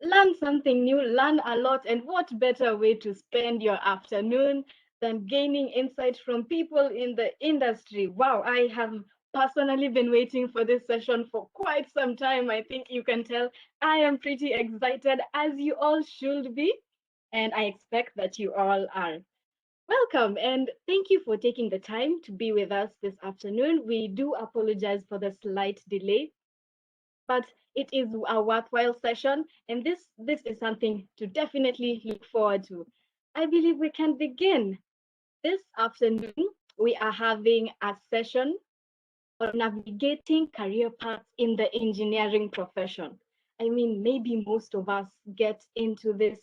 learn something new, learn a lot. And what better way to spend your afternoon than gaining insight from people in the industry? Wow, I have personally been waiting for this session for quite some time. I think you can tell I am pretty excited, as you all should be. And I expect that you all are. Welcome and thank you for taking the time to be with us this afternoon. We do apologize for the slight delay, but it is a worthwhile session, and this is something to definitely look forward to. I believe we can begin. This afternoon, we are having a session on navigating career paths in the engineering profession. I mean, maybe most of us get into this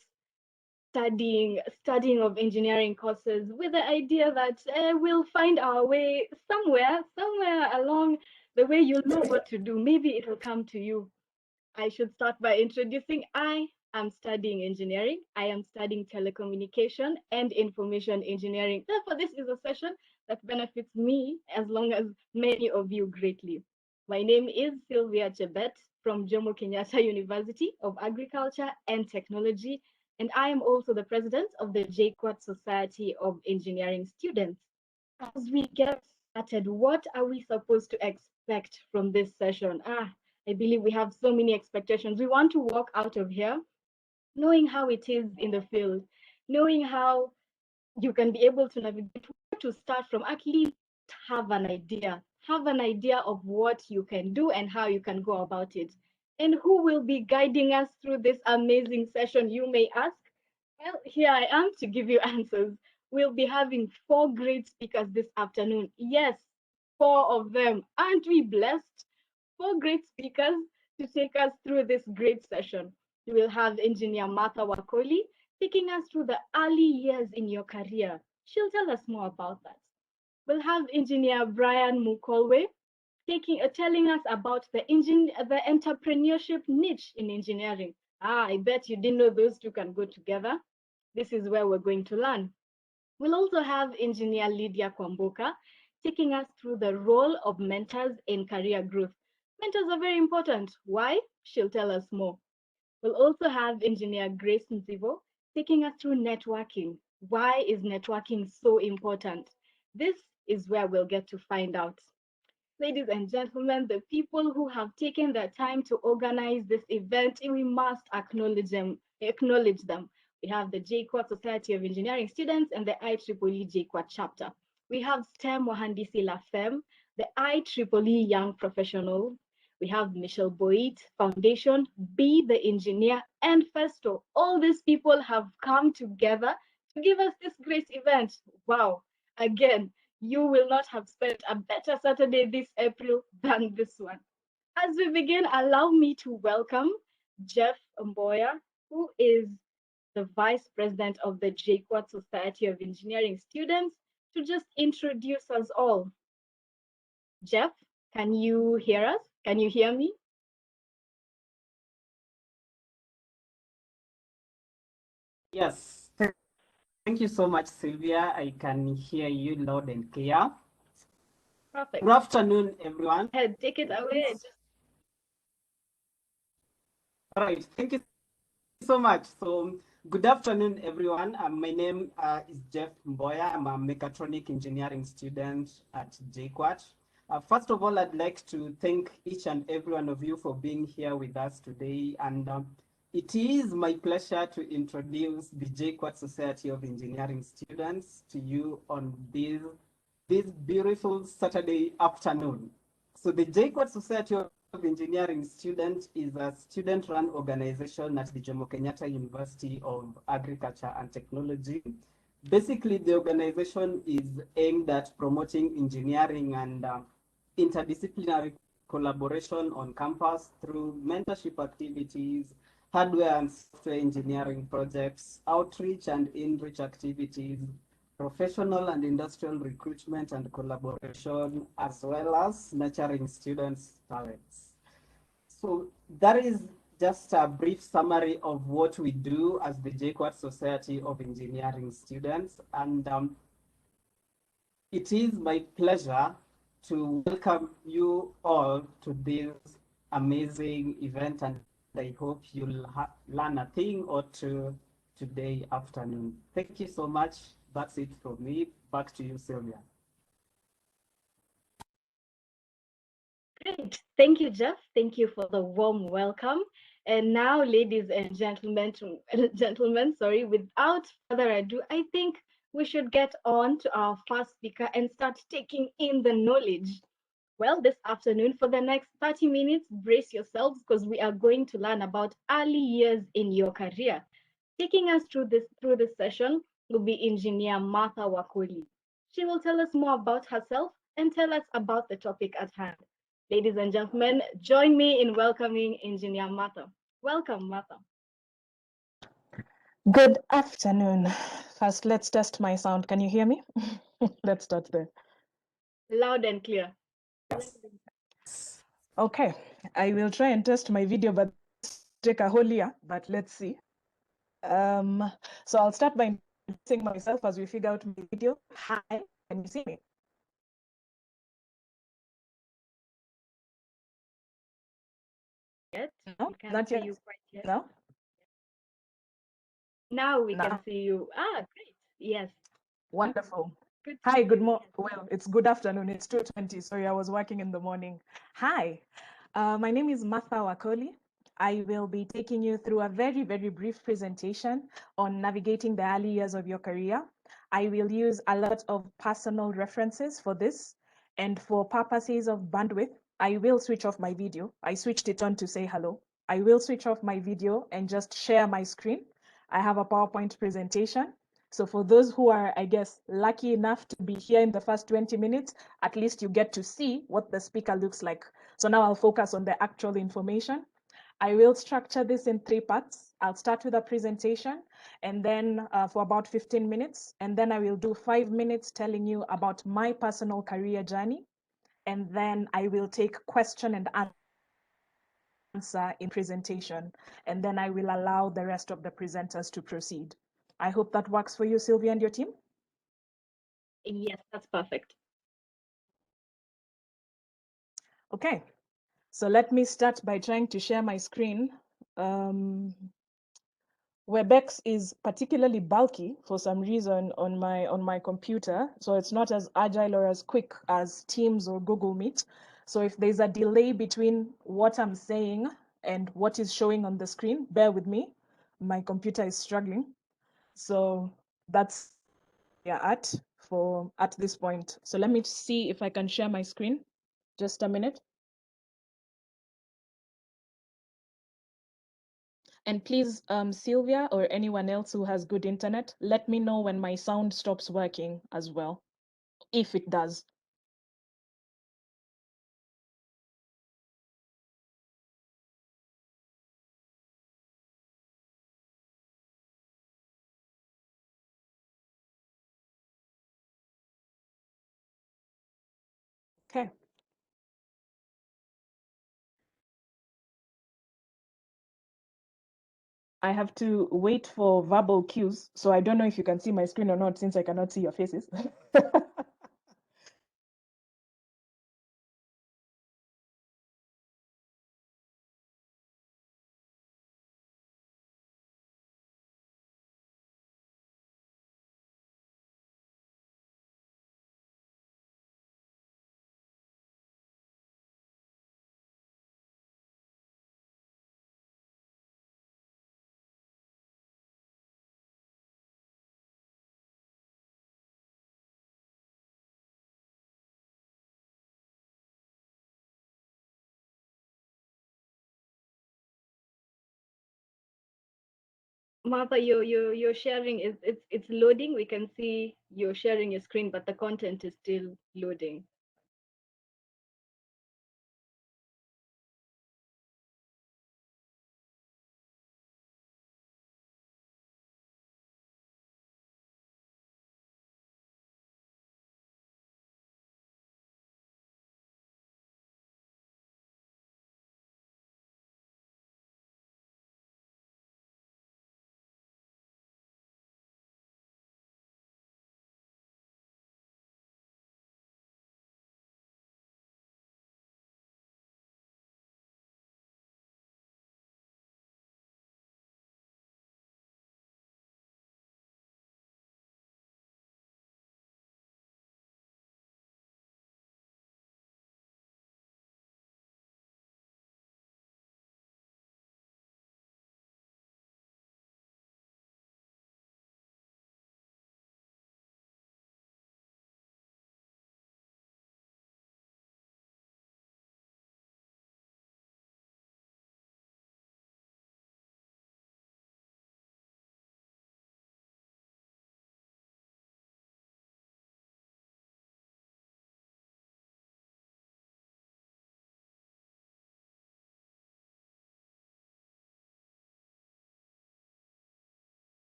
studying of engineering courses with the idea that we'll find our way somewhere along the way. You'll know what to do. Maybe it will come to you. I should start by introducing. I am studying engineering. I am studying telecommunication and information engineering. Therefore, this is a session that benefits me as long as many of you greatly. My name is Sylvia Chebet from Jomo Kenyatta University of Agriculture and Technology, and I am also the president of the JKUAT Society of Engineering Students. As we get started, what are we supposed to expect from this session? I believe we have so many expectations. We want to walk out of here knowing how it is in the field, knowing how you can be able to navigate, where to start from, at least have an idea of what you can do and how you can go about it. And who will be guiding us through this amazing session, you may ask? Well, here I am to give you answers. We'll be having 4 great speakers this afternoon. Yes, 4 of them. Aren't we blessed? 4 great speakers to take us through this great session. We will have engineer Martha Wakoli taking us through the early years in your career. She'll tell us more about that. We'll have engineer Brian Mukolwe telling us about the entrepreneurship niche in engineering. I bet you didn't know those two can go together. This is where we're going to learn. We'll also have engineer Lydia Kwamboka taking us through the role of mentors in career growth. Mentors are very important. Why? She'll tell us more. We'll also have engineer Grace Nzivo taking us through networking. Why is networking so important? This is where we'll get to find out. Ladies and gentlemen, the people who have taken their time to organize this event, we must acknowledge them. We have the JKUAT Society of Engineering Students and the IEEE JKUAT chapter. We have STEM Wahandisi La Femme, the IEEE Young Professional. We have Michelle Boit Foundation, BeeTheEngineer, and FESTO. All these people have come together to give us this great event. Wow. Again, you will not have spent a better Saturday this April than this one. As we begin, allow me to welcome Jeff Mboya, who is the Vice President of the JKUAT Society of Engineering Students, to just introduce us all. Jeff, can you hear us? Can you hear me? Yes, thank you so much, Sylvia. I can hear you loud and clear. Perfect. Good afternoon, everyone. Take it away. All right, thank you so much. So, good afternoon, everyone. My name is Jeff Mboya. I'm a mechatronic engineering student at JKUAT. First of all, I'd like to thank each and every one of you for being here with us today. And it is my pleasure to introduce the JKUAT Society of Engineering Students to you on this beautiful Saturday afternoon. So the JKUAT Society of Engineering Students is a student-run organization at the Jomo Kenyatta University of Agriculture and Technology. Basically, the organization is aimed at promoting engineering and interdisciplinary collaboration on campus through mentorship activities, hardware and software engineering projects, outreach and in-reach activities, professional and industrial recruitment and collaboration, as well as nurturing students' talents. So that is just a brief summary of what we do as the JKUAT Society of Engineering Students. And it is my pleasure to welcome you all to this amazing event and I hope you'll learn a thing or two today afternoon. Thank you so much. That's it from me. Back to you, Sylvia. Great. Thank you, Jeff. Thank you for the warm welcome. And now, ladies and gentlemen, gentlemen, sorry, without further ado, I think we should get on to our first speaker and start taking in the knowledge. Well, this afternoon, for the next 30 minutes, brace yourselves because we are going to learn about early years in your career. Taking us through this session will be Engineer Martha Wakoli. She will tell us more about herself and tell us about the topic at hand. Ladies and gentlemen, join me in welcoming Engineer Martha. Welcome, Martha. Good afternoon. First, let's test my sound. Can you hear me? Let's start there. Loud and clear. Okay, I will try and test my video, but take a whole year, but let's see. So I'll start by introducing myself as we figure out my video. Hi, can you see me? Yet? No, We can't not see yet. you quite yet. No? Now we Now. can see you. Ah, great. Yes. Wonderful. Good to Hi, see good you. morning. Yes. Well, it's good afternoon. It's 2:20. Sorry, I was working in the morning. Hi, my name is Martha Wakoli. I will be taking you through a very, very brief presentation on navigating the early years of your career. I will use a lot of personal references for this. And for purposes of bandwidth, I will switch off my video. I switched it on to say hello. I will switch off my video and just share my screen. I have a PowerPoint presentation. So for those who are, I guess, lucky enough to be here in the first 20 minutes, at least you get to see what the speaker looks like. So now I'll focus on the actual information. I will structure this in 3 parts. I'll start with a presentation and then for about 15 minutes. And then I will do 5 minutes telling you about my personal career journey. And then I will take question and answer in presentation. And then I will allow the rest of the presenters to proceed. I hope that works for you, Sylvia, and your team. Yes, that's perfect. Okay, so let me start by trying to share my screen. WebEx is particularly bulky for some reason on my computer, so it's not as agile or as quick as Teams or Google Meet. So if there's a delay between what I'm saying and what is showing on the screen, bear with me. My computer is struggling. So that's at this point. So let me see if I can share my screen. Just a minute. And please, Sylvia or anyone else who has good internet, let me know when my sound stops working as well, if it does. Okay. I have to wait for verbal cues, so I don't know if you can see my screen or not, since I cannot see your faces. Martha, your sharing is it's loading. We can see you're sharing your screen, but the content is still loading.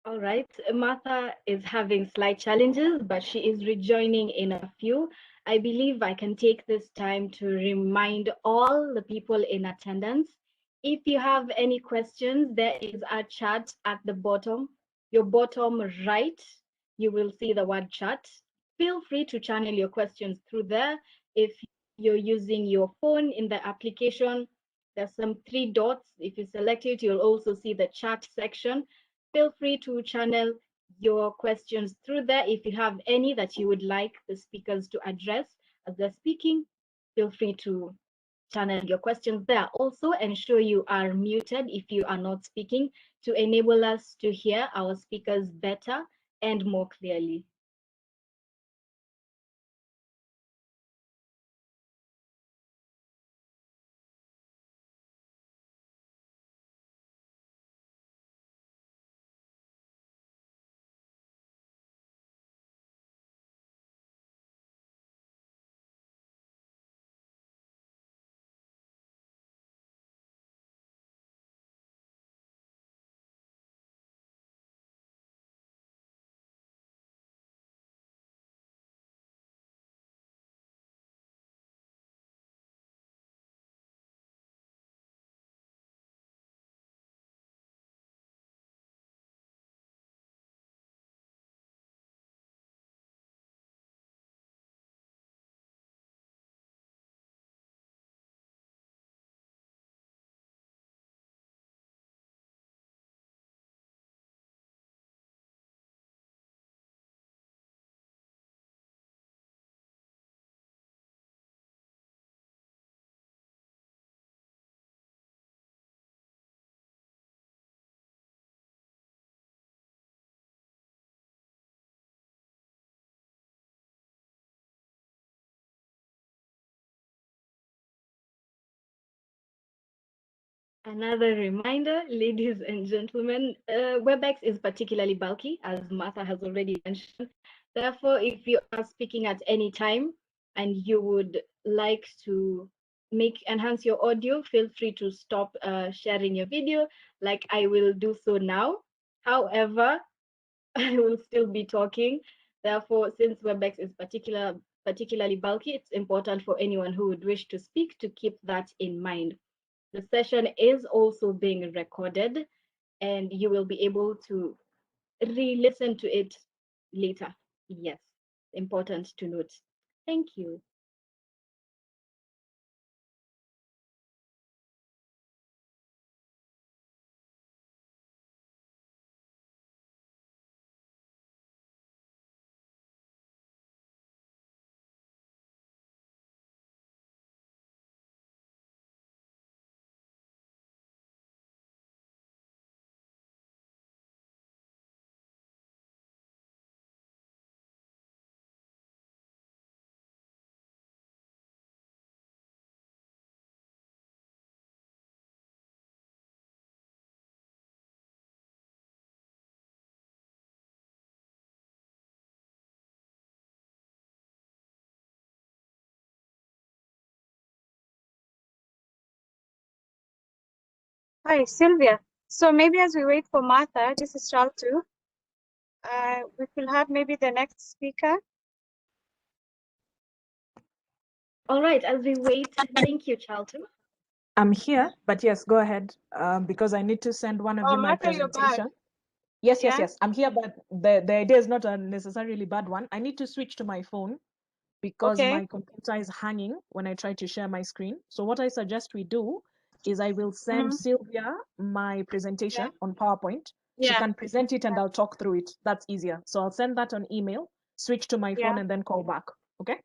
All right, Martha is having slight challenges, but she is rejoining in a few. I believe I can take this time to remind all the people in attendance. If you have any questions, there is a chat at the bottom, your bottom right. You will see the word chat. Feel free to channel your questions through there. If you're using your phone in the application, there's some three dots. If you select it, you'll also see the chat section. Feel free to channel your questions through there. If you have any that you would like the speakers to address as they're speaking, feel free to channel your questions there. Also, ensure you are muted if you are not speaking to enable us to hear our speakers better and more clearly. Another reminder, ladies and gentlemen, WebEx is particularly bulky, as Martha has already mentioned. Therefore, if you are speaking at any time and you would like to enhance your audio, feel free to stop sharing your video, like I will do so now. However, I will still be talking. Therefore, since WebEx is particularly bulky, it's important for anyone who would wish to speak to keep that in mind. The session is also being recorded, and you will be able to re-listen to it later. Yes, important to note. Thank you. Hi, Sylvia. So maybe as we wait for Martha, this is Shaltu. We will have maybe the next speaker. All right, as we wait, thank you, Charlton. I'm here, but yes, go ahead, because I need to send one of Oh, you my Martha, you're back. presentation. Yes, yes, Yeah? yes. I'm here, but the idea is not a necessarily bad one. I need to switch to my phone because Okay. my computer is hanging when I try to share my screen. So what I suggest we do is I will send Sylvia my presentation on PowerPoint. She Yeah. can present it and I'll talk through it. That's easier. So I'll send that on email, switch to my phone, Yeah. and then call back. Okay?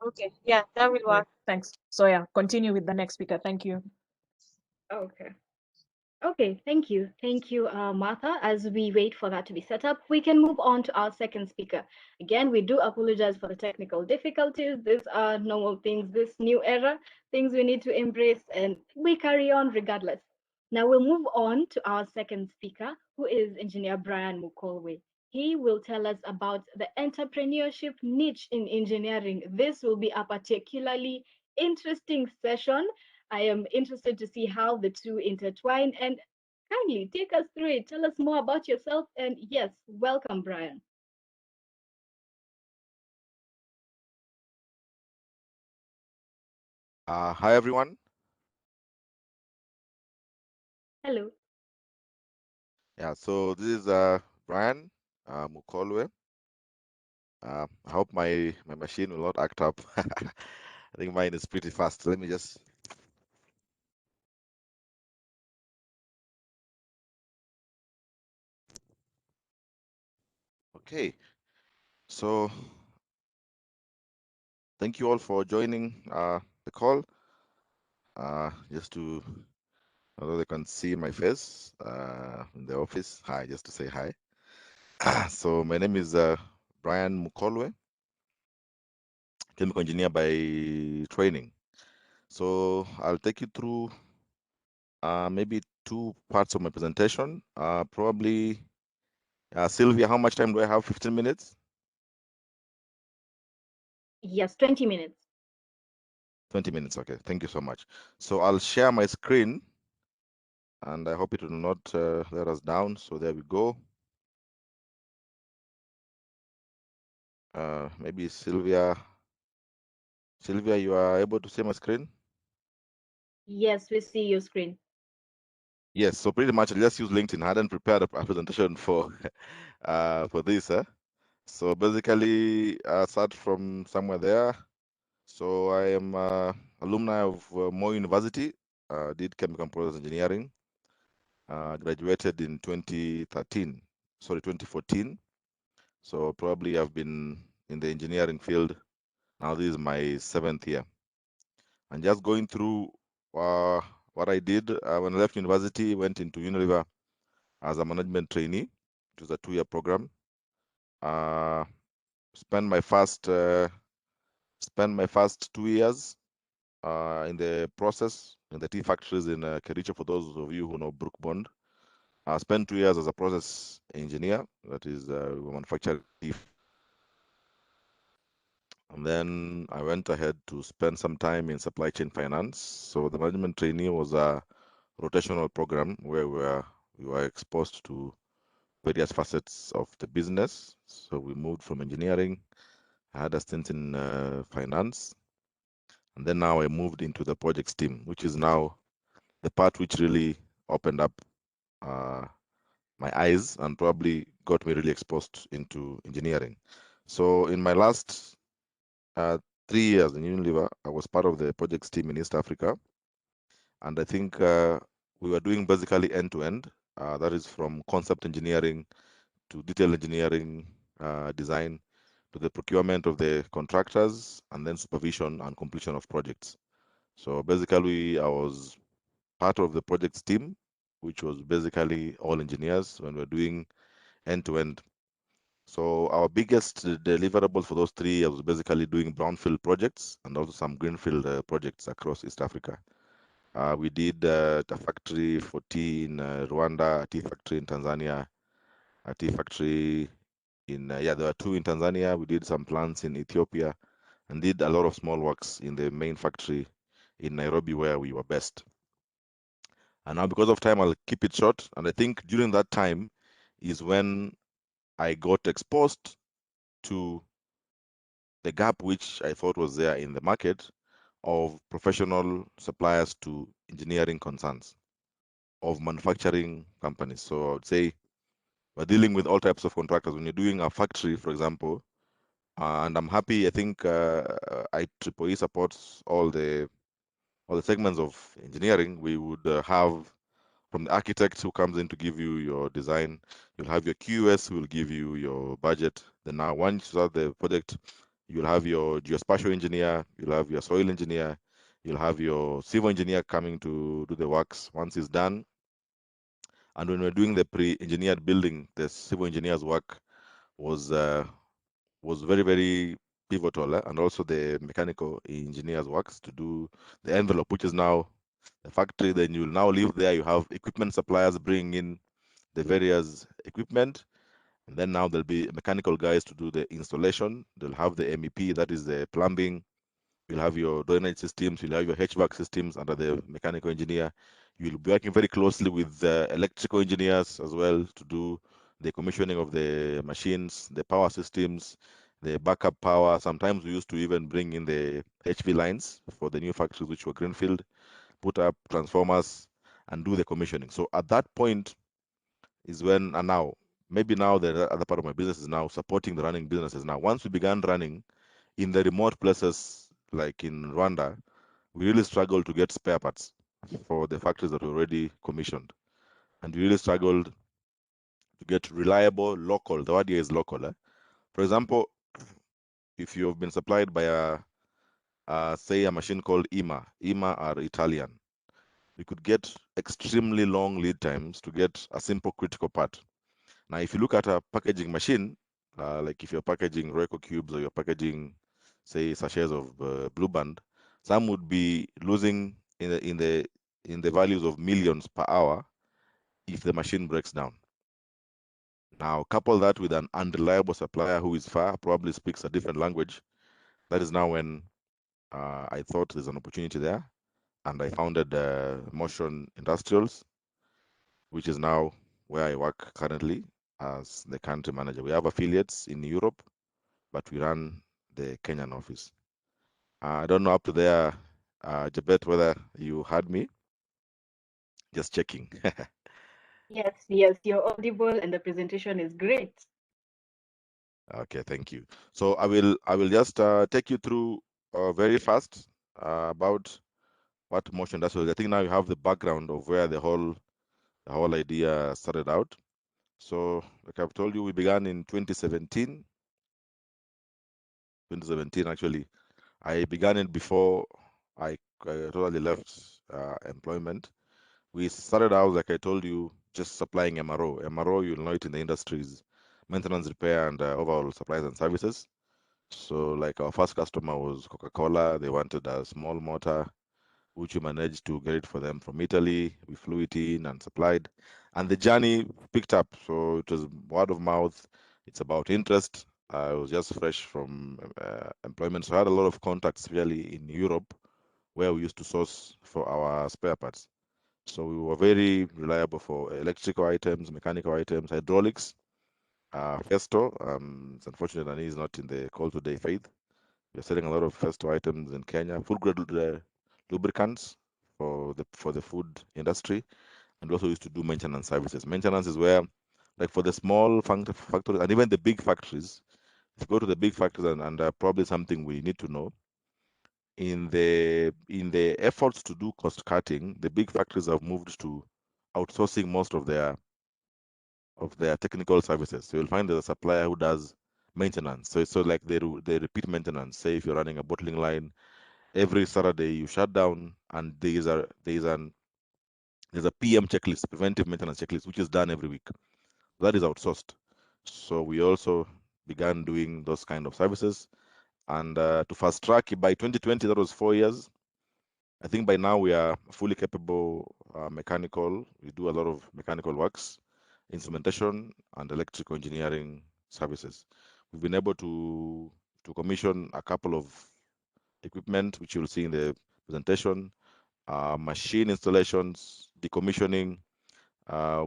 Okay. Yeah, that will All right. work. Thanks. So yeah, continue with the next speaker. Thank you. Okay. Okay, thank you. Thank you, Martha. As we wait for that to be set up, we can move on to our second speaker. Again, we do apologize for the technical difficulties. These are normal things, this new era, things we need to embrace, and we carry on regardless. Now we'll move on to our second speaker, who is Engineer Brian Mukolwe. He will tell us about the entrepreneurship niche in engineering. This will be a particularly interesting session. I am interested to see how the two intertwine. And Kindly take us through it. Tell us more about yourself. And yes, welcome, Brian. Hi everyone. Hello. Yeah, so this is Brian Mukolwe. I hope my machine will not act up. I think mine is pretty fast. Let me just. Okay. So thank you all for joining the call. Just to, although they can see my face in the office. Hi, just to say hi. So my name is Brian Mukolwe, chemical engineer by training. So I'll take you through maybe two parts of my presentation. Probably, Sylvia, how much time do I have? 15 minutes? Yes, 20 minutes. 20 minutes, okay. Thank you so much. So I'll share my screen, and I hope it will not let us down. So there we go. Maybe Sylvia, you are able to see my screen? Yes, we see your screen. Yes, so pretty much I just use LinkedIn. I hadn't prepared a presentation for this. So basically, I start from somewhere there. So I am alumni of Moi University, did chemical and process engineering, graduated in 2014. So probably I've been in the engineering field. Now this is my 7th year. And just going through what I did when I left university, went into Unilever as a management trainee. It was a 2-year program. Spent my first 2 years in the process in the tea factories in Kericho, for those of you who know Brookbond. I spent 2 years as a process engineer, that is manufacturing tea. And then I went ahead to spend some time in supply chain finance. So the management trainee was a rotational program where we were exposed to various facets of the business. So we moved from engineering. I had a stint in finance. And then now I moved into the projects team, which is now the part which really opened up my eyes and probably got me really exposed into engineering. So in my last 3 years in Unilever, I was part of the projects team in East Africa. And I think we were doing basically end to end. That is from concept engineering to detail engineering, design, to the procurement of the contractors, and then supervision and completion of projects. So basically, I was part of the projects team, which was basically all engineers when we're doing end to end. So our biggest deliverable for those 3 years was basically doing brownfield projects and also some greenfield projects across East Africa. We did a factory for tea in Rwanda, a tea factory in Tanzania, a tea factory in, there were 2 in Tanzania. We did some plants in Ethiopia and did a lot of small works in the main factory in Nairobi where we were based. And now because of time, I'll keep it short. And I think during that time is when I got exposed to the gap which I thought was there in the market of professional suppliers to engineering concerns of manufacturing companies. So I would say we're dealing with all types of contractors. When you're doing a factory, for example, and I'm happy, I think IEEE supports all the segments of engineering. We would have from the architect who comes in to give you your design, you'll have your QS who will give you your budget. Then now once you start the project, you'll have your geospatial engineer, you'll have your soil engineer, you'll have your civil engineer coming to do the works once it's done. And when we're doing the pre-engineered building, the civil engineer's work was very, very pivotal, and also the mechanical engineer's works to do the envelope, which is now the factory. Then you'll now live there. You have equipment suppliers bringing in the various equipment, and then now there'll be mechanical guys to do the installation. They'll have the MEP, that is the plumbing. You'll have your drainage systems. You'll have your HVAC systems under the mechanical engineer. You'll be working very closely with electrical engineers as well to do the commissioning of the machines, the power systems, the backup power. Sometimes we used to even bring in the HV lines for the new factories, which were greenfield, put up transformers and do the commissioning. So at that point is when, and now, maybe now the other part of my business is now supporting the running businesses. Now, once we began running in the remote places like in Rwanda, we really struggled to get spare parts for the factories that were already commissioned. And we really struggled to get reliable local. The word here is local. For example, if you've been supplied by say a machine called IMA are Italian, you could get extremely long lead times to get a simple critical part. Now, if you look at a packaging machine, like if you're packaging Royco cubes or you're packaging, say, sachets of Blue Band, some would be losing in the values of millions per hour if the machine breaks down. Now, couple that with an unreliable supplier who is far, probably speaks a different language. That is now when I thought there's an opportunity there, and I founded Motion Industrials, which is now where I work currently as the country manager. We have affiliates in Europe, but we run the Kenyan office. I don't know up to there, Jabet, whether you heard me. Just checking. Yes, yes, you're audible and the presentation is great. Okay, thank you. So I will just take you through very fast about what Motion Industrials is. I think now you have the background of where the whole idea started out. So like I've told you, we began in 2017. 2017 actually. I began it before I totally left employment. We started out, like I told you, just supplying MRO. MRO, you'll know it in the industries, maintenance, repair, and overall supplies and services. So like our first customer was Coca-Cola. They wanted a small motor, which we managed to get it for them from Italy. We flew it in and supplied. And the journey picked up. So it was word of mouth. It's about interest. I was just fresh from employment. So I had a lot of contacts really in Europe where we used to source for our spare parts. So we were very reliable for electrical items, mechanical items, hydraulics, FESTO. It's unfortunate that he's not in the call today, Faith. We're selling a lot of FESTO items in Kenya, food grade lubricants for the food industry, and we also used to do maintenance services. Maintenance is where, like for the small factories and even the big factories, if you go to the big factories and probably something we need to know, in the efforts to do cost cutting, the big factories have moved to outsourcing most of their technical services. So you'll find there's a supplier who does maintenance. So it's like they repeat maintenance. Say if you're running a bottling line, every Saturday you shut down, and there's a PM checklist, preventive maintenance checklist, which is done every week. That is outsourced. So we also began doing those kind of services. And to fast track it, by 2020, that was 4 years. I think by now we are fully capable mechanical. We do a lot of mechanical works, instrumentation, and electrical engineering services. We've been able to commission a couple of equipment, which you'll see in the presentation, machine installations, decommissioning.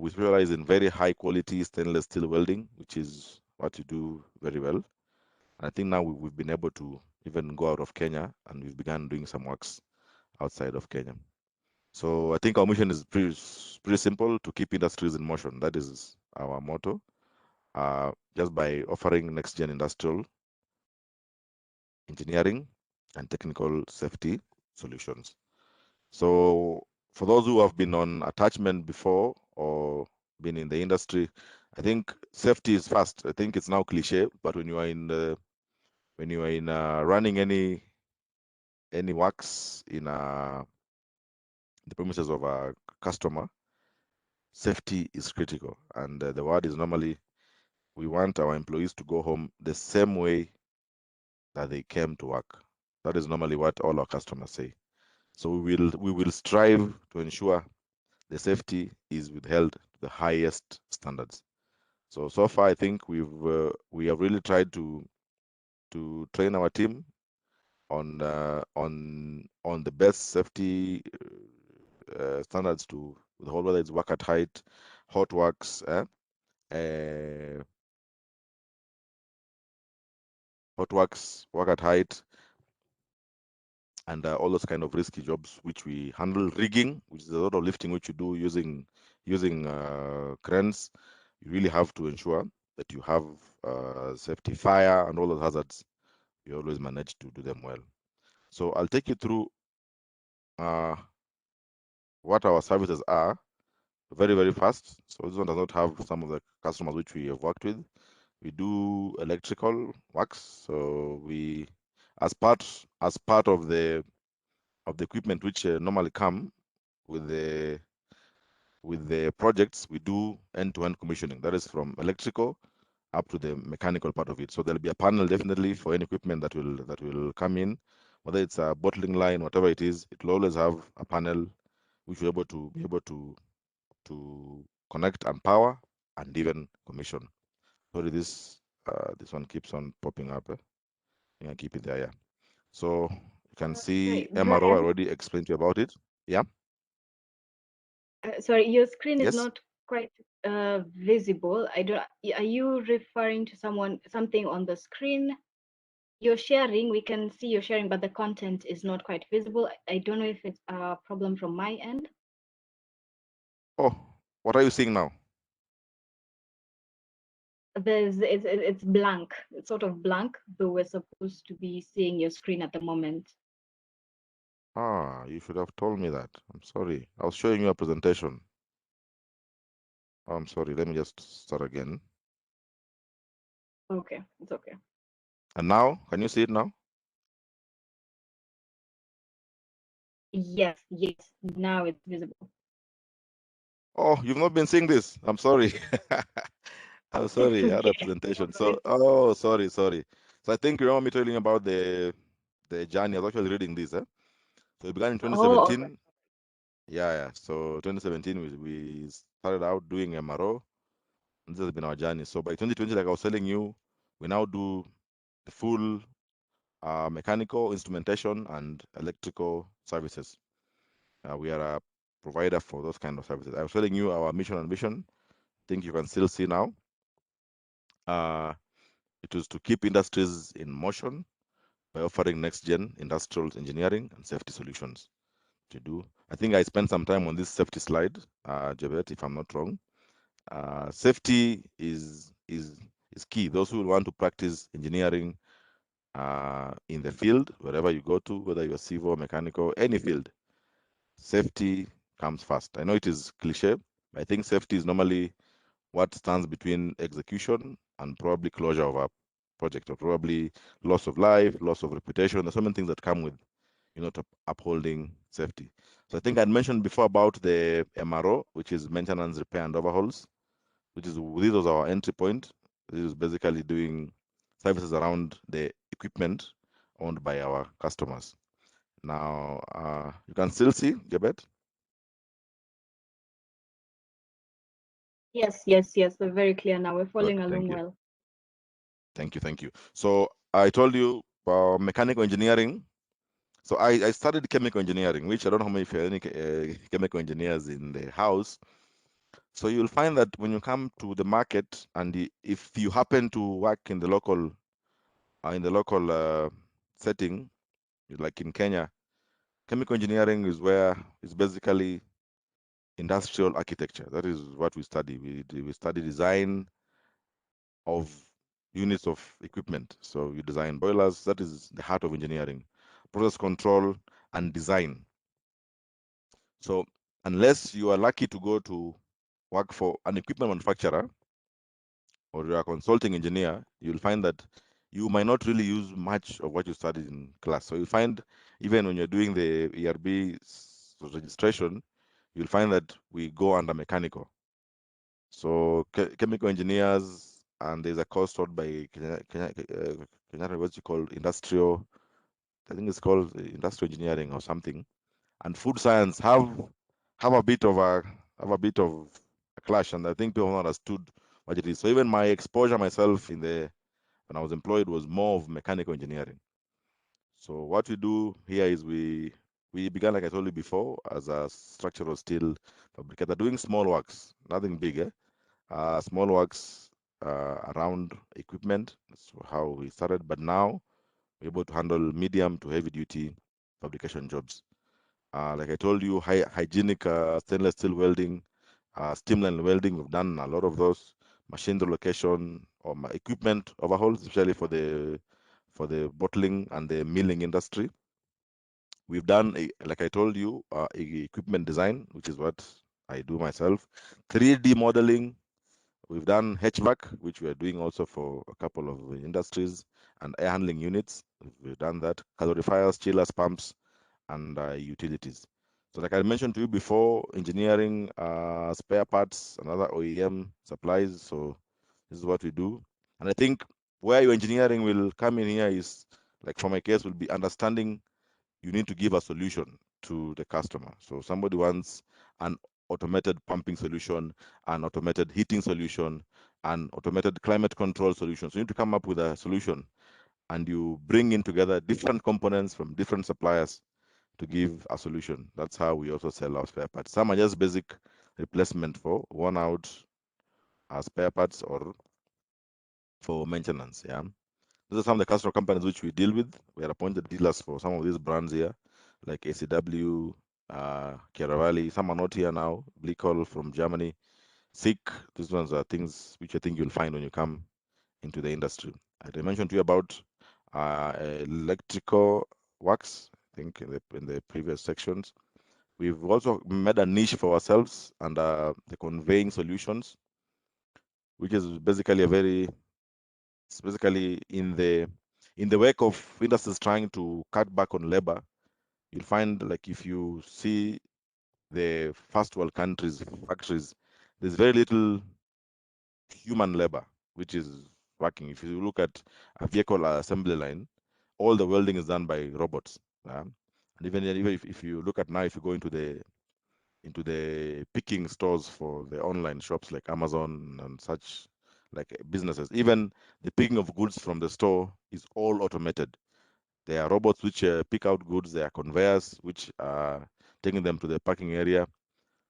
We specialize in very high quality stainless steel welding, which is what you do very well. I think now we've been able to even go out of Kenya, and we've begun doing some works outside of Kenya. So I think our mission is pretty simple: to keep industries in motion. That is our motto. Just by offering next gen industrial engineering and technical safety solutions. So for those who have been on attachment before or been in the industry, I think safety is first. I think it's now cliche, but when you are in running any works in the premises of a customer, safety is critical. And the word is normally, we want our employees to go home the same way that they came to work. That is normally what all our customers say. So we will strive to ensure the safety is withheld to the highest standards. So far, I think we have really tried to train our team on the best safety standards to the whole, whether it's work at height, hot works, work at height, and all those kind of risky jobs which we handle. Rigging, which is a lot of lifting which you do using cranes. You really have to ensure that you have safety, fire, and all those hazards. You always manage to do them well. So I'll take you through what our services are very, very fast. So this one does not have some of the customers which we have worked with. We do electrical works. So we, as part of the equipment which normally come with the projects, we do end-to-end commissioning. That is from electrical up to the mechanical part of it. So there'll be a panel definitely for any equipment that will come in, whether it's a bottling line, whatever it is. It will always have a panel which will be able to connect and power and even commission. Sorry, this one keeps on popping up. You can keep it there, yeah. So you can see Sorry, MRO. I Brian. already explained to you about it. Yeah. Sorry, your screen is Yes. not quite visible. I don't. Are you referring to something on the screen? You're sharing. We can see you're sharing, but the content is not quite visible. I don't know if it's a problem from my end. Oh, what are you seeing now? It's blank. It's sort of blank, though we're supposed to be seeing your screen at the moment. Ah, you should have told me that. I'm sorry. I was showing you a presentation. Oh, I'm sorry. Let me just start again. Okay, it's okay. And now, can you see it now? Yes, now it's visible. Oh, you've not been seeing this. I'm sorry. I'm sorry. I had a presentation. So, oh, sorry. So I think you remember me telling you about the journey. I was actually reading this. So it began in 2017. Okay. Yeah. So 2017, we started out doing MRO. And this has been our journey. So by 2020, like I was telling you, we now do the full mechanical, instrumentation, and electrical services. We are a provider for those kind of services. I was telling you our mission and vision. I think you can still see now. It was to keep industries in motion by offering next-gen industrial engineering and safety solutions. To do, I think I spent some time on this safety slide, Jabet, if I'm not wrong. Safety is key. Those who want to practice engineering in the field, wherever you go to, whether you're civil, mechanical, any field, safety comes first. I know it is cliche, but I think safety is normally what stands between execution and probably closure of a project, or probably loss of life, loss of reputation. There's so many things that come with, upholding safety. So I think I'd mentioned before about the MRO, which is maintenance, repair, and overhauls, this was our entry point. This is basically doing services around the equipment owned by our customers. Now, you can still see, Jabet? Yes. We're very clear now. We're following along well. Thank you. So I told you about mechanical engineering. So I studied chemical engineering, which I don't know if there are any chemical engineers in the house. So you'll find that when you come to the market, and if you happen to work in the local setting, like in Kenya, chemical engineering is basically industrial architecture. That is what we study. We study design of units of equipment. So you design boilers. That is the heart of engineering. Process control and design. So unless you are lucky to go to work for an equipment manufacturer, or you're a consulting engineer, you'll find that you might not really use much of what you studied in class. So you'll find even when you're doing the ERB registration, you'll find that we go under mechanical. So chemical engineers, and there's a course taught by Kenya, what's it called? Industrial, I think it's called industrial engineering or something. And food science have a bit of a clash, and I think people have understood what it is. So even my exposure myself when I was employed was more of mechanical engineering. So what we do here is we We began, like I told you before, as a structural steel fabricator, doing small works, nothing big, small works around equipment. That's how we started. But now we're able to handle medium to heavy duty fabrication jobs. Like I told you, hygienic stainless steel welding, streamline welding. We've done a lot of those. Machine relocation or equipment overhauls, especially for the bottling and the milling industry. We've done, like I told you, equipment design, which is what I do myself. 3D modeling. We've done HVAC, which we are doing also for a couple of industries, and air handling units. We've done that. Calorifiers, chillers, pumps, and utilities. So like I mentioned to you before, engineering, spare parts, and other OEM supplies. So this is what we do. And I think where your engineering will come in here is, like for my case, will be understanding you need to give a solution to the customer. So somebody wants an automated pumping solution, an automated heating solution, an automated climate control solution. So you need to come up with a solution, and you bring in together different components from different suppliers to give a solution. That's how we also sell our spare parts. Some are just basic replacement for worn out spare parts or for maintenance. Yeah. Those are some of the customer companies which we deal with. We are appointed dealers for some of these brands here, like ACW, Chiaravali. Some are not here now. Blicol from Germany. SICK. These ones are things which I think you'll find when you come into the industry. I mentioned to you about electrical works, I think in the previous sections. We've also made a niche for ourselves under the conveying solutions, which is basically it's basically in the wake of industries trying to cut back on labor. You'll find, like, if you see the first world countries factories, there's very little human labor which is working. If you look at a vehicle assembly line, all the welding is done by robots. And even if you look at now, if you go into the picking stores for the online shops like Amazon and such, like businesses, even the picking of goods from the store is all automated. There are robots which pick out goods. There are conveyors which are taking them to the packing area.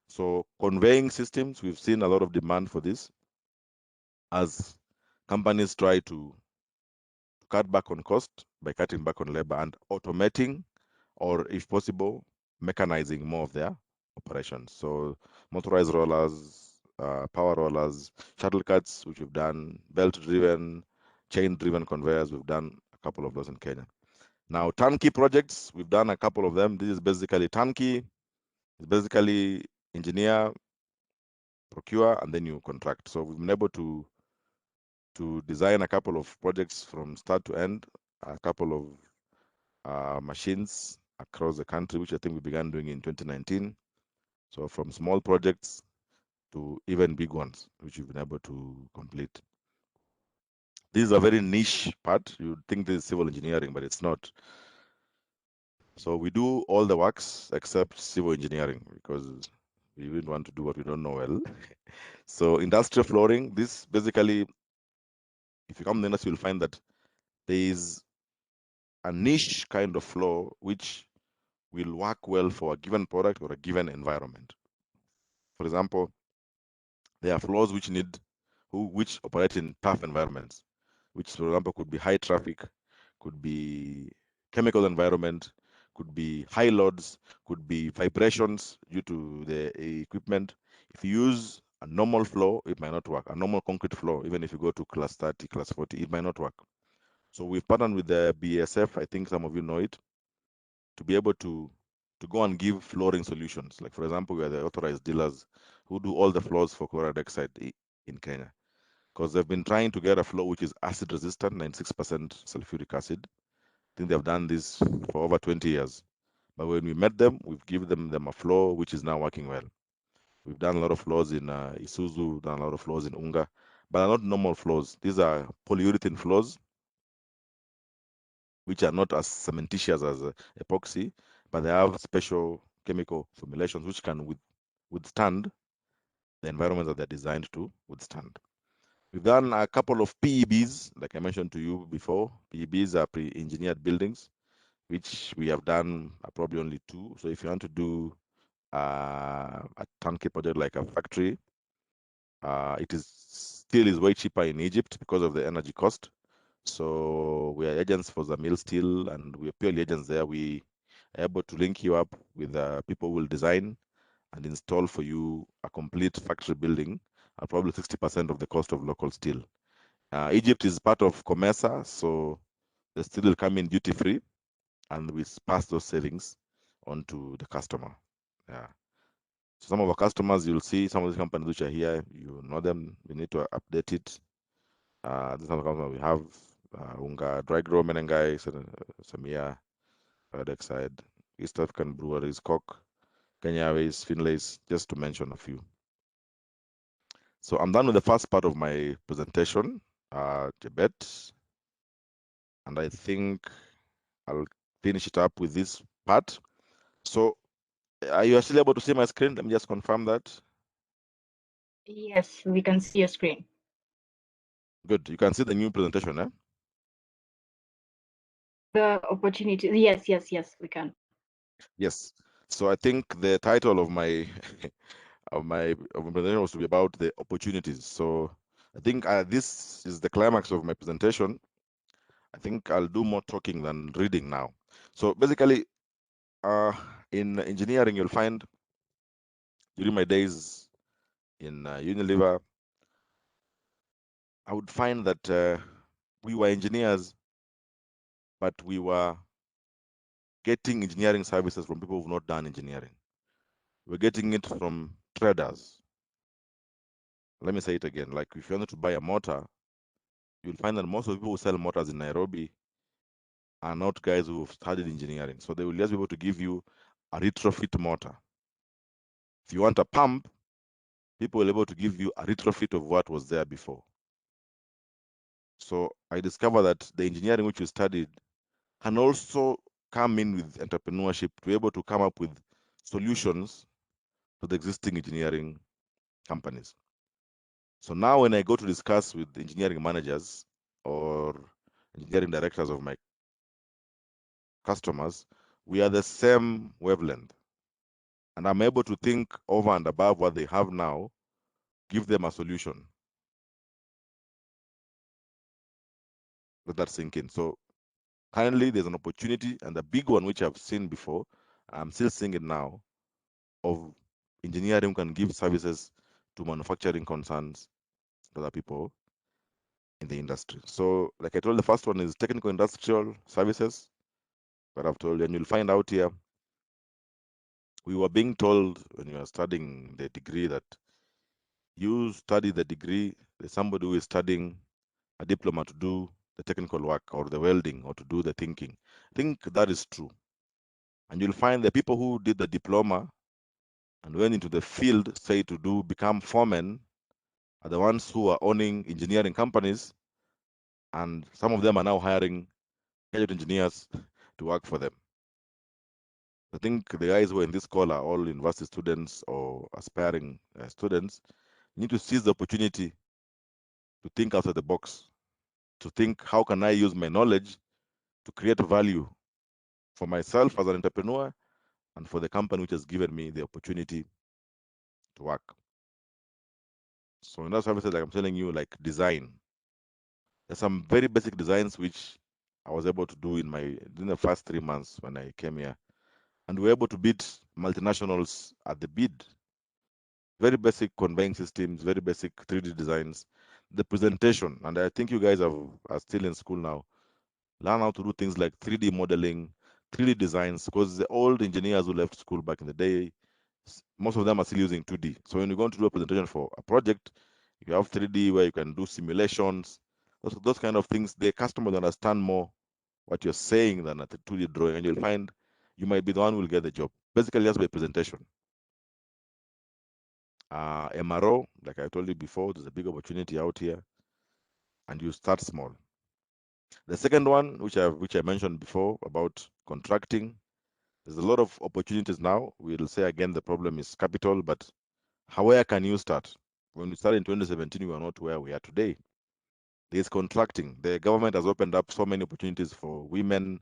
So conveying systems, we've seen a lot of demand for this as companies try to cut back on cost by cutting back on labor and automating, or if possible, mechanizing more of their operations. So motorized rollers, power rollers, shuttle cuts, which we've done, belt-driven, chain-driven conveyors, we've done a couple of those in Kenya. Now, turnkey projects, we've done a couple of them. This is basically turnkey. It's basically engineer, procure, and then you contract. So we've been able to design a couple of projects from start to end, a couple of machines across the country, which I think we began doing in 2019. So from small projects to even big ones, which we've been able to complete. This is a very niche part. You'd think this is civil engineering, but it's not. So we do all the works except civil engineering because we wouldn't want to do what we don't know well. So industrial flooring, this basically, if you come to the industry, you'll find that there is a niche kind of floor which will work well for a given product or a given environment. For example, there are floors which operate in tough environments, which, for example, could be high traffic, could be chemical environment, could be high loads, could be vibrations due to the equipment. If you use a normal floor, it might not work. A normal concrete floor, even if you go to class 30, class 40, it might not work. So we've partnered with the BASF, I think some of you know it, to be able to go and give flooring solutions. Like, for example, we are the authorized dealers who do all the floors for chloride dioxide in Kenya, because they've been trying to get a floor which is acid resistant, 96% sulfuric acid. I think they've done this for over 20 years. But when we met them, we've given them a floor which is now working well. We've done a lot of floors in Isuzu, done a lot of floors in Unga, but they're not normal floors. These are polyurethane floors, which are not as cementitious as epoxy, but they have special chemical formulations which can withstand the environment that they're designed to withstand. We've done a couple of PEBs, like I mentioned to you before. PEBs are pre-engineered buildings. which we have done probably only 2. So if you want to do a turnkey project like a factory, it is still way cheaper in Egypt because of the energy cost. So we are agents for the mill steel, and we are purely agents there. We are able to link you up with people who will design and install for you a complete factory building at probably 60% of the cost of local steel. Egypt is part of COMESA, so the steel will come in duty free, and we pass those savings on to the customer. Yeah. So some of our customers, you'll see some of these companies which are here, you know them, we need to update it. This is the company we have, Unga, Dry Grow, Menengai, Samia, Dexide, East African Breweries, Coke, Kenya Airways, Finlays, just to mention a few. So I'm done with the first part of my presentation, Tibet, and I think I'll finish it up with this part. So are you still able to see my screen? Let me just confirm that. Yes, we can see your screen. Good. You can see the new presentation, eh? The opportunity. Yes, we can. Yes. So I think the title of my of my presentation was to be about the opportunities. So I think this is the climax of my presentation. I think I'll do more talking than reading now. So basically, in engineering, you'll find during my days in Unilever, I would find that we were engineers, but we were getting engineering services from people who've not done engineering. We're getting it from traders. Let me say it again. Like if you want to buy a motor, you'll find that most of the people who sell motors in Nairobi are not guys who've studied engineering. So they will just be able to give you a retrofit motor. If you want a pump, people will be able to give you a retrofit of what was there before. So I discovered that the engineering which we studied can also come in with entrepreneurship to be able to come up with solutions to the existing engineering companies. So now when I go to discuss with engineering managers or engineering directors of my customers, we are the same wavelength. And I'm able to think over and above what they have now, give them a solution. Let that sink in. So currently there's an opportunity, and a big one which I've seen before, I'm still seeing it now, of engineering can give services to manufacturing concerns to other people in the industry. So like I told, the first one is technical industrial services, but I've told you, and you'll find out here, we were being told when you are studying the degree that you study the degree, there's somebody who is studying a diploma to do the technical work or the welding or to do the thinking. I think that is true. And you'll find the people who did the diploma and went into the field, say to become foremen, are the ones who are owning engineering companies, and some of them are now hiring graduate engineers to work for them. I think the guys who are in this call are all university students or aspiring students. You need to seize the opportunity to think outside the box, to think, how can I use my knowledge to create value for myself as an entrepreneur and for the company which has given me the opportunity to work. So in that services, like I'm telling you, like design, there's some very basic designs which I was able to do in the first 3 months when I came here, and we were able to beat multinationals at the bid. Very basic conveying systems, very basic 3D designs, the presentation, and I think you guys are still in school now. Learn how to do things like 3D modeling, 3D designs, because the old engineers who left school back in the day, most of them are still using 2D. So when you're going to do a presentation for a project, you have 3D where you can do simulations, those kind of things. The customer will understand more what you're saying than at a 2D drawing, and you'll find you might be the one who will get the job. Basically, just by presentation. MRO, like I told you before, there's a big opportunity out here, and you start small. The second one, which I mentioned before about contracting, there's a lot of opportunities now. We'll say again, the problem is capital, but where can you start? When we started in 2017, we were not where we are today. There's contracting. The government has opened up so many opportunities for women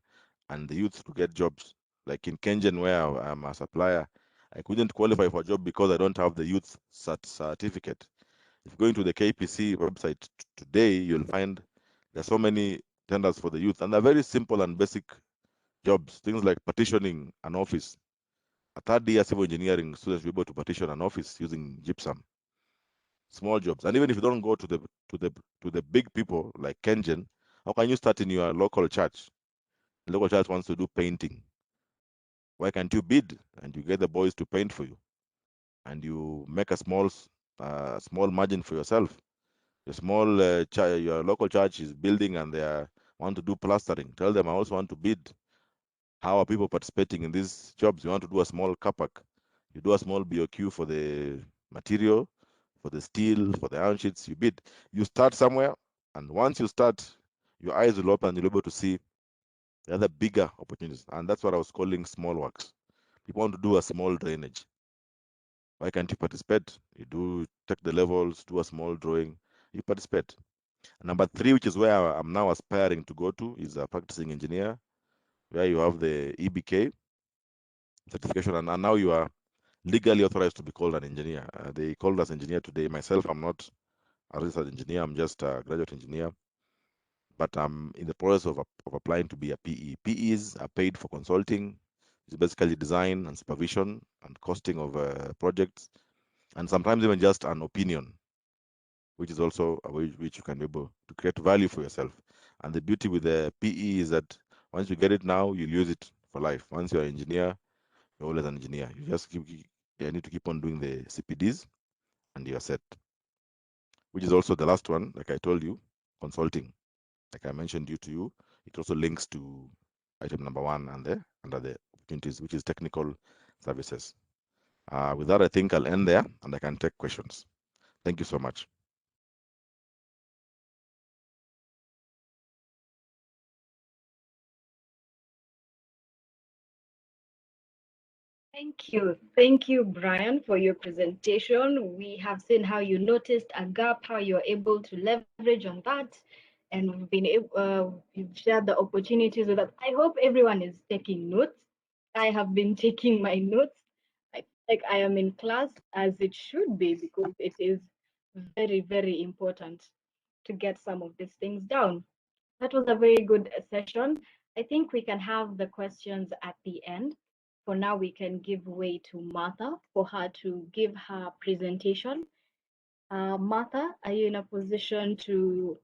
and the youth to get jobs. Like in Kenyan, where I'm a supplier, I couldn't qualify for a job because I don't have the youth certificate. If you go into the KPC website today, you'll find there's so many tenders for the youth, and they're very simple and basic jobs, things like partitioning an office. A third year civil engineering students will be able to partition an office using gypsum. Small jobs. And even if you don't go to the big people like Kenyan, how can you start in your local church? The local church wants to do painting. Why can't you bid and you get the boys to paint for you, and you make a small margin for yourself? Your local church is building and they want to do plastering. Tell them I also want to bid. How are people participating in these jobs? You want to do a small car park. You do a small BOQ for the material, for the steel, for the iron sheets. You bid. You start somewhere, and once you start, your eyes will open and you'll be able to see the other bigger opportunities. And that's what I was calling small works. People want to do a small drainage. Why can't you participate? You take the levels, do a small drawing, you participate. Number 3, which is where I'm now aspiring to go to, is a practicing engineer, where you have the EBK certification, and now you are legally authorized to be called an engineer. They called us engineer today. Myself, I'm not a registered engineer. I'm just a graduate engineer, but I'm in the process of applying to be a PE. PEs are paid for consulting. It's basically design and supervision and costing of projects, and sometimes even just an opinion, which is also a way which you can be able to create value for yourself. And the beauty with the PE is that once you get it now, you'll use it for life. Once you're an engineer, you're always an engineer. You just need to keep on doing the CPDs and you're set. Which is also the last one, like I told you, consulting. Like I mentioned to you, it also links to item number 1 and under the opportunities, which is technical services. With that, I think I'll end there and I can take questions. Thank you so much. Thank you, Brian, for your presentation. We have seen how you noticed a gap, how you're able to leverage on that, and you've shared the opportunities with that. I hope everyone is taking notes. I have been taking my notes. I feel like I am in class as it should be, because it is very, very important to get some of these things down. That was a very good session. I think we can have the questions at the end. For now, we can give way to Martha for her to give her presentation. Martha, are you in a position to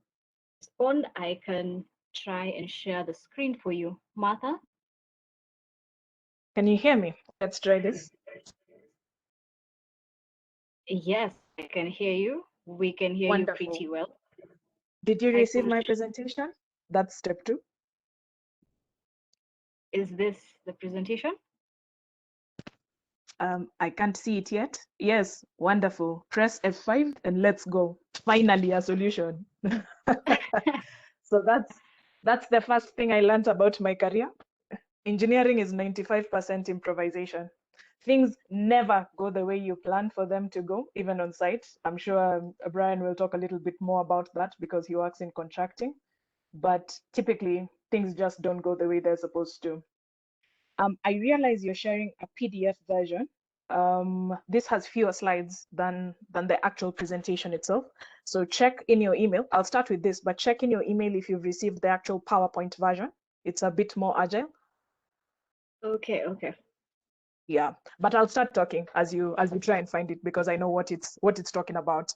respond? I can try and share the screen for you. Martha? Can you hear me? Let's try this. Yes, I can hear you. We can hear Wonderful. you pretty well. Did you receive my presentation? That's step 2. Is this the presentation? I can't see it yet. Yes, wonderful. Press F5 and let's go. Finally, a solution. So that's the first thing I learned about my career. Engineering is 95% improvisation. Things never go the way you plan for them to go, even on site. I'm sure Brian will talk a little bit more about that because he works in contracting. But typically, things just don't go the way they're supposed to. I realize you're sharing a PDF version. This has fewer slides than the actual presentation itself. So check in your email. I'll start with this, but check in your email if you've received the actual PowerPoint version. It's a bit more agile. Okay. Yeah, but I'll start talking as you try and find it, because I know what it's talking about.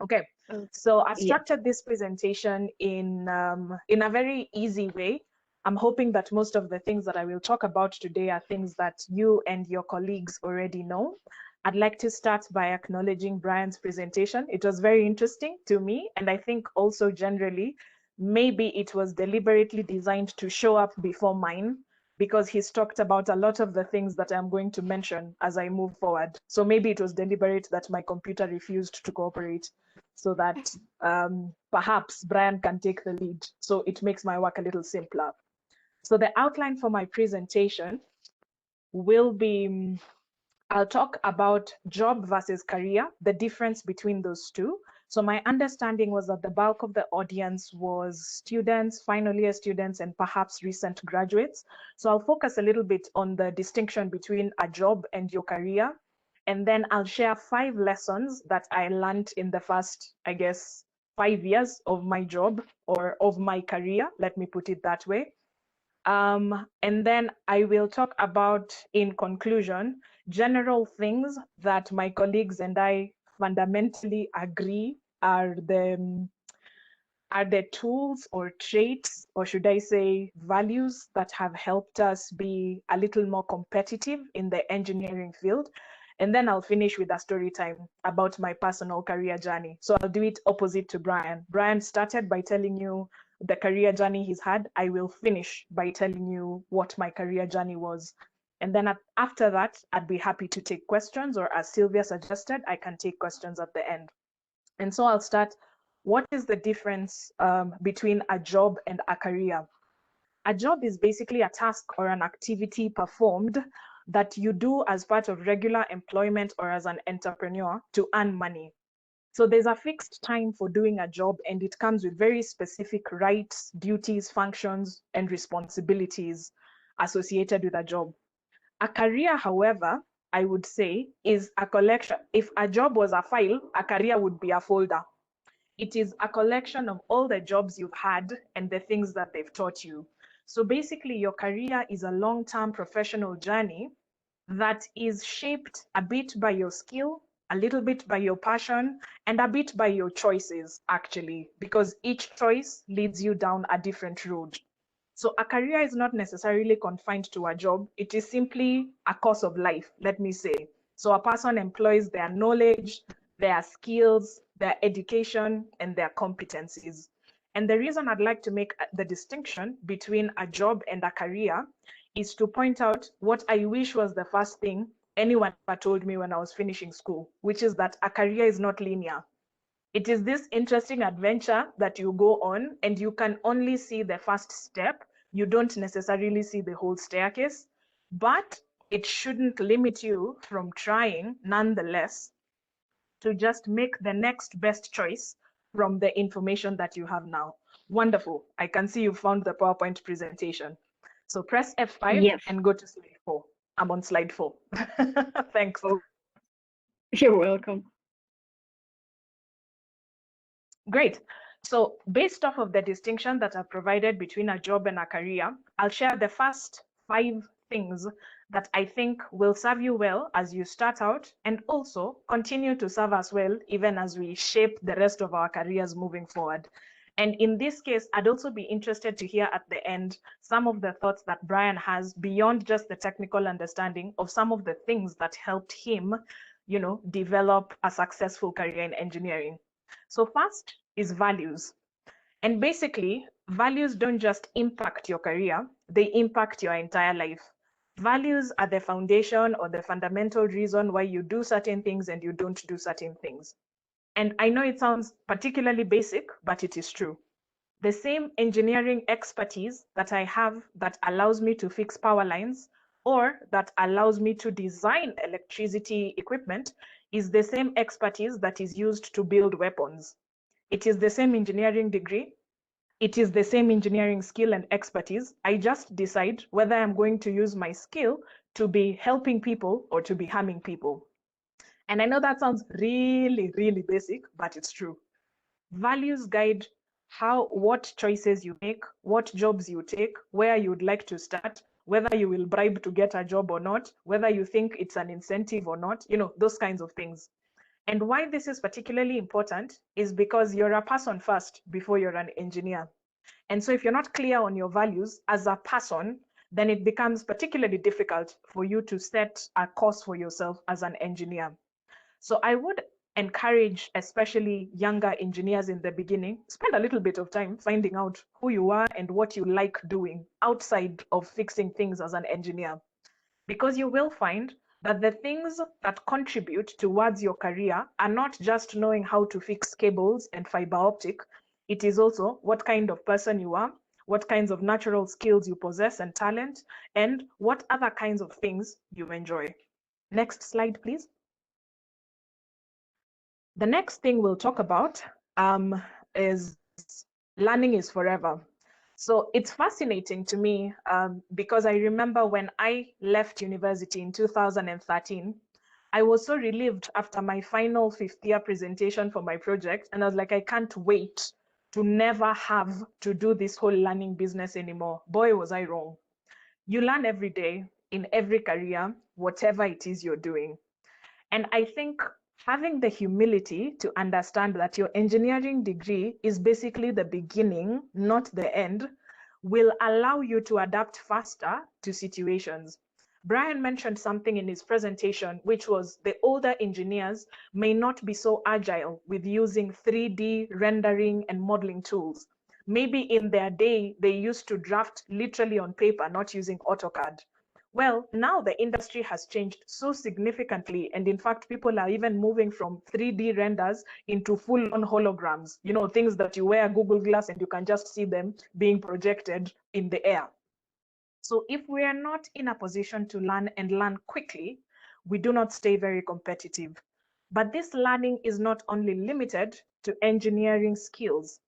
Okay. So I've structured this presentation in a very easy way. I'm hoping that most of the things that I will talk about today are things that you and your colleagues already know. I'd like to start by acknowledging Brian's presentation. It was very interesting to me, and I think also generally, maybe it was deliberately designed to show up before mine, because he's talked about a lot of the things that I'm going to mention as I move forward. So maybe it was deliberate that my computer refused to cooperate, so that perhaps Brian can take the lead. So it makes my work a little simpler. So the outline for my presentation will be, I'll talk about job versus career, the difference between those two. So my understanding was that the bulk of the audience was students, final year students, and perhaps recent graduates. So I'll focus a little bit on the distinction between a job and your career. And then I'll share 5 lessons that I learned in the first, I guess, 5 years of my job or of my career, let me put it that way. And then I will talk about, in conclusion, general things that my colleagues and I fundamentally agree are the tools or traits, or should I say values, that have helped us be a little more competitive in the engineering field. And then I'll finish with a story time about my personal career journey. So I'll do it opposite to Brian. Brian started by telling you the career journey he's had. I will finish by telling you what my career journey was. And then after that, I'd be happy to take questions, or as Sylvia suggested, I can take questions at the end. And so I'll start. What is the difference between a job and a career? A job is basically a task or an activity performed that you do as part of regular employment or as an entrepreneur to earn money. So there's a fixed time for doing a job, and it comes with very specific rights, duties, functions, and responsibilities associated with a job. A career, however, I would say, is a collection. If a job was a file, a career would be a folder. It is a collection of all the jobs you've had and the things that they've taught you. So basically, your career is a long-term professional journey that is shaped a bit by your skill, a little bit by your passion, and a bit by your choices, actually, because each choice leads you down a different road. So a career is not necessarily confined to a job. It is simply a course of life, let me say. So a person employs their knowledge, their skills, their education, and their competencies. And the reason I'd like to make the distinction between a job and a career is to point out what I wish was the first thing anyone ever told me when I was finishing school, which is that a career is not linear. It is this interesting adventure that you go on, and you can only see the first step. You don't necessarily see the whole staircase, but it shouldn't limit you from trying, nonetheless, to just make the next best choice from the information that you have now. Wonderful. I can see you found the PowerPoint presentation. So press F5 Yes. and go to slide 4. I'm on slide 4. Thanks. Oh, you're welcome. Great. So based off of the distinction that I've provided between a job and a career, I'll share the first 5 things that I think will serve you well as you start out, and also continue to serve us well even as we shape the rest of our careers moving forward. And in this case, I'd also be interested to hear at the end some of the thoughts that Brian has beyond just the technical understanding of some of the things that helped him, develop a successful career in engineering. So first is values. And basically, values don't just impact your career, they impact your entire life. Values are the foundation or the fundamental reason why you do certain things and you don't do certain things. And I know it sounds particularly basic, but it is true. The same engineering expertise that I have that allows me to fix power lines, or that allows me to design electricity equipment, is the same expertise that is used to build weapons. It is the same engineering degree. It is the same engineering skill and expertise. I just decide whether I'm going to use my skill to be helping people or to be harming people. And I know that sounds really, really basic, but it's true. Values guide what choices you make, what jobs you take, where you would like to start, whether you will bribe to get a job or not, whether you think it's an incentive or not, those kinds of things. And why this is particularly important is because you're a person first before you're an engineer. And so if you're not clear on your values as a person, then it becomes particularly difficult for you to set a course for yourself as an engineer. So I would encourage, especially younger engineers in the beginning, spend a little bit of time finding out who you are and what you like doing outside of fixing things as an engineer. Because you will find that the things that contribute towards your career are not just knowing how to fix cables and fiber optic. It is also what kind of person you are, what kinds of natural skills you possess and talent, and what other kinds of things you enjoy. Next slide, please. The next thing we'll talk about is learning is forever. So it's fascinating to me because I remember when I left university in 2013, I was so relieved after my final 5th year presentation for my project. And I was like, I can't wait to never have to do this whole learning business anymore. Boy, was I wrong. You learn every day in every career, whatever it is you're doing. And I think having the humility to understand that your engineering degree is basically the beginning, not the end, will allow you to adapt faster to situations. Brian mentioned something in his presentation, which was the older engineers may not be so agile with using 3D rendering and modeling tools. Maybe in their day, they used to draft literally on paper, not using AutoCAD. Well, now the industry has changed so significantly. And in fact, people are even moving from 3D renders into full-on holograms, you know, things that you wear Google Glass and you can just see them being projected in the air. So if we are not in a position to learn and learn quickly, we do not stay very competitive. But this learning is not only limited to engineering skills.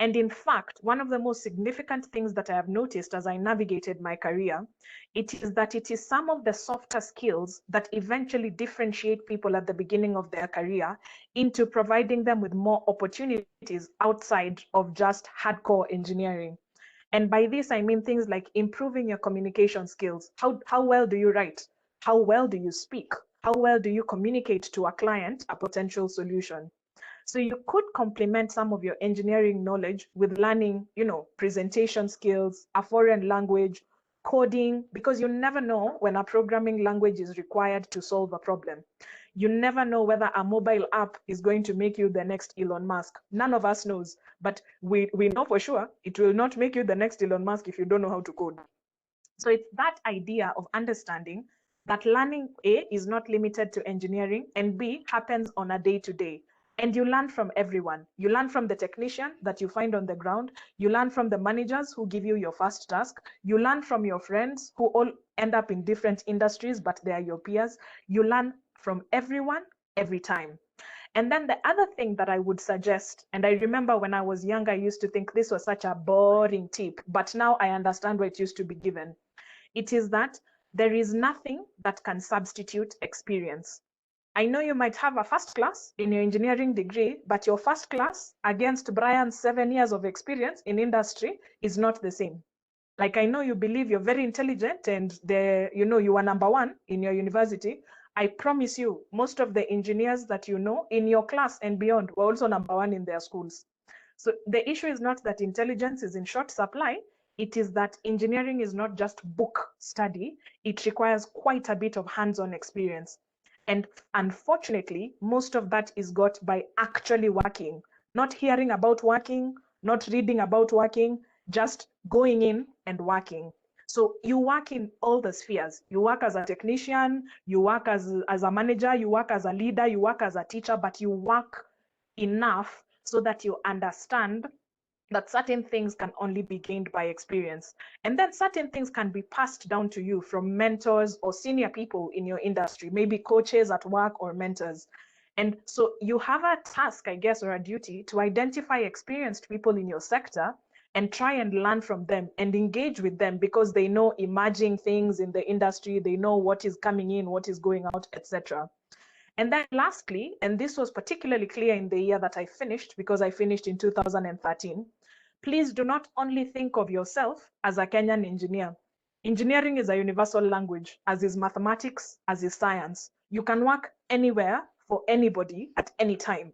And in fact, one of the most significant things that I have noticed as I navigated my career, it is that it is some of the softer skills that eventually differentiate people at the beginning of their career into providing them with more opportunities outside of just hardcore engineering. And by this, I mean things like improving your communication skills. How well do you write? How well do you speak? How well do you communicate to a client a potential solution? So you could complement some of your engineering knowledge with learning, you know, presentation skills, a foreign language, coding, because you never know when a programming language is required to solve a problem. You never know whether a mobile app is going to make you the next Elon Musk. None of us knows, but we know for sure it will not make you the next Elon Musk if you don't know how to code. So it's that idea of understanding that learning A is not limited to engineering and B happens on a day-to-day. And you learn from everyone. You learn from the technician that you find on the ground. You learn from the managers who give you your first task. You learn from your friends who all end up in different industries, but they are your peers. You learn from everyone, every time. And then the other thing that I would suggest, and I remember when I was younger, I used to think this was such a boring tip, but now I understand why it used to be given. It is that there is nothing that can substitute experience. I know you might have a first class in your engineering degree, but your first class against Brian's 7 years of experience in industry is not the same. Like, I know you believe you're very intelligent and you are number one in your university. I promise you, most of the engineers that you know in your class and beyond were also number one in their schools. So the issue is not that intelligence is in short supply. It is that engineering is not just book study. It requires quite a bit of hands-on experience. And unfortunately, most of that is got by actually working, not hearing about working, not reading about working, just going in and working. So you work in all the spheres. You work as a technician, you work as a manager, you work as a leader, you work as a teacher, but you work enough so that you understand that certain things can only be gained by experience. And then certain things can be passed down to you from mentors or senior people in your industry, maybe coaches at work or mentors. And so you have a task, I guess, or a duty to identify experienced people in your sector and try and learn from them and engage with them because they know emerging things in the industry, they know what is coming in, what is going out, etc. And then lastly, and this was particularly clear in the year that I finished, because I finished in 2013, please do not only think of yourself as a Kenyan engineer. Engineering is a universal language, as is mathematics, as is science. You can work anywhere for anybody at any time.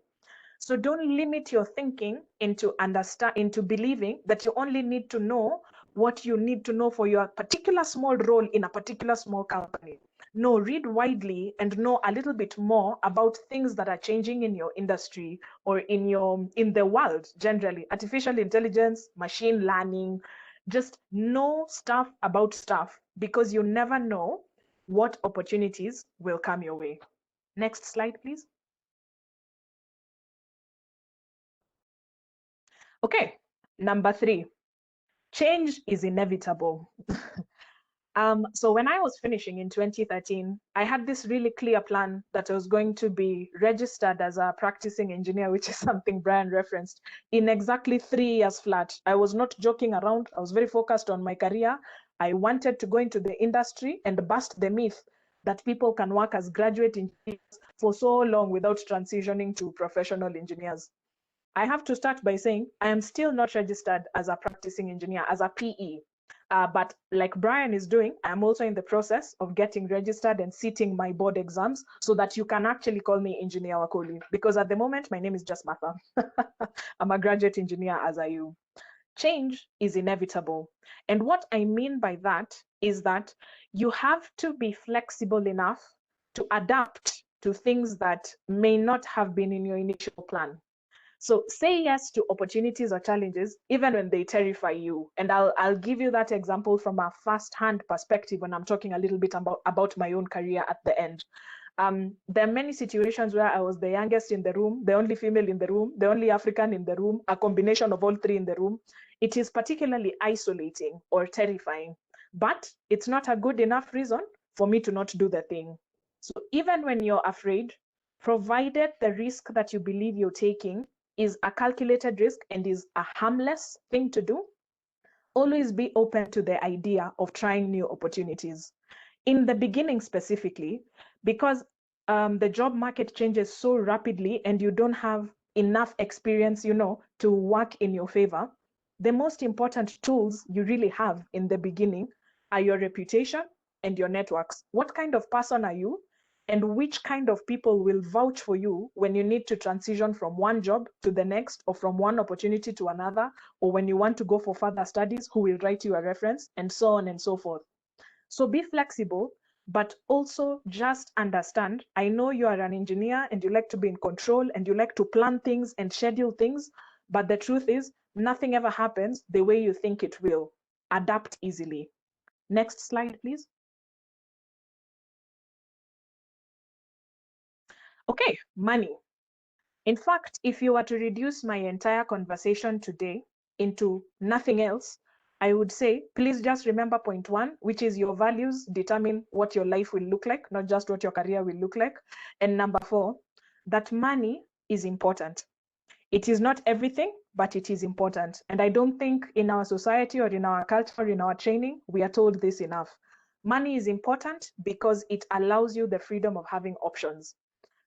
So don't limit your thinking into believing that you only need to know what you need to know for your particular small role in a particular small company. No, read widely and know a little bit more about things that are changing in your industry or in the world generally. Artificial intelligence, machine learning, just know stuff about stuff because you never know what opportunities will come your way. Next slide, please. Okay, number 3, change is inevitable. So when I was finishing in 2013, I had this really clear plan that I was going to be registered as a practicing engineer, which is something Brian referenced, in exactly 3 years flat. I was not joking around. I was very focused on my career. I wanted to go into the industry and bust the myth that people can work as graduate engineers for so long without transitioning to professional engineers. I have to start by saying I am still not registered as a practicing engineer, as a PE. But like Brian is doing, I'm also in the process of getting registered and sitting my board exams so that you can actually call me Engineer Wakoli. Because at the moment, my name is just Martha. I'm a graduate engineer as are you. Change is inevitable. And what I mean by that is that you have to be flexible enough to adapt to things that may not have been in your initial plan. So say yes to opportunities or challenges, even when they terrify you. And I'll give you that example from a first-hand perspective when I'm talking a little bit about my own career at the end. There are many situations where I was the youngest in the room, the only female in the room, the only African in the room, a combination of all three in the room. It is particularly isolating or terrifying, but it's not a good enough reason for me to not do the thing. So even when you're afraid, provided the risk that you believe you're taking is a calculated risk and is a harmless thing to do, always be open to the idea of trying new opportunities. In the beginning specifically, because the job market changes so rapidly and you don't have enough experience, to work in your favor, the most important tools you really have in the beginning are your reputation and your networks. What kind of person are you? And which kind of people will vouch for you when you need to transition from one job to the next, or from one opportunity to another, or when you want to go for further studies, who will write you a reference, and so on and so forth. So be flexible, but also just understand, I know you are an engineer and you like to be in control and you like to plan things and schedule things, but the truth is nothing ever happens the way you think it will. Adapt easily. Next slide, please. Okay, money. In fact, if you were to reduce my entire conversation today into nothing else, I would say, please just remember point 1, which is your values determine what your life will look like, not just what your career will look like. And number 4, that money is important. It is not everything, but it is important. And I don't think in our society or in our culture, in our training, we are told this enough. Money is important because it allows you the freedom of having options.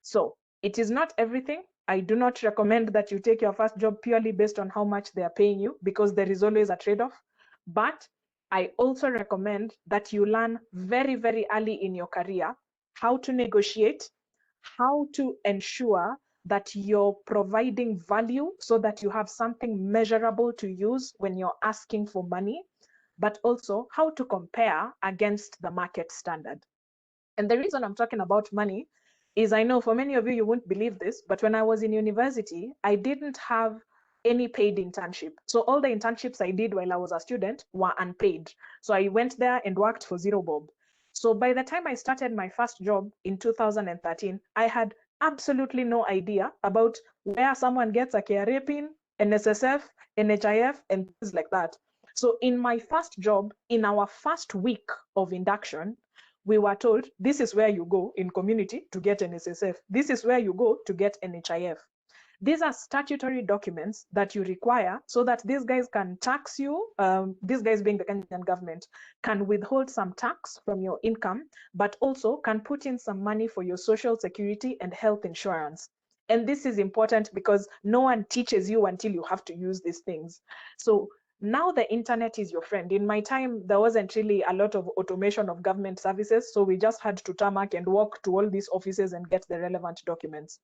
So it is not everything. I do not recommend that you take your first job purely based on how much they are paying you, because there is always a trade-off. But I also recommend that you learn very, very early in your career how to negotiate, how to ensure that you're providing value so that you have something measurable to use when you're asking for money, but also how to compare against the market standard. And the reason I'm talking about money is, I know for many of you, you won't believe this, but when I was in university, I didn't have any paid internship. So all the internships I did while I was a student were unpaid. So I went there and worked for zero bob. So by the time I started my first job in 2013, I had absolutely no idea about where someone gets a KRA pin, NSSF, NHIF, and things like that. So in my first job, in our first week of induction, we were told, this is where you go in community to get an SSF. This is where you go to get an HIF. These are statutory documents that you require so that these guys can tax you. These guys, being the Kenyan government, can withhold some tax from your income, but also can put in some money for your social security and health insurance. And this is important because no one teaches you until you have to use these things. So now the internet is your friend. In my time, there wasn't really a lot of automation of government services, so we just had to tarmac and walk to all these offices and get the relevant documents.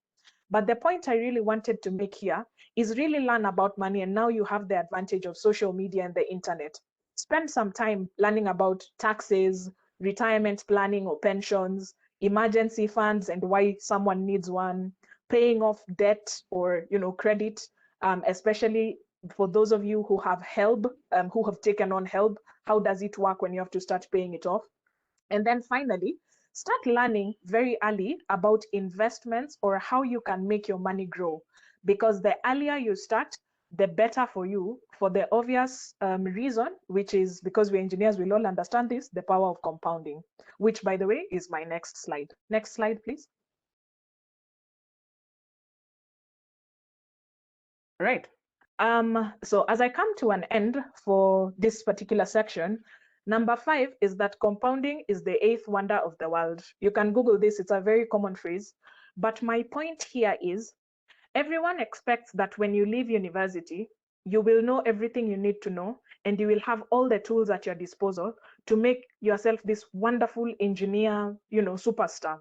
But the point I really wanted to make here is really learn about money, and now you have the advantage of social media and the internet. Spend some time learning about taxes, retirement planning or pensions, emergency funds and why someone needs one, paying off debt or credit, especially for those of you who have HELB, who have taken on HELB. How does it work when you have to start paying it off? And then finally, start learning very early about investments or how you can make your money grow. Because the earlier you start, the better for you, for the obvious reason, which is because we're engineers, we'll all understand this, the power of compounding, which, by the way, is my next slide. Next slide, please. Right. So as I come to an end for this particular section, number 5 is that compounding is the 8th wonder of the world. You can Google this, it's a very common phrase. But my point here is, everyone expects that when you leave university, you will know everything you need to know, and you will have all the tools at your disposal to make yourself this wonderful engineer, superstar.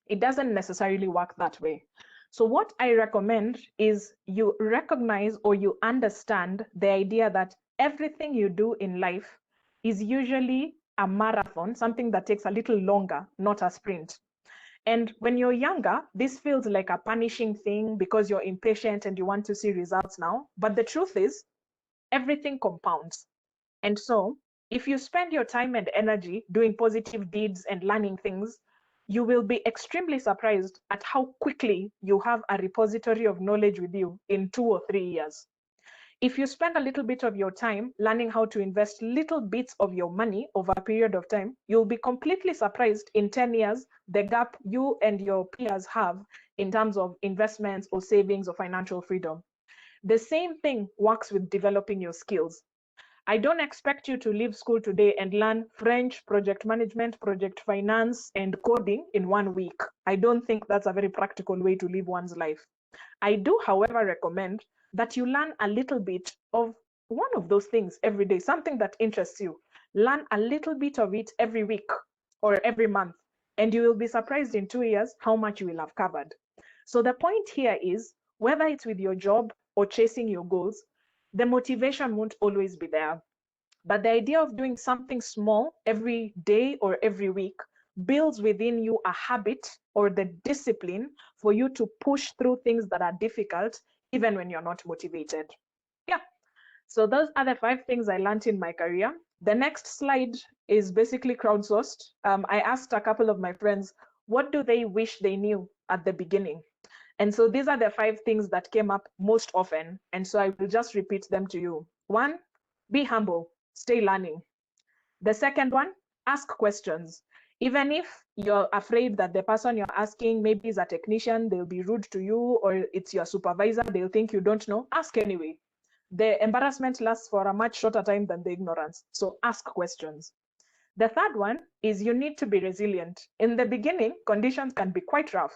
It doesn't necessarily work that way. So what I recommend is you recognize or you understand the idea that everything you do in life is usually a marathon, something that takes a little longer, not a sprint. And when you're younger, this feels like a punishing thing because you're impatient and you want to see results now. But the truth is, everything compounds. And so if you spend your time and energy doing positive deeds and learning things, you will be extremely surprised at how quickly you have a repository of knowledge with you in 2 or 3 years. If you spend a little bit of your time learning how to invest little bits of your money over a period of time, you'll be completely surprised in 10 years, the gap you and your peers have in terms of investments or savings or financial freedom. The same thing works with developing your skills. I don't expect you to leave school today and learn French, project management, project finance, and coding in 1 week. I don't think that's a very practical way to live one's life. I do, however, recommend that you learn a little bit of one of those things every day, something that interests you. Learn a little bit of it every week or every month, and you will be surprised in 2 years how much you will have covered. So the point here is, whether it's with your job or chasing your goals, the motivation won't always be there. But the idea of doing something small every day or every week builds within you a habit or the discipline for you to push through things that are difficult, even when you're not motivated. Yeah. So those are the 5 things I learned in my career. The next slide is basically crowdsourced. I asked a couple of my friends, what do they wish they knew at the beginning? And so these are the 5 things that came up most often. And so I will just repeat them to you. 1, be humble, stay learning. The second one, ask questions. Even if you're afraid that the person you're asking maybe is a technician, they'll be rude to you, or it's your supervisor, they'll think you don't know, ask anyway. The embarrassment lasts for a much shorter time than the ignorance. So ask questions. The third one is you need to be resilient. In the beginning, conditions can be quite rough,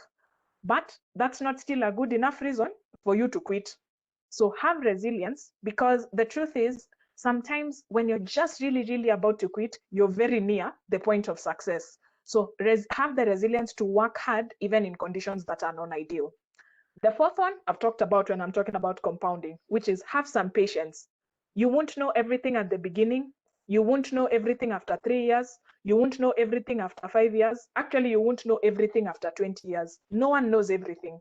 but that's not still a good enough reason for you to quit. So have resilience, because the truth is, sometimes when you're just really, really about to quit, you're very near the point of success. So have the resilience to work hard, even in conditions that are non-ideal. The fourth one I've talked about when I'm talking about compounding, which is have some patience. You won't know everything at the beginning. You won't know everything after 3 years. You won't know everything after 5 years. Actually, you won't know everything after 20 years. No one knows everything.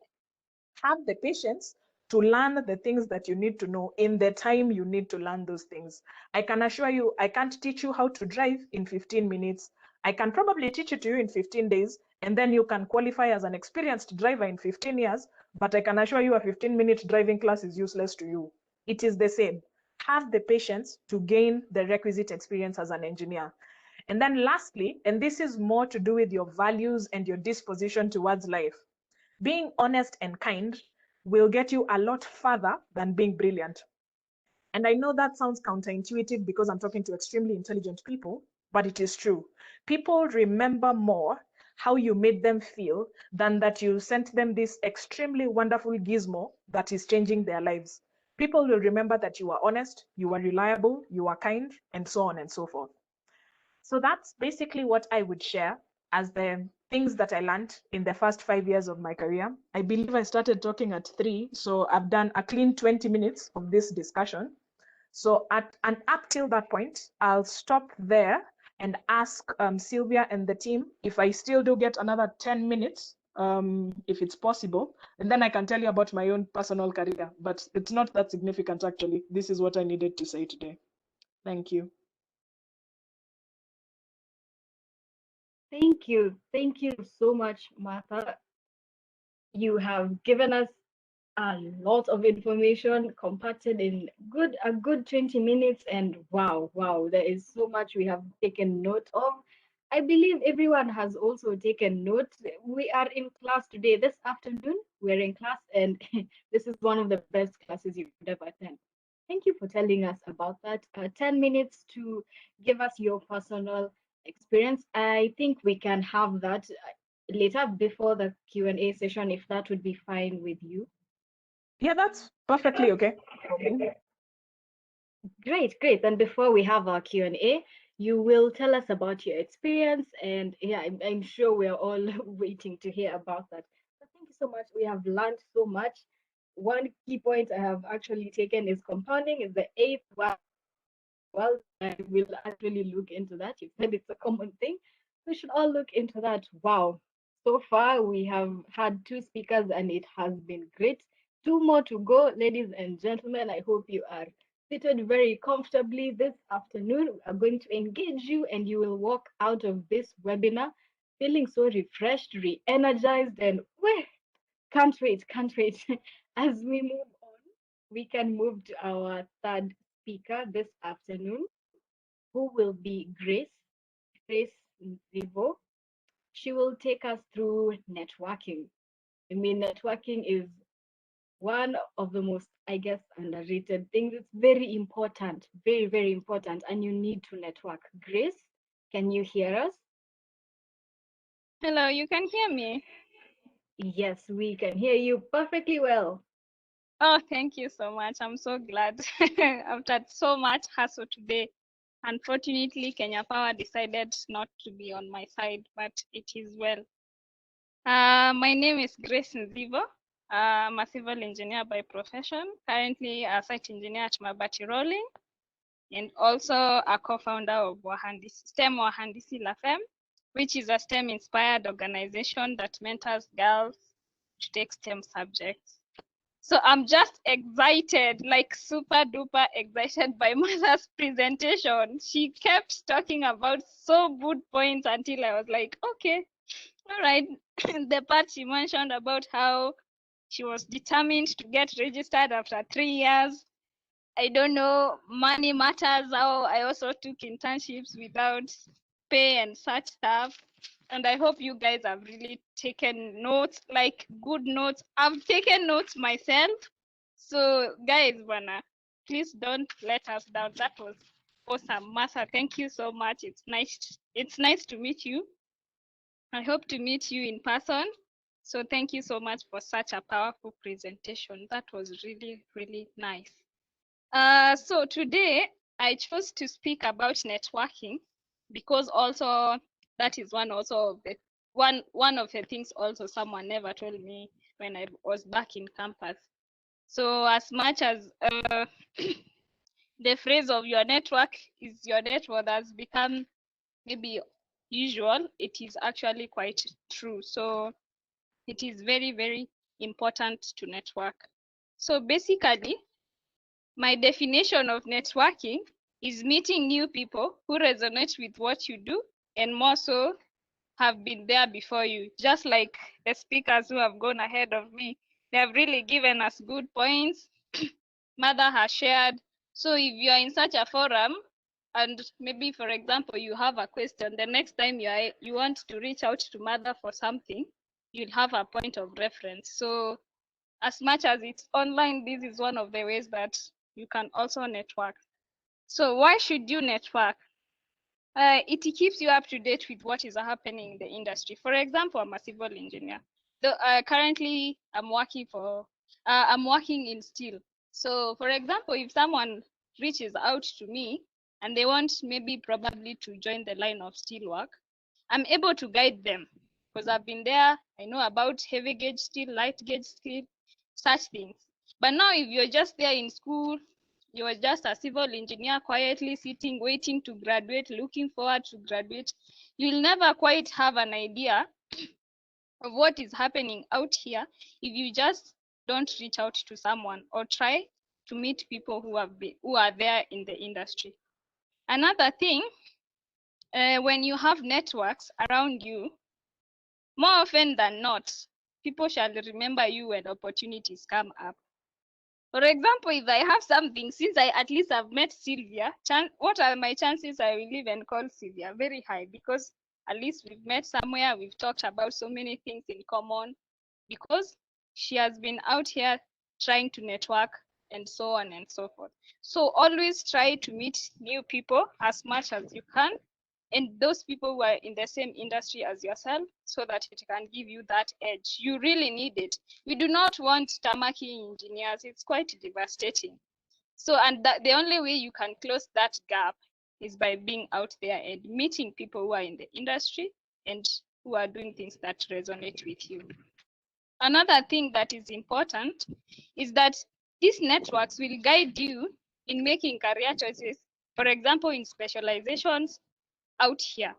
Have the patience to learn the things that you need to know in the time you need to learn those things. I can assure you, I can't teach you how to drive in 15 minutes. I can probably teach it to you in 15 days, and then you can qualify as an experienced driver in 15 years, but I can assure you a 15-minute driving class is useless to you. It is the same. Have the patience to gain the requisite experience as an engineer. And then lastly, and this is more to do with your values and your disposition towards life, being honest and kind will get you a lot further than being brilliant. And I know that sounds counterintuitive because I'm talking to extremely intelligent people, but it is true. People remember more how you made them feel than that you sent them this extremely wonderful gizmo that is changing their lives. People will remember that you are honest, you are reliable, you are kind, and so on and so forth. So that's basically what I would share as the things that I learned in the first 5 years of my career. I believe I started talking at 3, so I've done a clean 20 minutes of this discussion. So up till that point, I'll stop there and ask Sylvia and the team if I still do get another 10 minutes, if it's possible, and then I can tell you about my own personal career, but it's not that significant actually. This is what I needed to say today. Thank you. Thank you. Thank you so much, Martha. You have given us A lot of information compacted in a good 20 minutes, and wow, there is so much we have taken note of. I believe everyone has also taken note. We are in class today, this afternoon. We're in class, and this is one of the best classes you could ever attend. Thank you for telling us about that. 10 minutes to give us your personal experience. I think we can have that later before the Q&A session, if that would be fine with you. Yeah, that's perfectly okay for me. Great. Then before we have our Q&A, you will tell us about your experience, and yeah, I'm sure we're all waiting to hear about that. But thank you so much. We have learned so much. One key point I have actually taken is compounding is the eighth one. Well, I will actually look into that. You said it's a common thing. We should all look into that. Wow. So far, we have had two speakers and it has been great. Two more to go, ladies and gentlemen. I hope you are seated very comfortably this afternoon. We are going to engage you and you will walk out of this webinar feeling so refreshed, re-energized, and can't wait. As we move on, we can move to our third speaker this afternoon, who will be Grace Nzivo. She will take us through networking. I mean, networking is one of the most, I guess, underrated things. It's very important, very important, and you need to network. Grace, can you hear us? Hello, you can hear me? Yes, we can hear you perfectly well. Oh, thank you so much. I'm so glad. I've had so much hassle today. Unfortunately, Kenya Power decided not to be on my side, but it is well. My name is Grace Nzivo. I'm a civil engineer by profession, currently a site engineer at Mabati Rolling, and also a co-founder of Wahandisi La Femme, which is a STEM-inspired organization that mentors girls to take STEM subjects. So I'm just excited, like super duper excited by Mother's presentation. She kept talking about so good points until I was like, okay, all right. The part she mentioned about how she was determined to get registered after 3 years. I don't know, money matters. How I also took internships without pay and such stuff. And I hope you guys have really taken notes, like good notes. I've taken notes myself. So guys, please don't let us down. That was awesome. Martha, thank you so much. It's nice to meet you. I hope to meet you in person. So thank you so much for such a powerful presentation. That was really, really nice. So today I chose to speak about networking because also that is one of the things also someone never told me when I was back in campus. So as much as the phrase of your network is your net worth has become maybe usual, it is actually quite true. So it is very, very important to network. So basically, my definition of networking is meeting new people who resonate with what you do and more so have been there before you, just like the speakers who have gone ahead of me. They have really given us good points. Mother has shared. So if you are in such a forum and maybe, for example, you have a question, the next time you want to reach out to Mother for something, you'll have a point of reference. So as much as it's online, this is one of the ways that you can also network. So why should you network? It keeps you up to date with what is happening in the industry. For example, I'm a civil engineer. Currently, I'm working in steel. So for example, if someone reaches out to me and they want maybe probably to join the line of steel work, I'm able to guide them because I've been there. I know about heavy gauge steel, light gauge steel, such things. But now if you're just there in school, you're just a civil engineer quietly sitting, waiting to graduate, looking forward to graduate, you'll never quite have an idea of what is happening out here if you just don't reach out to someone or try to meet people who are there in the industry. Another thing, when you have networks around you, more often than not, people shall remember you when opportunities come up. For example, if I have something, since I at least have met Sylvia, what are my chances I will even call Sylvia? Very high, because at least we've met somewhere, we've talked about so many things in common, because she has been out here trying to network and so on and so forth. So always try to meet new people as much as you can, and those people who are in the same industry as yourself, so that it can give you that edge. You really need it. We do not want tamaki engineers. It's quite devastating. So, and the only way you can close that gap is by being out there and meeting people who are in the industry and who are doing things that resonate with you. Another thing that is important is that these networks will guide you in making career choices, for example, in specializations out here.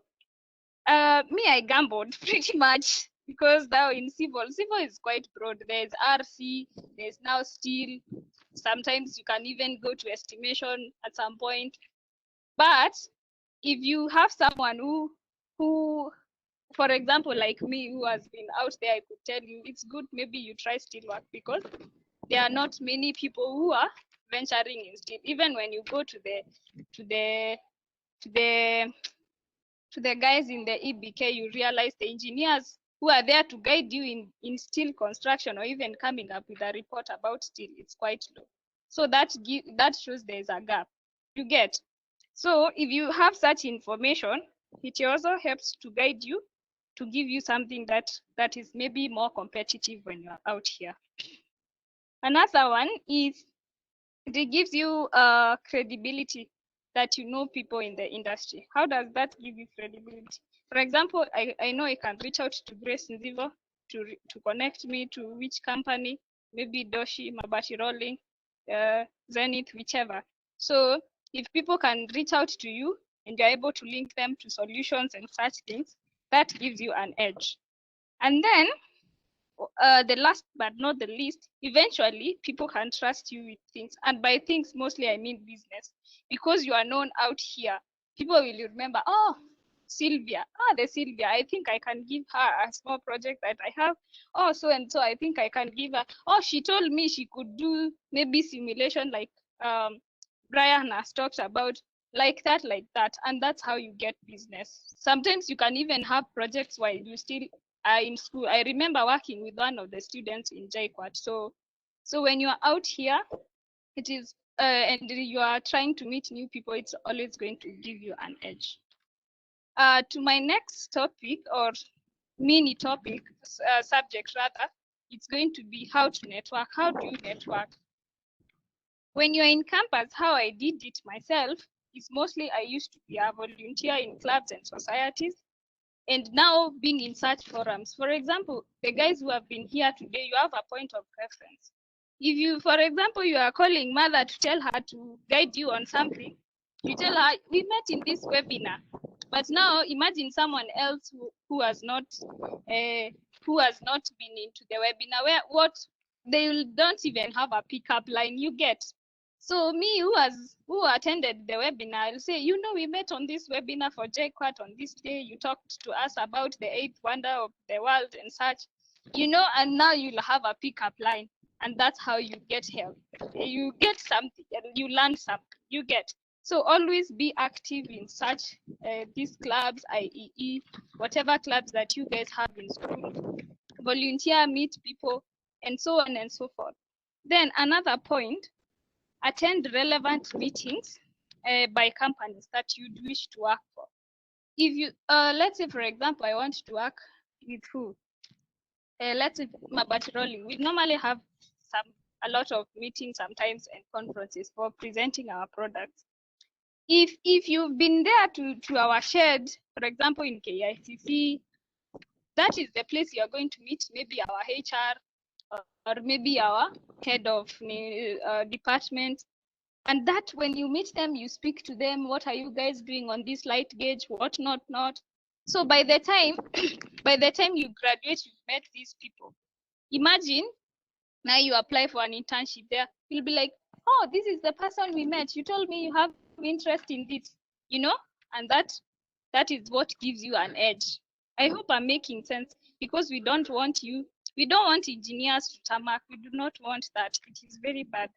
Me, I gambled pretty much, because now in civil is quite broad. There's RC, there's now steel. Sometimes you can even go to estimation at some point. But if you have someone who, for example, like me, who has been out there, I could tell you it's good maybe you try steel work, because there are not many people who are venturing in steel. Even when you go to the guys in the EBK, you realize the engineers who are there to guide you in steel construction, or even coming up with a report about steel, it's quite low. So that shows there's a gap. You get. So if you have such information, it also helps to guide you, to give you something that is maybe more competitive when you're out here. Another one is it gives you credibility, that you know people in the industry. How does that give you credibility? For example, I know I can reach out to Grace Nzivo to connect me to which company, maybe Doshi, Mabati Rolling, Zenith, whichever. So if people can reach out to you and you're able to link them to solutions and such things, that gives you an edge. And then the last but not the least, eventually people can trust you with things. And by things, mostly I mean business. Because you are known out here, people will remember, oh, Sylvia, the Sylvia, I think I can give her a small project that I have. Oh, so and so, I think I can give her. Oh, she told me she could do maybe simulation like Brian has talked about, like that. And that's how you get business. Sometimes you can even have projects while you still in school. I remember working with one of the students in JKUAT. So when you are out here, it is and you are trying to meet new people, it's always going to give you an edge. To my next topic, or mini topic, subject rather, it's going to be how to network. How do you network? When you're in campus, how I did it myself is mostly I used to be a volunteer in clubs and societies. And now being in such forums, for example, the guys who have been here today, you have a point of reference. If you, for example, you are calling mother to tell her to guide you on something, you tell her, we met in this webinar. But now imagine someone else who has not been into the webinar, where they don't even have a pickup line, you get. So me who attended the webinar, I'll say, you know, we met on this webinar for JKUAT on this day. You talked to us about the 8th wonder of the world and such, you know, and now you'll have a pickup line. And that's how you get help. You get something, you learn something, you get. So always be active in such these clubs, IEE, whatever clubs that you guys have in school. Volunteer, meet people, and so on and so forth. Then another point, attend relevant meetings by companies that you'd wish to work for. If you, let's say, for example, I want to work with who? Let's say Mabati Rolling. We normally have a lot of meetings sometimes and conferences for presenting our products. If you've been there to our shed, for example, in KICC, that is the place you are going to meet maybe our HR or maybe our head of department. And that when you meet them, you speak to them, what are you guys doing on this light gauge, what not. So by the time you graduate, you've met these people. Imagine now you apply for an internship there, you'll be like, oh, this is the person we met, you told me you have interest in this, you know. And that is what gives you an edge. I hope I'm making sense, because we don't want you We don't want engineers to tarmac. We do not want that. It is very bad.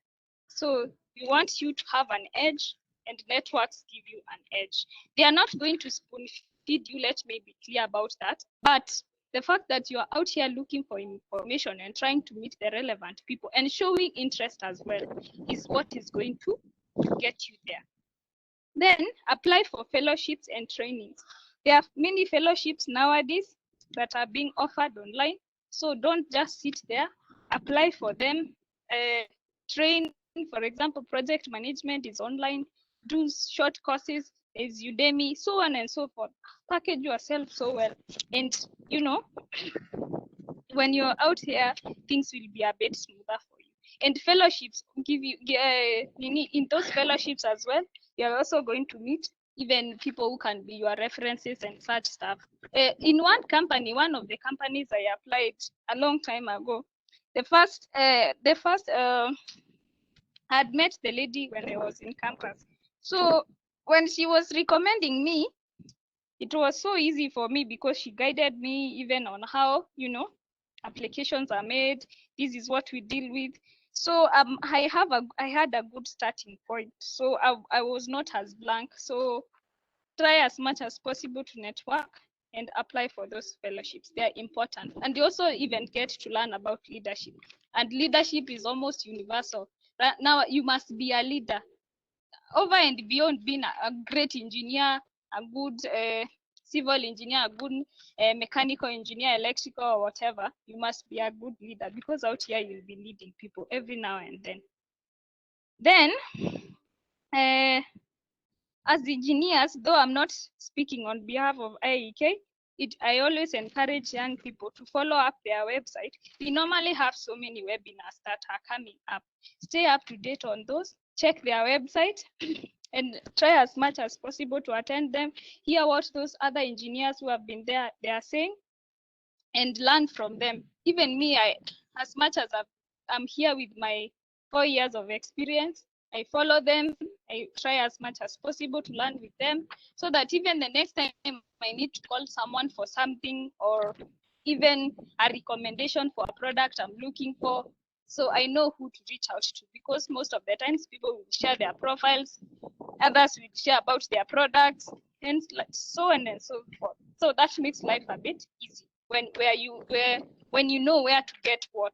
So we want you to have an edge, and networks give you an edge. They are not going to spoon feed you, let me be clear about that. But the fact that you are out here looking for information and trying to meet the relevant people and showing interest as well is what is going to get you there. Then apply for fellowships and trainings. There are many fellowships nowadays that are being offered online. So don't just sit there, apply for them, train. For example, project management is online, do short courses, there's Udemy, so on and so forth. Package yourself so well. And you know, when you're out here, things will be a bit smoother for you. And fellowships give you, in those fellowships as well, you're also going to meet even people who can be your references and such stuff. In one company, one of the companies I applied a long time ago, I had met the lady when I was in campus. So when she was recommending me, it was so easy for me because she guided me even on how, you know, applications are made. This is what we deal with. So I had a good starting point. So I was not as blank. So try as much as possible to network and apply for those fellowships. They're important. And you also even get to learn about leadership. And leadership is almost universal. Now you must be a leader. Over and beyond being a great engineer, a good civil engineer, a good mechanical engineer, electrical, or whatever, you must be a good leader, because out here you'll be leading people every now and then. Then, as engineers, though I'm not speaking on behalf of IEK, I always encourage young people to follow up their website. We normally have so many webinars that are coming up. Stay up to date on those, check their website, and try as much as possible to attend them, hear what those other engineers who have been there, they are saying, and learn from them. Even me, as much as I'm here with my 4 years of experience, I follow them. I try as much as possible to learn with them, so that even the next time I need to call someone for something, or even a recommendation for a product I'm looking for, so I know who to reach out to, because most of the times people will share their profiles, others will share about their products, and so on and so forth. So that makes life a bit easy when you know where to get what.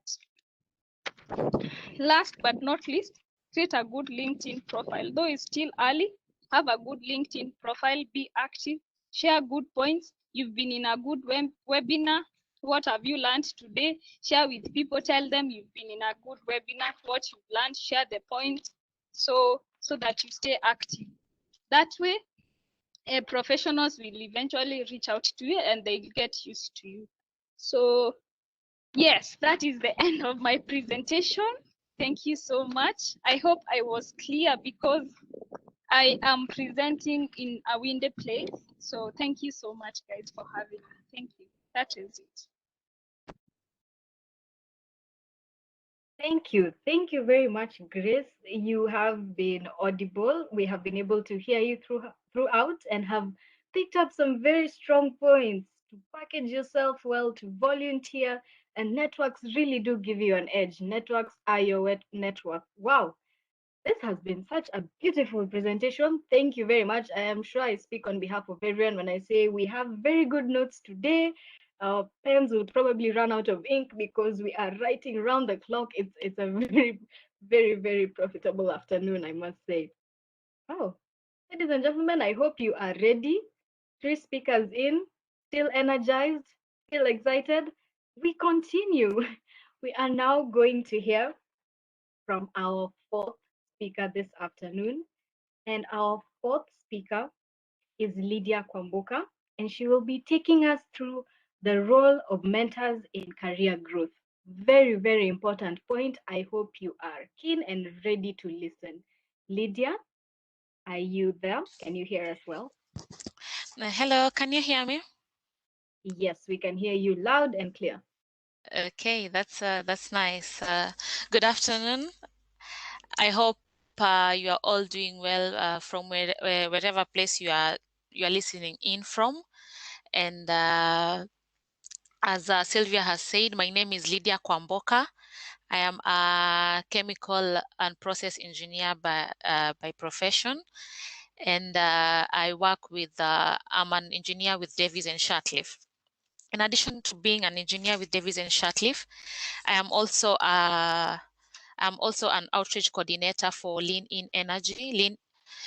Last but not least, create a good LinkedIn profile. Though it's still early, have a good LinkedIn profile, be active, share good points. You've been in a good webinar. What have you learned today? Share with people, tell them you've been in a good webinar, what you've learned, share the points, so that you stay active. That way, professionals will eventually reach out to you and they get used to you. So yes, that is the end of my presentation. Thank you so much. I hope I was clear, because I am presenting in a windy place. So thank you so much, guys, for having me. Thank you. That is it. Thank you. Thank you very much, Grace. You have been audible. We have been able to hear you throughout and have picked up some very strong points to package yourself well, to volunteer, and networks really do give you an edge. Networks are your network. Wow. This has been such a beautiful presentation. Thank you very much. I am sure I speak on behalf of everyone when I say we have very good notes today. Our pens would probably run out of ink because we are writing around the clock. It's a very, very, very profitable afternoon, I must say. Oh, ladies and gentlemen, I hope you are ready. 3 speakers in, still energized, still excited. We continue. We are now going to hear from our 4th speaker this afternoon. And our 4th speaker is Lydia Kwamboka, and she will be taking us through the role of mentors in career growth. Very, very important point. I hope you are keen and ready to listen. Lydia, are you there? Can you hear us well? Hello, can you hear me? Yes, we can hear you loud and clear. Okay, that's nice. Good afternoon. I hope you are all doing well from wherever place you are listening in from, and As Sylvia has said, my name is Lydia Kwamboka. I am a chemical and process engineer by profession, and I work with, I'm an engineer with Davies and Shatcliffe. In addition to being an engineer with Davies and Shatcliffe, I am also I'm also an outreach coordinator for Lean In Energy,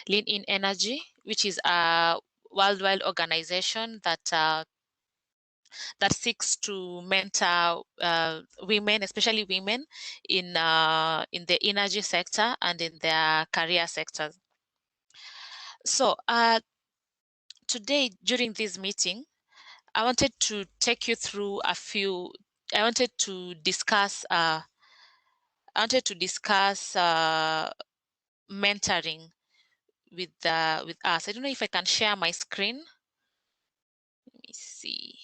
Lean In Energy, which is a worldwide organization that that seeks to mentor women, especially women, in the energy sector and in their career sectors. So today, during this meeting, I wanted to take you through a few. I wanted to discuss. Mentoring with us. I don't know if I can share my screen. Let me see.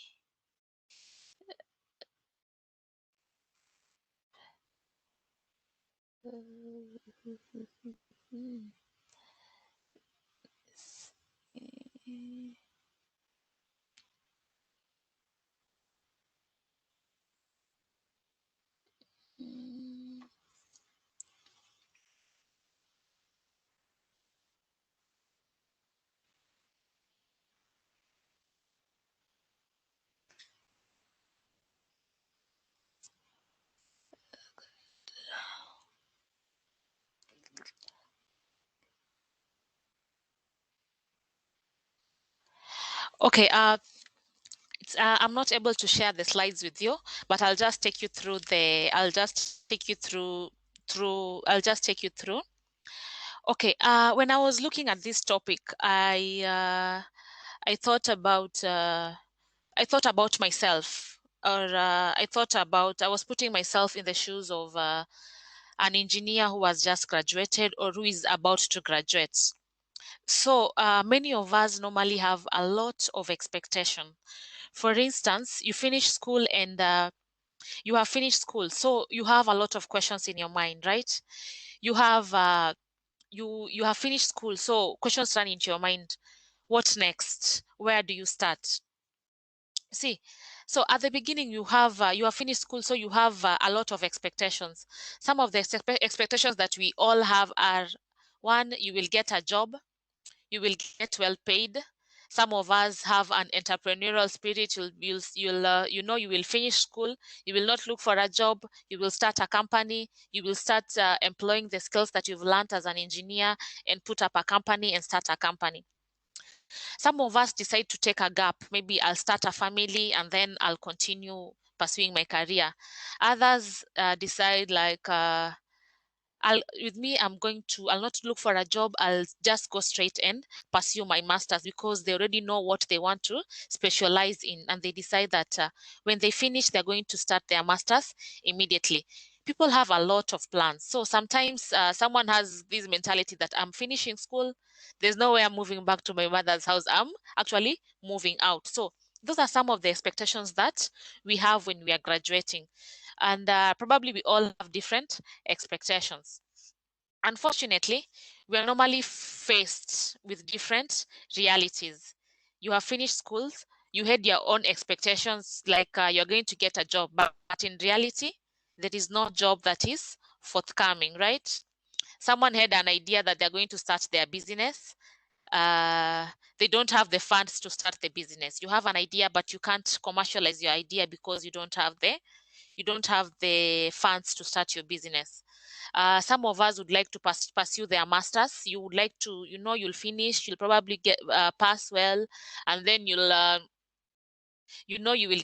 Okay, I'm not able to share the slides with you, but I'll just take you through I'll just take you through. Okay, when I was looking at this topic, I thought about myself, or I was putting myself in the shoes of an engineer who has just graduated or who is about to graduate. So many of us normally have a lot of expectation. For instance, you finish school and you have finished school, so you have a lot of questions in your mind, right? You have you have finished school, so questions run into your mind. What next? Where do you start? See, so at the beginning you have finished school, so you have a lot of expectations. Some of the expectations that we all have are: one, you will get a job, you will get well paid. Some of us have an entrepreneurial spirit. You will finish school, you will not look for a job, you will start a company, you will start employing the skills that you've learned as an engineer and put up a company and start a company. Some of us decide to take a gap. Maybe I'll start a family and then I'll continue pursuing my career. Others decide like, I'll not look for a job. I'll just go straight and pursue my master's, because they already know what they want to specialize in, and they decide that when they finish, they're going to start their master's immediately. People have a lot of plans. So sometimes someone has this mentality that I'm finishing school, there's no way I'm moving back to my mother's house. I'm actually moving out. So those are some of the expectations that we have when we are graduating. And probably we all have different expectations. Unfortunately, we are normally faced with different realities. You have finished schools, you had your own expectations, like you're going to get a job, but in reality, there is no job that is forthcoming, right? Someone had an idea that they're going to start their business. Uh, they don't have the funds to start the business. You have an idea, but you can't commercialize your idea because you don't have the funds to start your business. Some of us would like to pursue their masters. You would like to, you'll finish, you'll probably get pass well, and then you will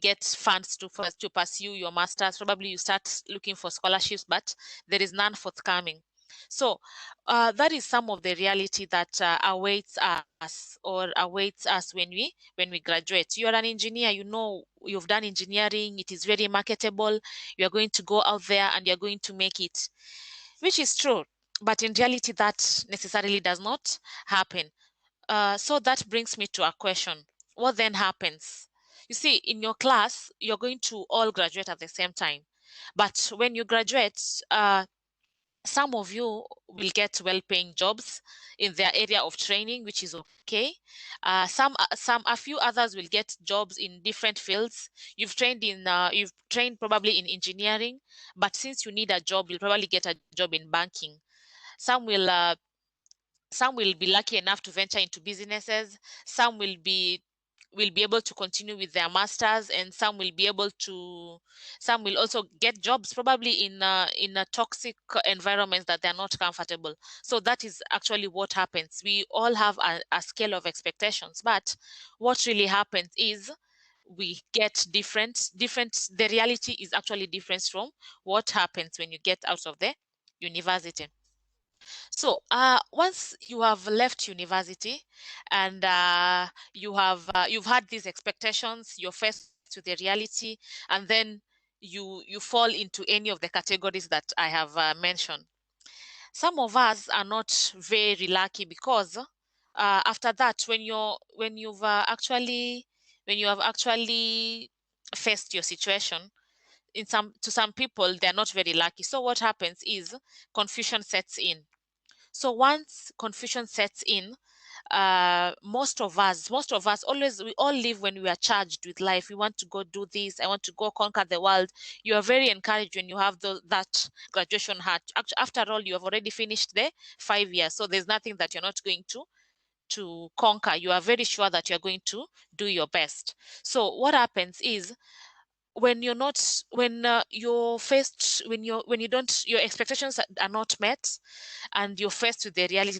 get funds to pursue your masters. Probably you start looking for scholarships, but there is none forthcoming. So that is some of the reality that awaits us when we graduate. You are an engineer, you've done engineering, it is very marketable. You are going to go out there and you're going to make it, which is true, but in reality that necessarily does not happen. So that brings me to a question. What then happens? You see, in your class, you're going to all graduate at the same time. But when you graduate, Some of you will get well-paying jobs in their area of training, which is okay. A few others will get jobs in different fields. You've trained probably in engineering, but since you need a job, you'll probably get a job in banking. Some will be lucky enough to venture into businesses. Some will be able to continue with their masters, and some will also get jobs probably in a toxic environment that they're not comfortable. So that is actually what happens. We all have a scale of expectations, but what really happens is we get different. The reality is actually different from what happens when you get out of the university. So once you have left university and you've had these expectations, you're faced with the reality, and then you fall into any of the categories that I have mentioned. Some of us are not very lucky because after that, when you have actually faced your situation, to some people they're not very lucky. So what happens is confusion sets in. So once confusion sets in, most of us we all live when we are charged with life. We want to go do this. I want to go conquer the world. You are very encouraged when you have that graduation hat. After all, you have already finished the 5 years, so there's nothing that you're not going to conquer. You are very sure that you're going to do your best. So what happens is when you're not when you're faced when you don't your expectations are not met, and you're faced with the reality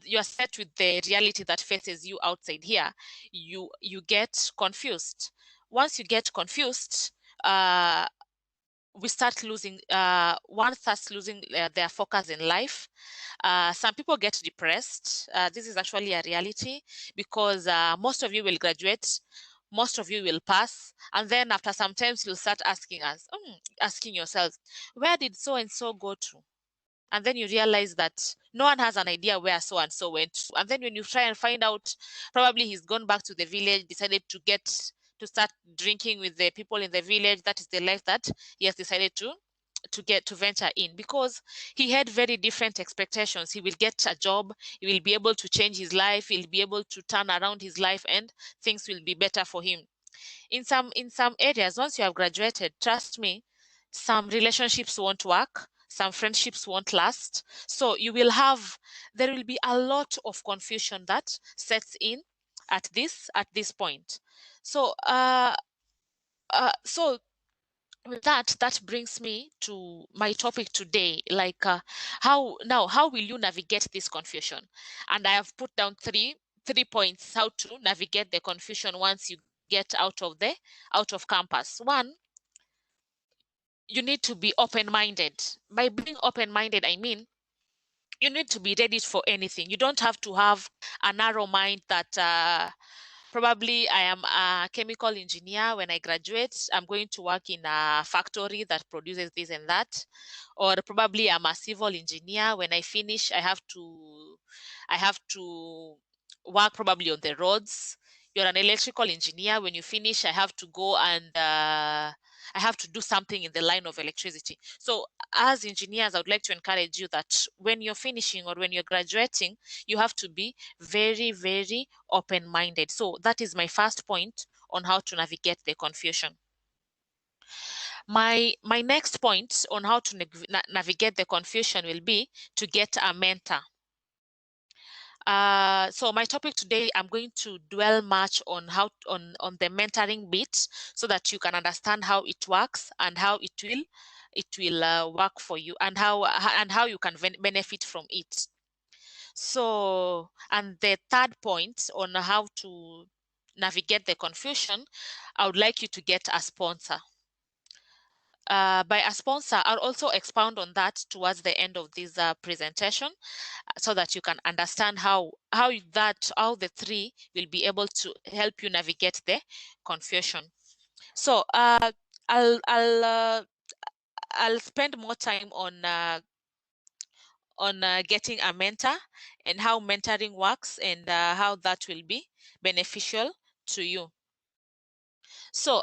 you are set with the reality that faces you outside here, you get confused. Once you get confused, uh we start losing one starts losing their focus in life. Some people get depressed. This is actually a reality because most of you will graduate, most of you will pass, and then after some time you'll start asking yourselves, where did so and so go to? And then you realize that no one has an idea where so and so went to. And then when you try and find out, probably he's gone back to the village, decided to start drinking with the people in the village. That is the life that he has decided to venture in, because he had very different expectations. He will get a job, he will be able to change his life, he'll be able to turn around his life, and things will be better for him. In some areas, once you have graduated, trust me, some relationships won't work, some friendships won't last. So there will be a lot of confusion that sets in at this point. So with that brings me to my topic today, like how will you navigate this confusion? And I have put down three points how to navigate the confusion once you get out of campus. One, you need to be open-minded. By being open-minded, I mean you need to be ready for anything. You don't have to have a narrow mind that probably I am a chemical engineer. When I graduate, I'm going to work in a factory that produces this and that. Or probably I'm a civil engineer. When I finish, I have to work probably on the roads. You're an electrical engineer. When you finish, I have to go and I have to do something in the line of electricity. So as engineers, I would like to encourage you that when you're finishing or when you're graduating, you have to be very, very open-minded. So that is my first point on how to navigate the confusion. My next point on how to navigate the confusion will be to get a mentor. So my topic today, I'm going to dwell much on on the mentoring bit, so that you can understand how it works and how it will work for you, and how you can benefit from it. So, and the third point on how to navigate the confusion, I would like you to get a sponsor. By a sponsor, I'll also expound on that towards the end of this presentation, so that you can understand how the three will be able to help you navigate the confusion. So I'll spend more time on getting a mentor and how mentoring works, and how that will be beneficial to you. So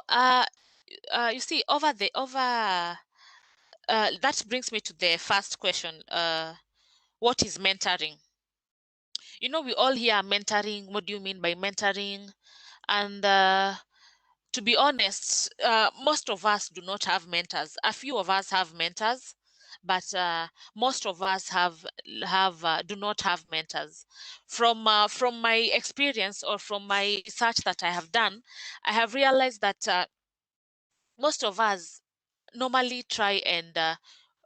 you see, over that brings me to the first question. What is mentoring? You know, we all hear mentoring. What do you mean by mentoring? And to be honest, most of us do not have mentors. A few of us have mentors, but most of us do not have mentors. From my experience or from my research that I have done, I have realized that most of us normally try and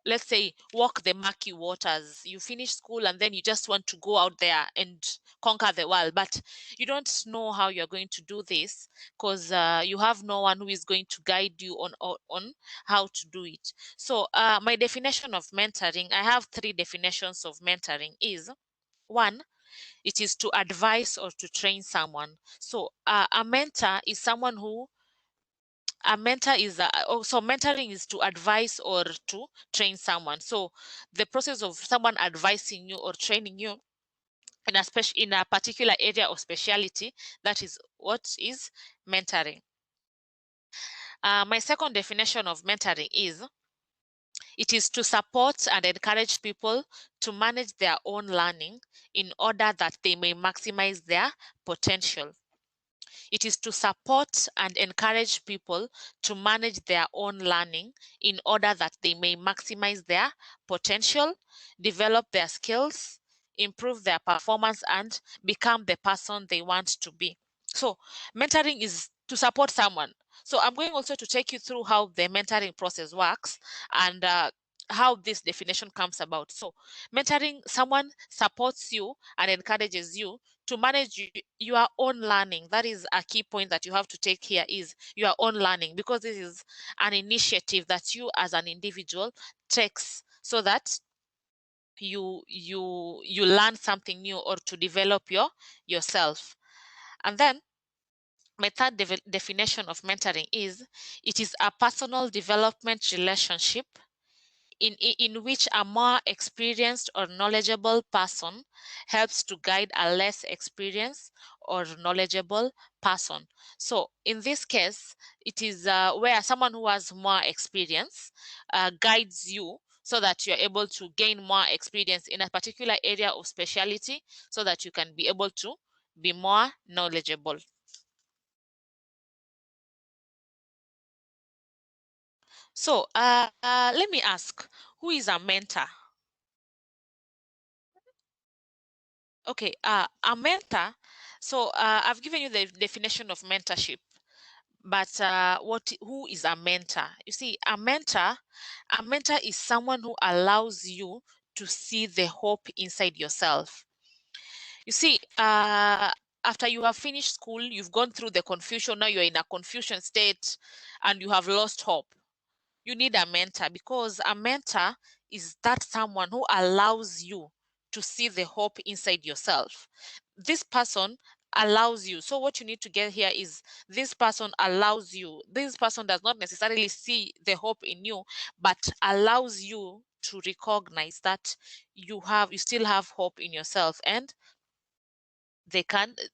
let's say walk the murky waters. You finish school and then you just want to go out there and conquer the world, but you don't know how you're going to do this because you have no one who is going to guide you on how to do it. So my definition of mentoring, I have 3 definitions of mentoring. Is one, it is to advise or to train someone. So a mentor is someone who a mentor is also mentoring is to advise or to train someone. So the process of someone advising you or training you in a particular area of speciality, that is what is mentoring. My second definition of mentoring is it is to support and encourage people to manage their own learning in order that they may maximize their potential. It is to support and encourage people to manage their own learning in order that they may maximize their potential, develop their skills, improve their performance, and become the person they want to be. So, mentoring is to support someone. So, I'm going also to take you through how the mentoring process works and how this definition comes about. So, mentoring, someone supports you and encourages you to manage your own learning. That is a key point that you have to take here, is your own learning, because this is an initiative that you as an individual takes so that you learn something new or to develop yourself. And then my third definition of mentoring is it is a personal development relationship in which a more experienced or knowledgeable person helps to guide a less experienced or knowledgeable person. So in this case, it is where someone who has more experience guides you so that you're able to gain more experience in a particular area of specialty so that you can be able to be more knowledgeable. So let me ask, who is a mentor? Okay, a mentor. So I've given you the definition of mentorship, but who is a mentor? You see, a mentor is someone who allows you to see the hope inside yourself. You see, after you have finished school, you've gone through the confusion. Now you're in a confusion state, and you have lost hope. You need a mentor, because a mentor is that someone who allows you to see the hope inside yourself. This person allows you. So what you need to get here is this person allows you. This person does not necessarily see the hope in you, but allows you to recognize that you still have hope in yourself, and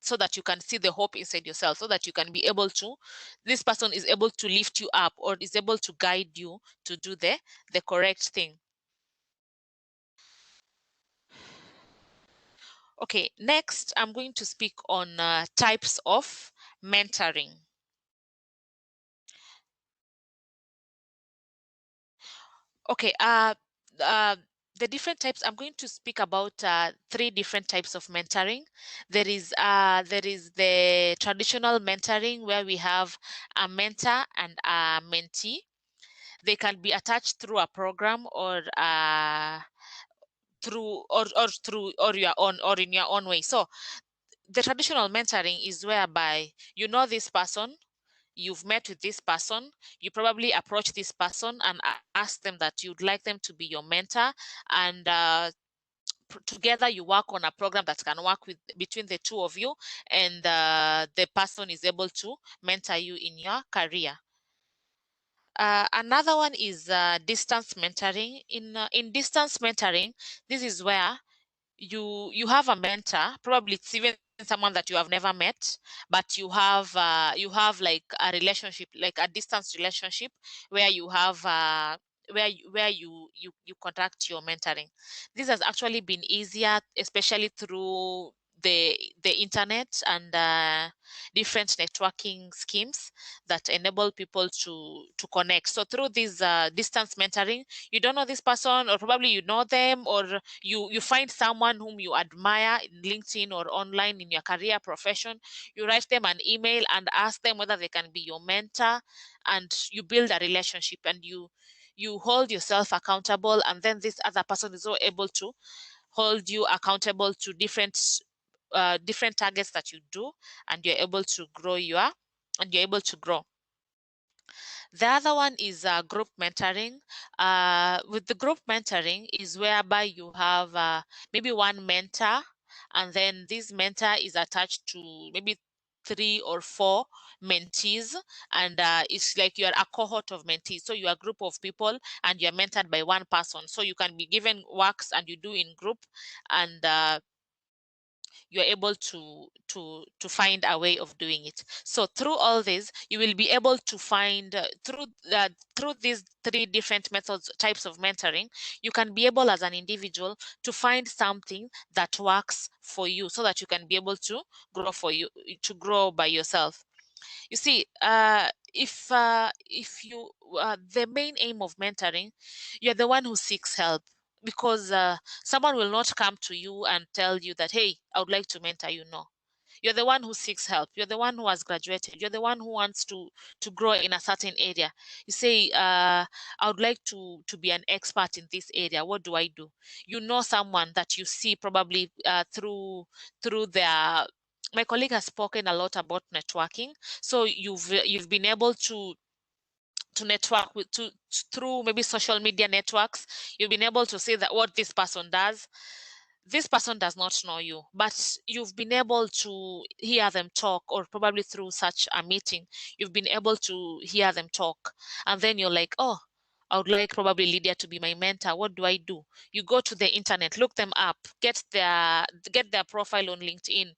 so that you can see the hope inside yourself, so that you can be able to, this person is able to lift you up or is able to guide you to do the correct thing. Okay, next I'm going to speak on types of mentoring. Okay, the different types, I'm going to speak about 3 different types of mentoring. There is the traditional mentoring, where we have a mentor and a mentee. They can be attached through a program or through your own, or in your own way. So the traditional mentoring is whereby you know this person, you've met with this person, you probably approach this person and ask them that you'd like them to be your mentor, and together you work on a program that can work between the two of you, and the person is able to mentor you in your career. Another one is distance mentoring. In distance mentoring, this is where you have a mentor. Probably it's even someone that you have never met, but you have like a relationship, like a distance relationship, where you have where you conduct your mentoring. This has actually been easier, especially through the internet and different networking schemes that enable people to connect. So through this distance mentoring, you don't know this person, or probably you know them, or you find someone whom you admire in LinkedIn or online in your career profession. You write them an email and ask them whether they can be your mentor, and you build a relationship, and you hold yourself accountable, and then this other person is also able to hold you accountable to different targets that you do, and you're able to grow The other one is group mentoring. With the group mentoring is whereby you have maybe one mentor, and then this mentor is attached to maybe 3 or 4 mentees, and it's like you're a cohort of mentees. So you're a group of people and you're mentored by one person. So you can be given works and you do in group, and you're able to find a way of doing it. So through all this, you will be able to find through these 3 different types of mentoring, you can be able as an individual to find something that works for you, so that you can be able to grow by yourself. You see, if you the main aim of mentoring, you're the one who seeks help, because someone will not come to you and tell you that, hey, I would like to mentor you. No, you're the one who seeks help. You're the one who has graduated. You're the one who wants to grow in a certain area. You say, I would like to be an expert in this area. What do I do? You know someone that you see probably through their. My colleague has spoken a lot about networking. So you've been able to network with through maybe social media networks. You've been able to see that what this person does. This person does not know you, but you've been able to hear them talk, or probably through such a meeting, you've been able to hear them talk. And then you're like, oh, I would like probably Lydia to be my mentor. What do I do? You go to the internet, look them up, get their profile on LinkedIn,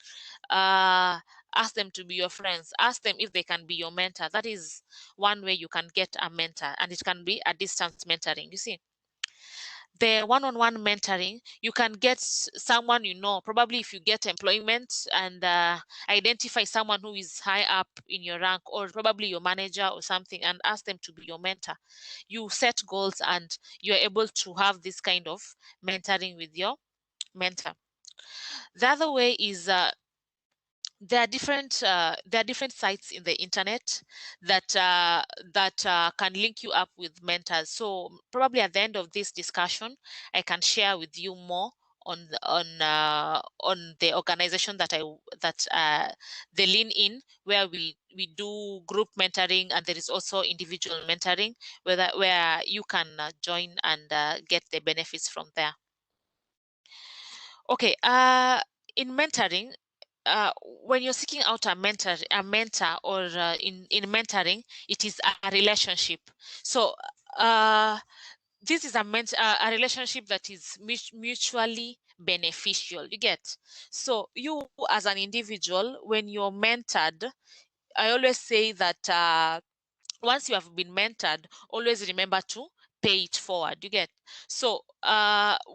ask them to be your friends, ask them if they can be your mentor. That is one way you can get a mentor, and it can be a distance mentoring. You see, the one-on-one mentoring, you can get someone, probably if you get employment, and identify someone who is high up in your rank, or probably your manager or something, and ask them to be your mentor. You set goals and you're able to have this kind of mentoring with your mentor. The other way is there are different sites in the internet that can link you up with mentors. So probably at the end of this discussion, I can share with you more on the organization that they lean in, where we do group mentoring, and there is also individual mentoring, where you can join and get the benefits from there. Okay, in mentoring, when you're seeking out a mentor, or in mentoring, it is a relationship. So this is a relationship that is mutually beneficial. You get? So you as an individual, when you're mentored, I always say that once you have been mentored, always remember to pay it forward. You get? So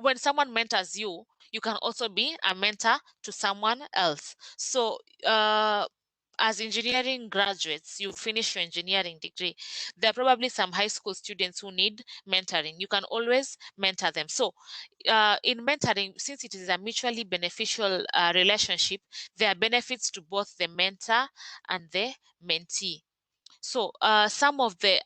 when someone mentors you, you can also be a mentor to someone else. So as engineering graduates, you finish your engineering degree, there are probably some high school students who need mentoring. You can always mentor them. So in mentoring, since it is a mutually beneficial relationship, there are benefits to both the mentor and the mentee. So some of the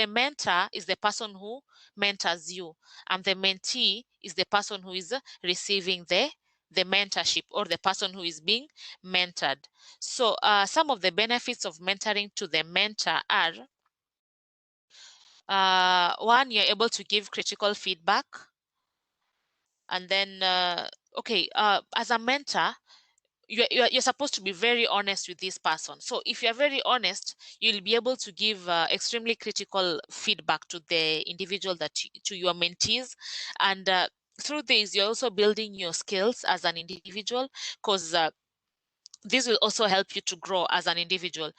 mentor is the person who mentors you, and the mentee is the person who is receiving the mentorship, or the person who is being mentored. So some of the benefits of mentoring to the mentor are, one, you're able to give critical feedback. And then, as a mentor, you're supposed to be very honest with this person. So if you're very honest, you'll be able to give extremely critical feedback to the individual, to your mentees. And through this, you're also building your skills as an individual, because This will also help you to grow as an individual.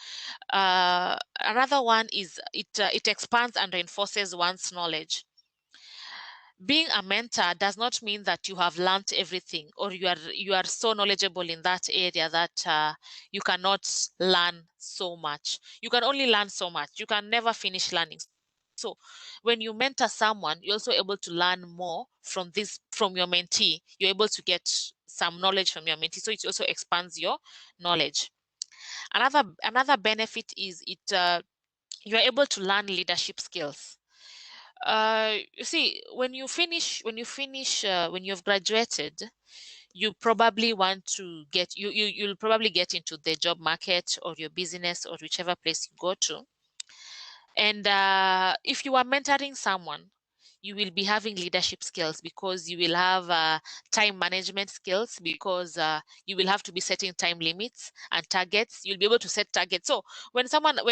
Another one is it expands and reinforces one's knowledge. Being a mentor does not mean that you have learned everything or you are so knowledgeable in that area that you cannot learn so much. You can only learn so much. You can never finish learning. So when you mentor someone, you're also able to learn more from your mentee. You're able to get some knowledge from your mentee. So it also expands your knowledge. Another benefit is you're able to learn leadership skills. You see, when you've graduated, you probably want to you'll probably get into the job market or your business or whichever place you go to. And if you are mentoring someone, you will be having leadership skills because you will have time management skills because you will have to be setting time limits and targets. You'll be able to set targets. So when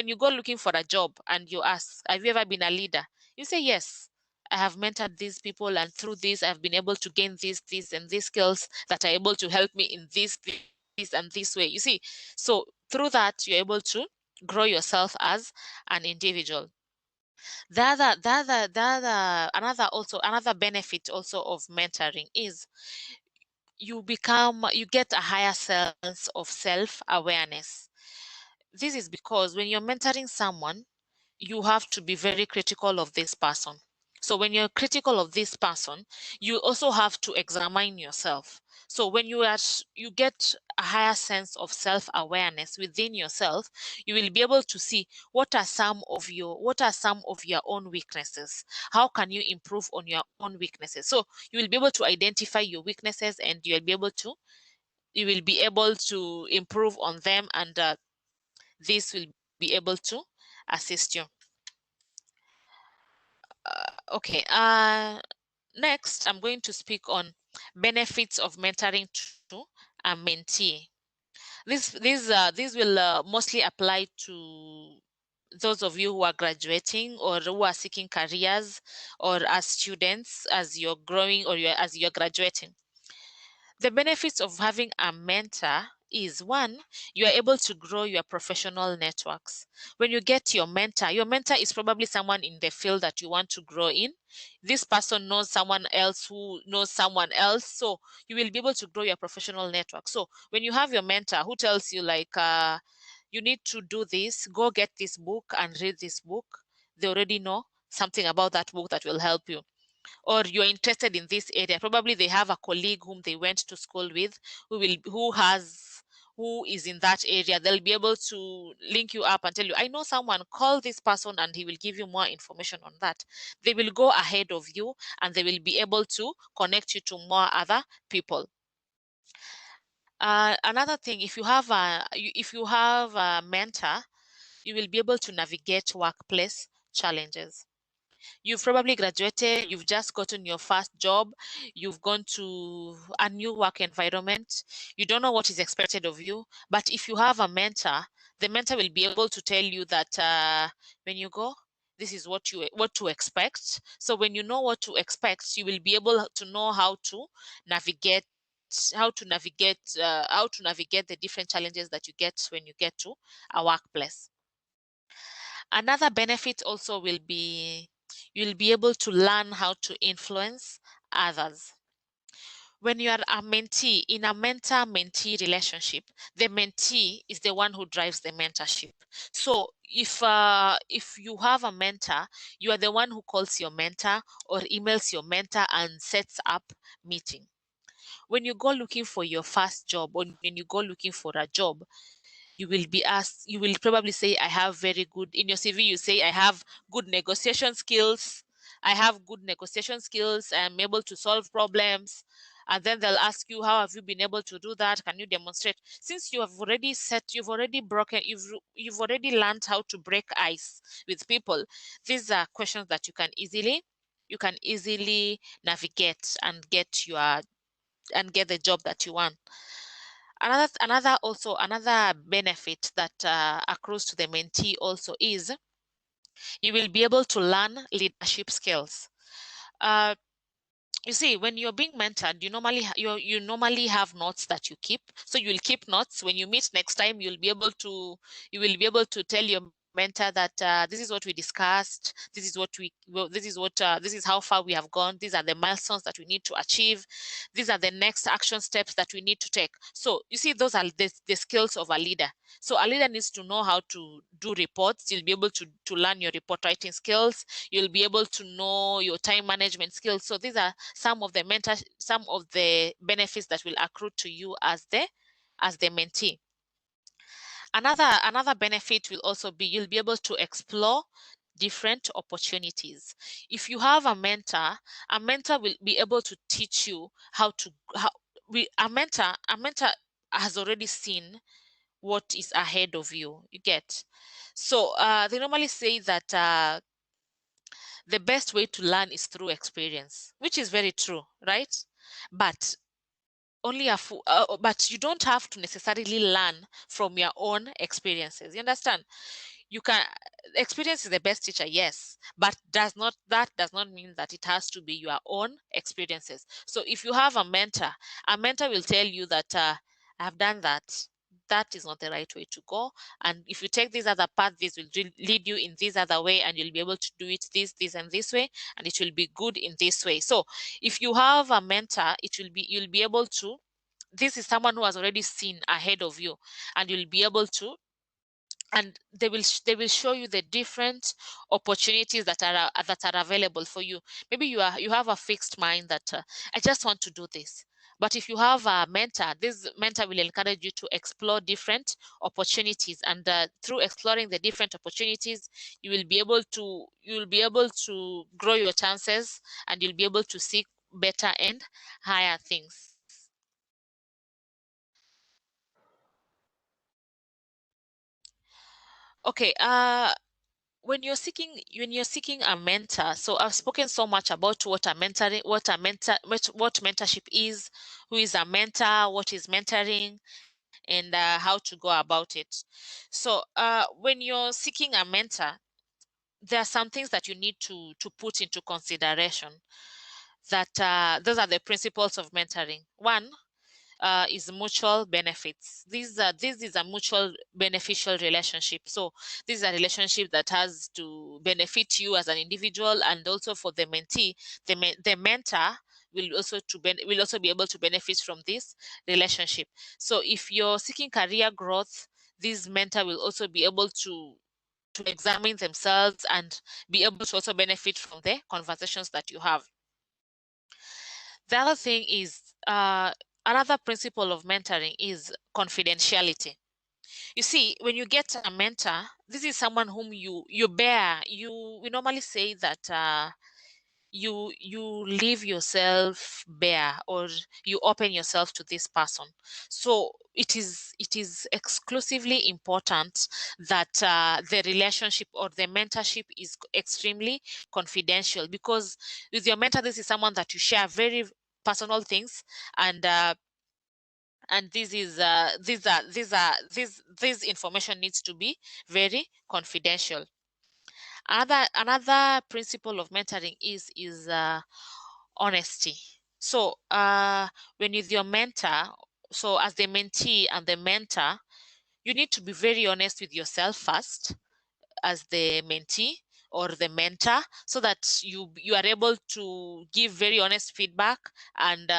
you go looking for a job and you ask, have you ever been a leader? You say, yes, I have mentored these people, and through this, I've been able to gain these, and these skills that are able to help me in this, and this way. You see, so through that, you're able to grow yourself as an individual. Another benefit also of mentoring is you get a higher sense of self-awareness. This is because when you're mentoring someone, you have to be very critical of this person. So when you're critical of this person, you also have to examine yourself. So when you get a higher sense of self-awareness within yourself, you will be able to see what are some of your own weaknesses. How can you improve on your own weaknesses? So you will be able to identify your weaknesses, and you will be able to improve on them, and this will be able to assist you. Okay. Next, I'm going to speak on benefits of mentoring to a mentee. These will mostly apply to those of you who are graduating or who are seeking careers, or as students as you're growing or as you're graduating. The benefits of having a mentor is, one, you are able to grow your professional networks. When you get your mentor is probably someone in the field that you want to grow in. This person knows someone else who knows someone else. So you will be able to grow your professional network. So when you have your mentor who tells you, like, you need to do this, go get this book and read this book, they already know something about that book that will help you. Or you're interested in this area, probably they have a colleague whom they went to school with who is in that area. They'll be able to link you up and tell you, I know someone, call this person and he will give you more information on that. They will go ahead of you, and they will be able to connect you to more other people. Another thing, if you have a mentor, you will be able to navigate workplace challenges. You've probably graduated, you've just gotten your first job, you've gone to a new work environment, you don't know what is expected of you. But if you have a mentor, the mentor will be able to tell you that when you go, this is what to expect. So when you know what to expect, you will be able to know how to navigate the different challenges that you get when you get to a workplace. Another benefit also will be you'll be able to learn how to influence others. When you are a mentee, in a mentor-mentee relationship, the mentee is the one who drives the mentorship. So if you have a mentor, you are the one who calls your mentor or emails your mentor and sets up meeting. When you go looking for your first job, or when you go looking for a job, you will probably say, I have very good, in your CV, you say, I have good negotiation skills. I'm able to solve problems. And then they'll ask you, how have you been able to do that? Can you demonstrate? Since you've already learned how to break ice with people, these are questions that you can easily navigate and get the job that you want. Another benefit that accrues to the mentee also is you will be able to learn leadership skills. you see, when you're being mentored, you normally have notes that you keep. So you'll keep notes. When you meet next time, you will be able to tell your mentor that this is what we discussed. This is how far we have gone. These are the milestones that we need to achieve. These are the next action steps that we need to take. So you see, those are the skills of a leader. So a leader needs to know how to do reports. You'll be able to learn your report writing skills. You'll be able to know your time management skills. So these are some of the benefits that will accrue to you as the mentee. Another benefit will also be you'll be able to explore different opportunities. If you have a mentor will be able to teach you a mentor has already seen what is ahead of you. You get. So they normally say that the best way to learn is through experience, which is very true, right? But but you don't have to necessarily learn from your own experiences. You understand? You can Experience is the best teacher, yes, but that does not mean that it has to be your own experiences. So if you have a mentor will tell you that I've done that is not the right way to go, and if you take this other path, this will lead you in this other way, and you'll be able to do it this and this way, and it will be good in this way. So if you have a mentor, you'll be able to, this is someone who has already seen ahead of you, and you'll be able to, and they will show you the different opportunities that are available for you. Maybe you have a fixed mind that I just want to do this. But if you have a mentor, this mentor will encourage you to explore different opportunities, and through exploring the different opportunities, you will be able to grow your chances, and you'll be able to seek better and higher things. Okay, when you're seeking a mentor, so I've spoken so much about what mentorship is, who is a mentor, what is mentoring, and how to go about it. So when you're seeking a mentor, there are some things that you need to put into consideration. That those are the principles of mentoring. One is mutual benefits. This is a mutual beneficial relationship. So this is a relationship that has to benefit you as an individual, and also for the mentee, the mentor will also be able to benefit from this relationship. So if you're seeking career growth, this mentor will also be able to examine themselves and be able to also benefit from the conversations that you have. The other thing is, another principle of mentoring is confidentiality. You see, when you get a mentor, this is someone whom we normally say that you leave yourself bare, or you open yourself to this person. So it is exclusively important that the relationship or the mentorship is extremely confidential, because with your mentor, this is someone that you share very personal things, and this information needs to be very confidential. Another principle of mentoring is honesty. So when with your mentor, so as the mentee and the mentor, you need to be very honest with yourself first as the mentee or the mentor, so that you are able to give very honest feedback, and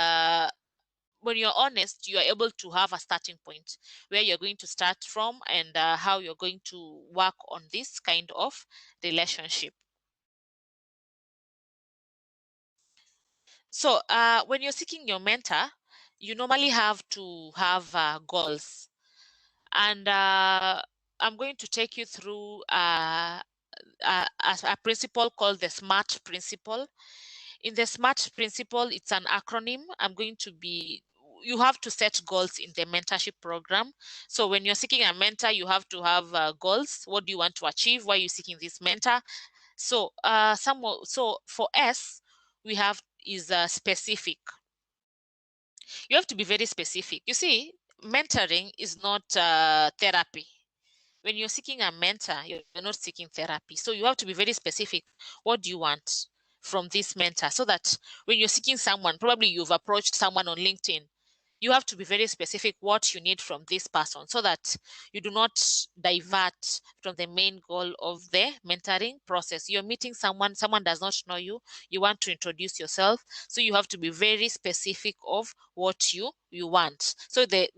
when you're honest, you are able to have a starting point where you're going to start from, and how you're going to work on this kind of relationship. So when you're seeking your mentor, you normally have to have goals. And I'm going to take you through a principle called the SMART principle. In the SMART principle, it's an acronym. You have to set goals in the mentorship program. So when you're seeking a mentor, you have to have goals. What do you want to achieve? Why are you seeking this mentor? So so for S, we have is specific. You have to be very specific. You see, mentoring is not therapy. When you're seeking a mentor, you're not seeking therapy. So you have to be very specific. What do you want? from this mentor, so that when you're seeking someone, probably you've approached someone on LinkedIn, you have to be very specific what you need from this person, so that you do not divert from the main goal of the mentoring process. You're meeting someone does not know you, you want to introduce yourself, so you have to be very specific of what you want. So the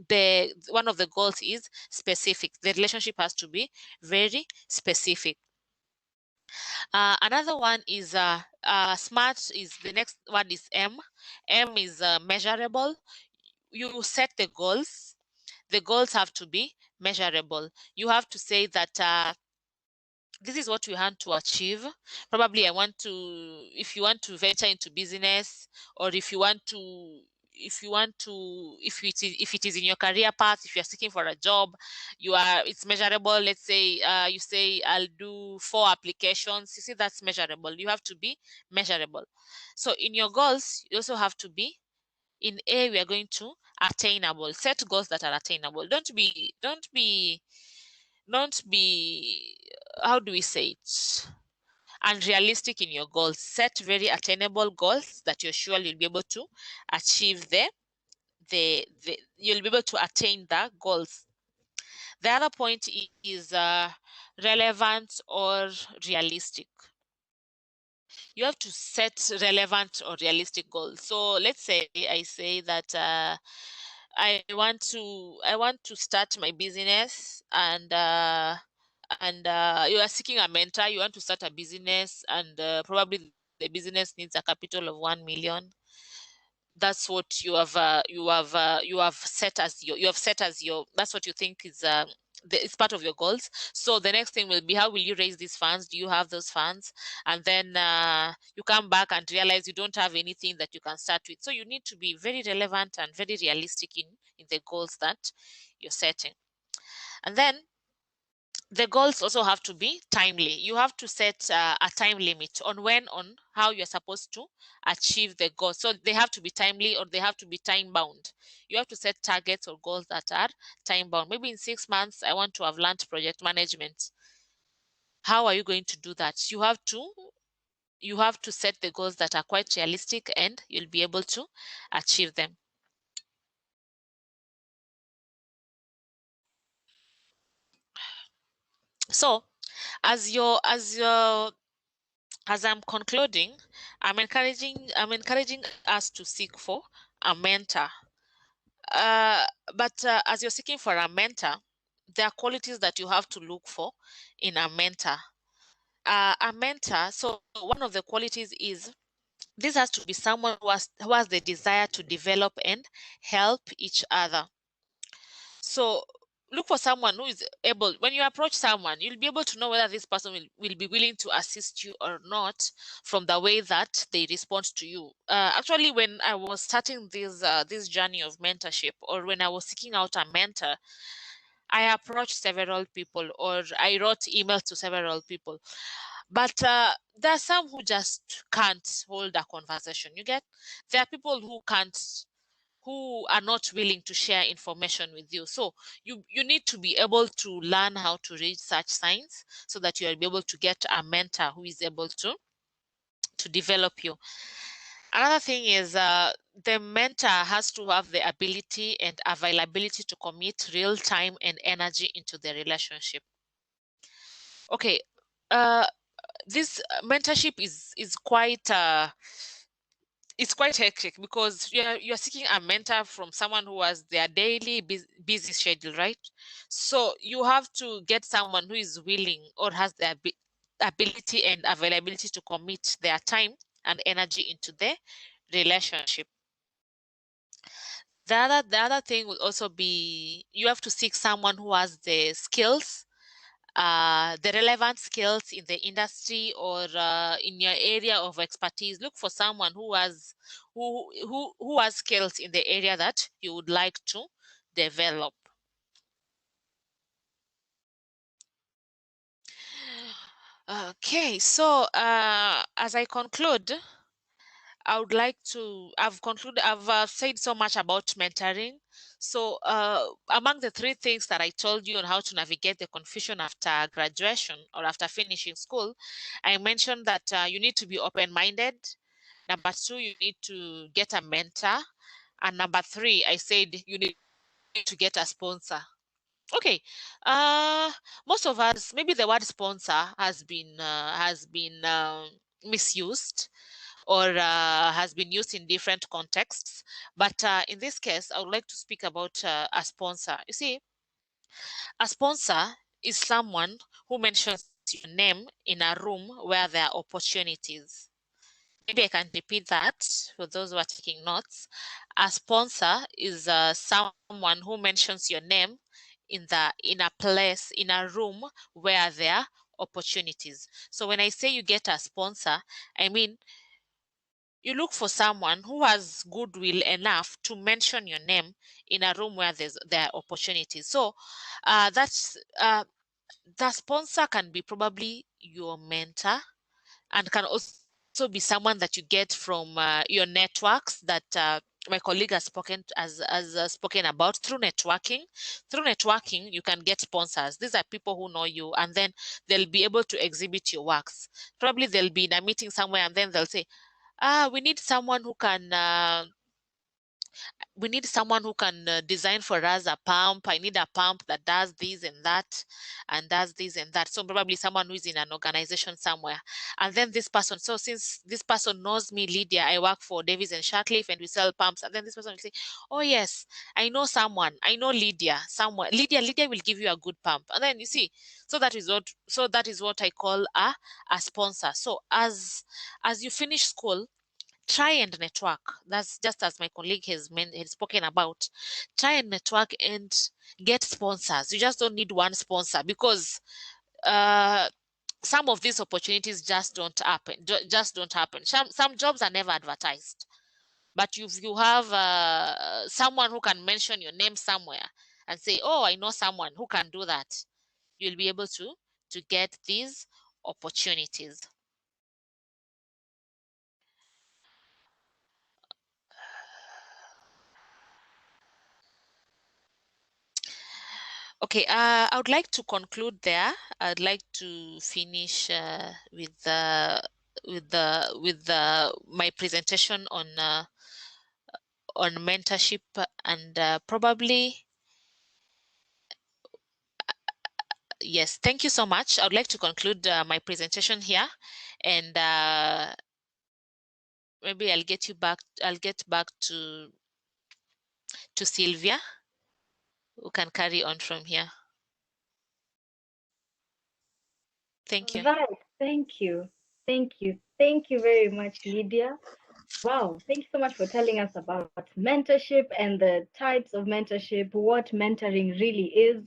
one of the goals is specific. The relationship has to be very specific. Another one is SMART. Is the next one is M. M is measurable. You set the goals. The goals have to be measurable. You have to say that this is what we want to achieve. Probably if you want to venture into business, or if it is in your career path, if you're seeking for a job, it's measurable. Let's say you say, I'll do 4 applications. You see, that's measurable. You have to be measurable. So in your goals, you also have to be, in A, we are going to attainable. Set goals that are attainable. Don't be, how do we say it, unrealistic in your goals. Set very attainable goals that you're sure you'll be able to achieve you'll be able to attain the goals. The other point is relevant or realistic. You have to set relevant or realistic goals. So let's say I say that I want to start my business, and you are seeking a mentor. You want to start a business, and probably the business needs a capital of 1 million. That's what you have set as your that's what you think is it's part of your goals. So the next thing will be, how will you raise these funds? Do you have those funds? And then you come back and realize you don't have anything that you can start with. So you need to be very relevant and very realistic in the goals that you're setting. And then the goals also have to be timely. You have to set a time limit on how you're supposed to achieve the goal. So they have to be timely, or they have to be time bound. You have to set targets or goals that are time bound. Maybe in 6 months, I want to have learned project management. How are you going to do that? You have to set the goals that are quite realistic, and you'll be able to achieve them. So as I'm concluding, I'm encouraging us to seek for a mentor. But as you're seeking for a mentor, there are qualities that you have to look for in a mentor. A mentor, so one of the qualities is, this has to be someone who has the desire to develop and help each other. So look for someone who is able, when you approach someone, you'll be able to know whether this person will be willing to assist you or not from the way that they respond to you. Actually, when I was starting this journey of mentorship, or when I was seeking out a mentor, I approached several people, or I wrote emails to several people. But there are some who just can't hold a conversation. You get? There are people who are not willing to share information with you. So you need to be able to learn how to read such signs, so that you'll be able to get a mentor who is able to develop you. Another thing is the mentor has to have the ability and availability to commit real time and energy into the relationship. Okay, this mentorship is quite it's quite hectic, because you're seeking a mentor from someone who has their daily busy schedule, right? So you have to get someone who is willing, or has the ability and availability to commit their time and energy into the relationship. The other thing will also be, you have to seek someone who has the skills, the relevant skills in the industry, or in your area of expertise. Look for someone who has skills in the area that you would like to develop. Okay, so as I conclude, I would like to, I've said so much about mentoring. So among the three things that I told you on how to navigate the confusion after graduation or after finishing school, I mentioned that you need to be open-minded. Number two, you need to get a mentor. And number three, I said you need to get a sponsor. Okay. Uh, Most of us, maybe the word sponsor has been misused or has been used in different contexts. But in this case, I would like to speak about a sponsor. You see, a sponsor is someone who mentions your name in a room where there are opportunities. Maybe I can repeat that for those who are taking notes. A sponsor is someone who mentions your name in a place, in a room where there are opportunities. So when I say you get a sponsor, I mean you look for someone who has goodwill enough to mention your name in a room where there are opportunities. So that's the sponsor can be probably your mentor and can also be someone that you get from your networks that my colleague has spoken about through networking. Through networking, you can get sponsors. These are people who know you, and then they'll be able to exhibit your works. Probably they'll be in a meeting somewhere, and then they'll say, we need someone who can design for us a pump. I need a pump that does this and that and does this and that. So probably someone who is in an organization somewhere. And then this person, so since this person knows me, Lydia, I work for Davies and Shartleaf and we sell pumps. And then this person will say, oh yes, I know someone. I know Lydia somewhere. Lydia will give you a good pump. And then you see, so that is what I call a sponsor. So as you finish school, try and network. That's just as my colleague has spoken about. Try and network and get sponsors. You just don't need one sponsor because some of these opportunities just don't happen. Just don't happen. Some jobs are never advertised, but if you have someone who can mention your name somewhere and say, "Oh, I know someone who can do that," you'll be able to get these opportunities. Okay, I would like to conclude there. I'd like to finish with my presentation on mentorship and probably yes. Thank you so much. I would like to conclude my presentation here, and maybe I'll get back to Sylvia, who can carry on from here. Thank you. Right. Thank you. Thank you. Thank you very much, Lydia. Wow. Thank you so much for telling us about mentorship and the types of mentorship, what mentoring really is,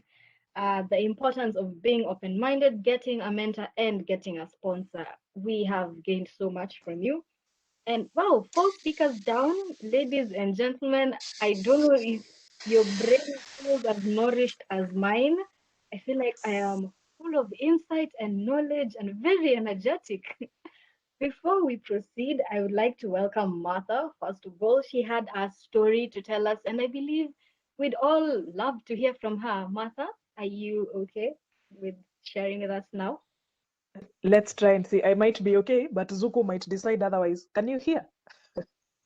the importance of being open-minded, getting a mentor, and getting a sponsor. We have gained so much from you. And wow, 4 speakers down, ladies and gentlemen, I don't know if your brain feels as nourished as mine. I feel like I am full of insight and knowledge and very energetic. Before we proceed, I would like to welcome Martha. First of all, she had a story to tell us, and I believe we'd all love to hear from her. Martha, are you okay with sharing with us now? Let's try and see. I might be okay, but Zuko might decide otherwise. Can you hear?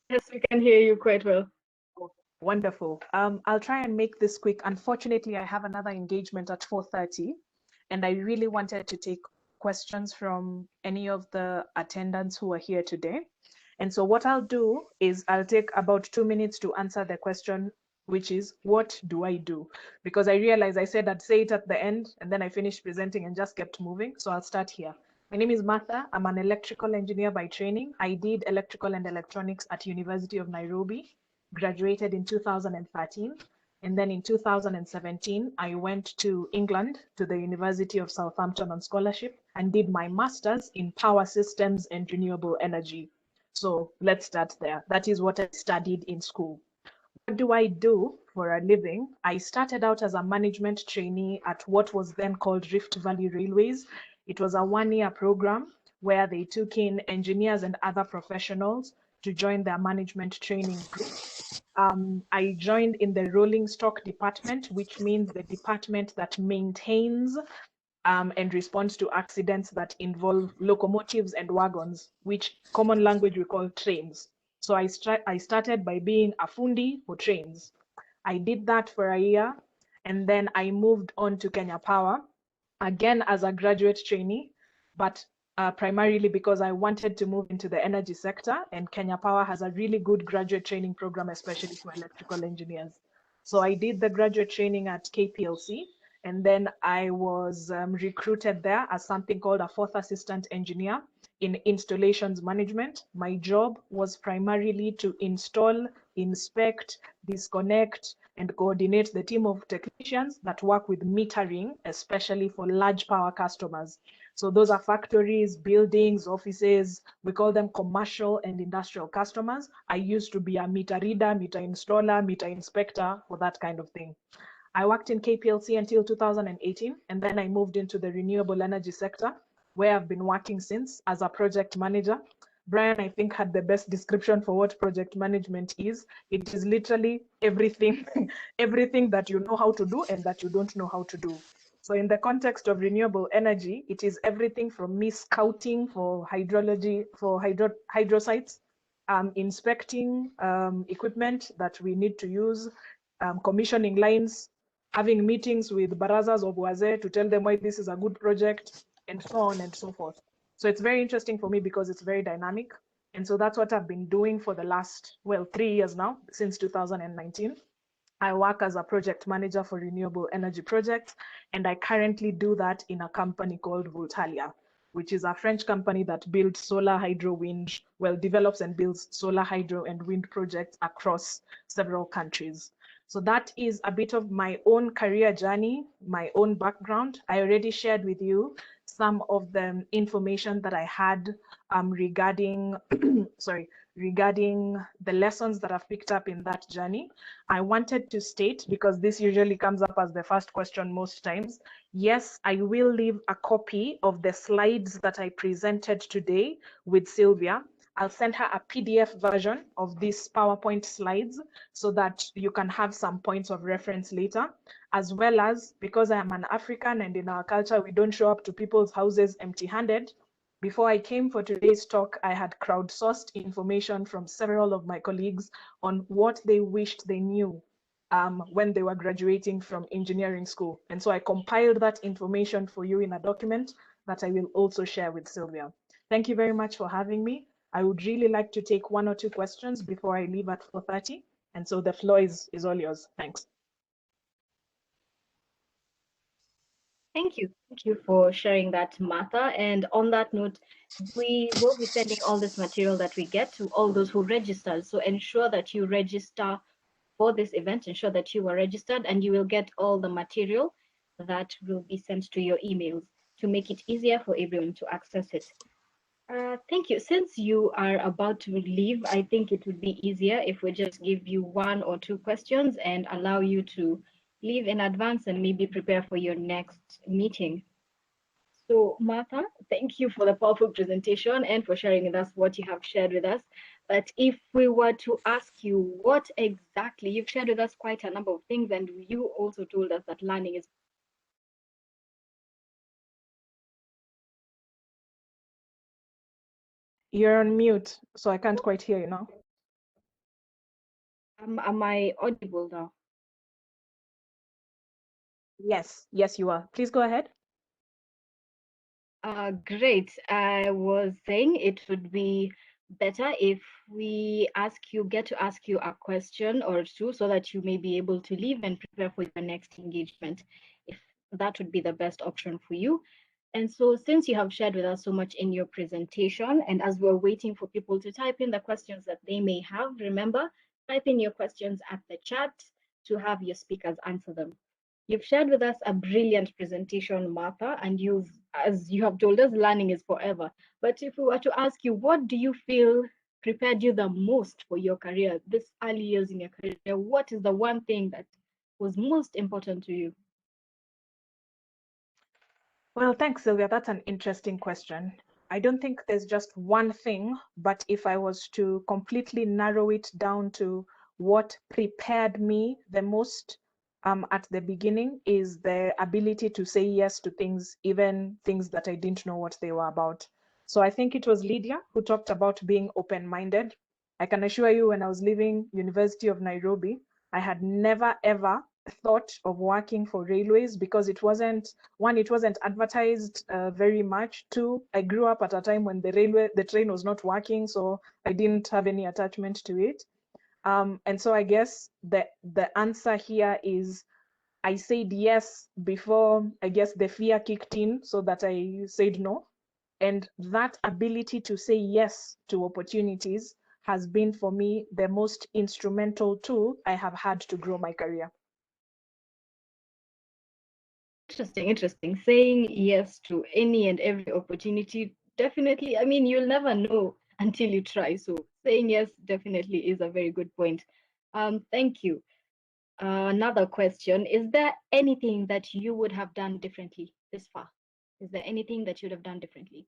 Yes, we can hear you quite well. Wonderful. I'll try and make this quick. Unfortunately, I have another engagement at 4:30, and I really wanted to take questions from any of the attendants who are here today. And so what I'll do is I'll take about 2 minutes to answer the question, which is, what do I do? Because I realized I said I'd say it at the end, and then I finished presenting and just kept moving. So I'll start here. My name is Martha. I'm an electrical engineer by training. I did electrical and electronics at University of Nairobi, graduated in 2013. And then in 2017, I went to England to the University of Southampton on scholarship and did my master's in power systems and renewable energy. So let's start there. That is what I studied in school. What do I do for a living? I started out as a management trainee at what was then called Rift Valley Railways. It was a 1-year program where they took in engineers and other professionals to join their management training group. I joined in the rolling stock department, which means the department that maintains and responds to accidents that involve locomotives and wagons, which common language we call trains. So I started by being a fundi for trains. I did that for a year, and then I moved on to Kenya Power, again as a graduate trainee, but primarily because I wanted to move into the energy sector, and Kenya Power has a really good graduate training program, especially for electrical engineers. So I did the graduate training at KPLC, and then I was recruited there as something called a fourth assistant engineer in installations management. My job was primarily to install, inspect, disconnect, and coordinate the team of technicians that work with metering, especially for large power customers. So those are factories, buildings, offices. We call them commercial and industrial customers. I used to be a meter reader, meter installer, meter inspector for that kind of thing. I worked in KPLC until 2018, and then I moved into the renewable energy sector, where I've been working since as a project manager. Brian, I think, had the best description for what project management is. It is literally everything, everything that you know how to do and that you don't know how to do. So in the context of renewable energy, it is everything from me scouting for hydrology, for hydro sites, inspecting equipment that we need to use, commissioning lines, having meetings with barazas of wazee to tell them why this is a good project, and so on and so forth. So it's very interesting for me because it's very dynamic. And so that's what I've been doing for the last, well, 3 years now, since 2019. I work as a project manager for renewable energy projects, and I currently do that in a company called Voltalia, which is a French company that builds solar, hydro, wind, well, develops and builds solar, hydro, and wind projects across several countries. So that is a bit of my own career journey, my own background. I already shared with you some of the information that I had regarding, regarding the lessons that I've picked up in that journey. I wanted to state, because this usually comes up as the first question most times, yes, I will leave a copy of the slides that I presented today with Sylvia. I'll send her a PDF version of these PowerPoint slides so that you can have some points of reference later, as well as, because I am an African and in our culture, we don't show up to people's houses empty-handed. Before I came for today's talk, I had crowdsourced information from several of my colleagues on what they wished they knew when they were graduating from engineering school. And so I compiled that information for you in a document that I will also share with Sylvia. Thank you very much for having me. I would really like to take 1 or 2 questions before I leave at 4:30. And so the floor is all yours. Thanks. Thank you. Thank you for sharing that, Martha. And on that note, we will be sending all this material that we get to all those who registered. So ensure that you register for this event, ensure that you are registered, and you will get all the material that will be sent to your emails to make it easier for everyone to access it. Thank you. Since you are about to leave, I think it would be easier if we just give you 1 or 2 questions and allow you to leave in advance and maybe prepare for your next meeting. So Martha, thank you for the powerful presentation and for sharing with us what you have shared with us. But if we were to ask you what exactly, you've shared with us quite a number of things, and you also told us that learning is You're on mute, so I can't quite hear you now. am I audible now? Yes, yes, you are. Please go ahead. Great. I was saying it would be better if we get to ask you a question or 2 so that you may be able to leave and prepare for your next engagement, if that would be the best option for you. And so since you have shared with us so much in your presentation, and as we're waiting for people to type in the questions that they may have, remember, type in your questions at the chat to have your speakers answer them. You've shared with us a brilliant presentation, Martha, and as you have told us, learning is forever. But if we were to ask you, what do you feel prepared you the most for your career, this early years in your career? What is the one thing that was most important to you? Well, thanks, Sylvia. That's an interesting question. I don't think there's just one thing, but if I was to completely narrow it down to what prepared me the most at the beginning, is the ability to say yes to things, even things that I didn't know what they were about. So I think it was Lydia who talked about being open-minded. I can assure you, when I was leaving University of Nairobi, I had never ever thought of working for railways, because it wasn't, one, it wasn't advertised very much. Two, I grew up at a time when the train was not working, so I didn't have any attachment to it. And so I guess the answer here is, I said yes before, I guess, the fear kicked in, so that I said no. And that ability to say yes to opportunities has been, for me, the most instrumental tool I have had to grow my career. Interesting. Saying yes to any and every opportunity, definitely. I mean, you'll never know until you try. So saying yes definitely is a very good point. Thank you. Another question: is there anything that you would have done differently this far? Is there anything that you would have done differently?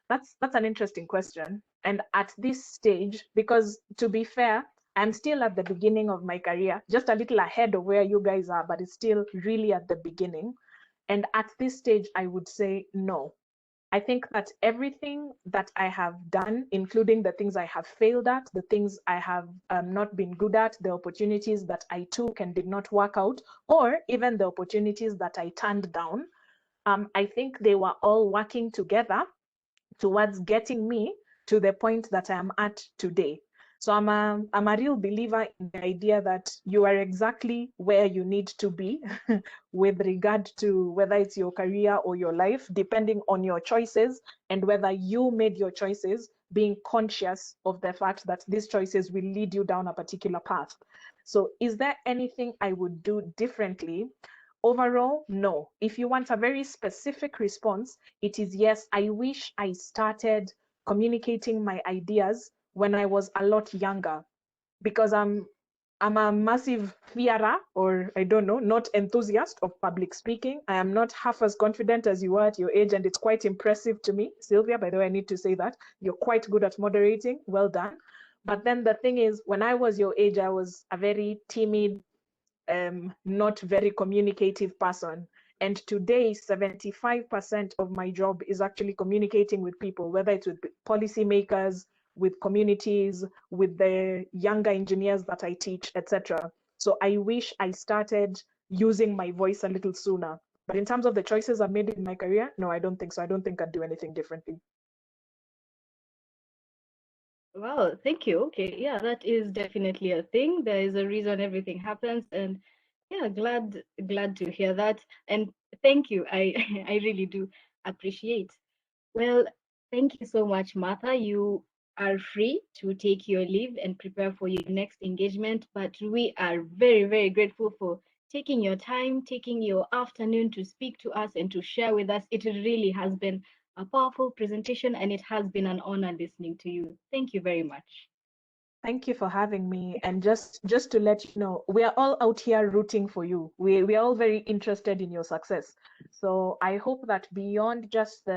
That's an interesting question. And at this stage, because to be fair, I'm still at the beginning of my career, just a little ahead of where you guys are, but it's still really at the beginning. And at this stage, I would say no. I think that everything that I have done, including the things I have failed at, the things I have not been good at, the opportunities that I took and did not work out, or even the opportunities that I turned down, I think they were all working together towards getting me to the point that I am at today. So I'm a real believer in the idea that you are exactly where you need to be with regard to whether it's your career or your life, depending on your choices, and whether you made your choices being conscious of the fact that these choices will lead you down a particular path. So is there anything I would do differently? Overall, no. If you want a very specific response, it is yes. I wish I started communicating my ideas when I was a lot younger, because I'm a massive fearer, or I don't know, not enthusiast of public speaking. I am not half as confident as you are at your age, and it's quite impressive to me. Sylvia, by the way, I need to say that you're quite good at moderating. Well done. But then the thing is, when I was your age, I was a very timid, not very communicative person. And today, 75% of my job is actually communicating with people, whether it's with policymakers, with communities, with the younger engineers that I teach, etc. So I wish I started using my voice a little sooner. But in terms of the choices I've made in my career, no, I don't think so. I don't think I'd do anything differently. Well, thank you. Okay, yeah, that is definitely a thing. There is a reason everything happens, and yeah, glad to hear that. And thank you. I I really do appreciate. Well, thank you so much, Martha. You are free to take your leave and prepare for your next engagement, but we are very grateful for taking your time, taking your afternoon to speak to us and to share with us. It really has been a powerful presentation, and it has been an honor listening to you. Thank you very much. Thank you for having me. And just to let you know, we are all out here rooting for you. We are all very interested in your success. So I hope that beyond just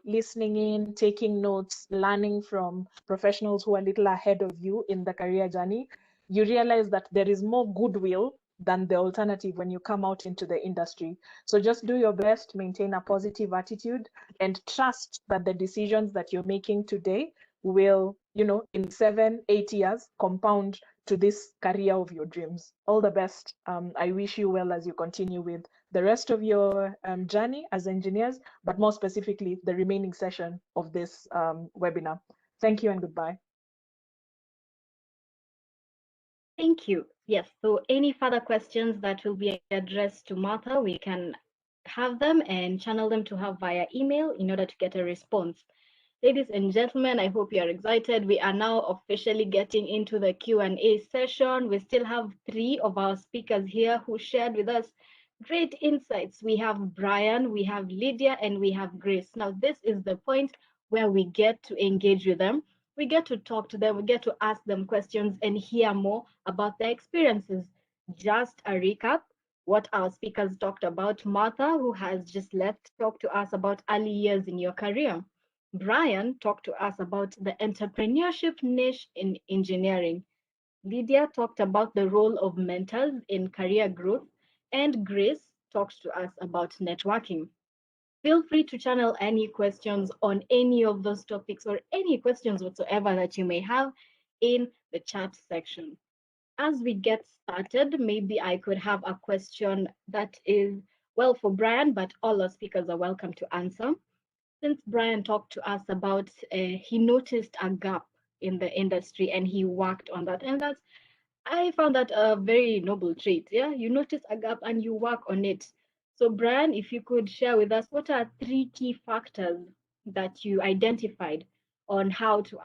listening in, taking notes, learning from professionals who are a little ahead of you in the career journey, you realize that there is more goodwill than the alternative when you come out into the industry. So just do your best, maintain a positive attitude, and trust that the decisions that you're making today will, in 7-8 years, compound to this career of your dreams. All the best. I wish you well as you continue with the rest of your journey as engineers, but more specifically, the remaining session of this webinar. Thank you and goodbye. Thank you. Yes, so any further questions that will be addressed to Martha, we can have them and channel them to her via email in order to get a response. Ladies and gentlemen, I hope you are excited. We are now officially getting into the Q&A session. We still have 3 of our speakers here who shared with us great insights. We have Brian, we have Lydia, and we have Grace. Now, this is the point where we get to engage with them. We get to talk to them, we get to ask them questions and hear more about their experiences. Just a recap, what our speakers talked about. Martha, who has just left, talked to us about early years in your career. Brian talked to us about the entrepreneurship niche in engineering. Lydia talked about the role of mentors in career growth, and Grace talked to us about networking. Feel free to channel any questions on any of those topics or any questions whatsoever that you may have in the chat section. As we get started, maybe I could have a question that is, well, for Brian, but all our speakers are welcome to answer. Since Brian talked to us about, he noticed a gap in the industry and he worked on that. And that's, I found that a very noble trait. Yeah, you notice a gap and you work on it. So, Brian, if you could share with us, what are 3 key factors that you identified on how to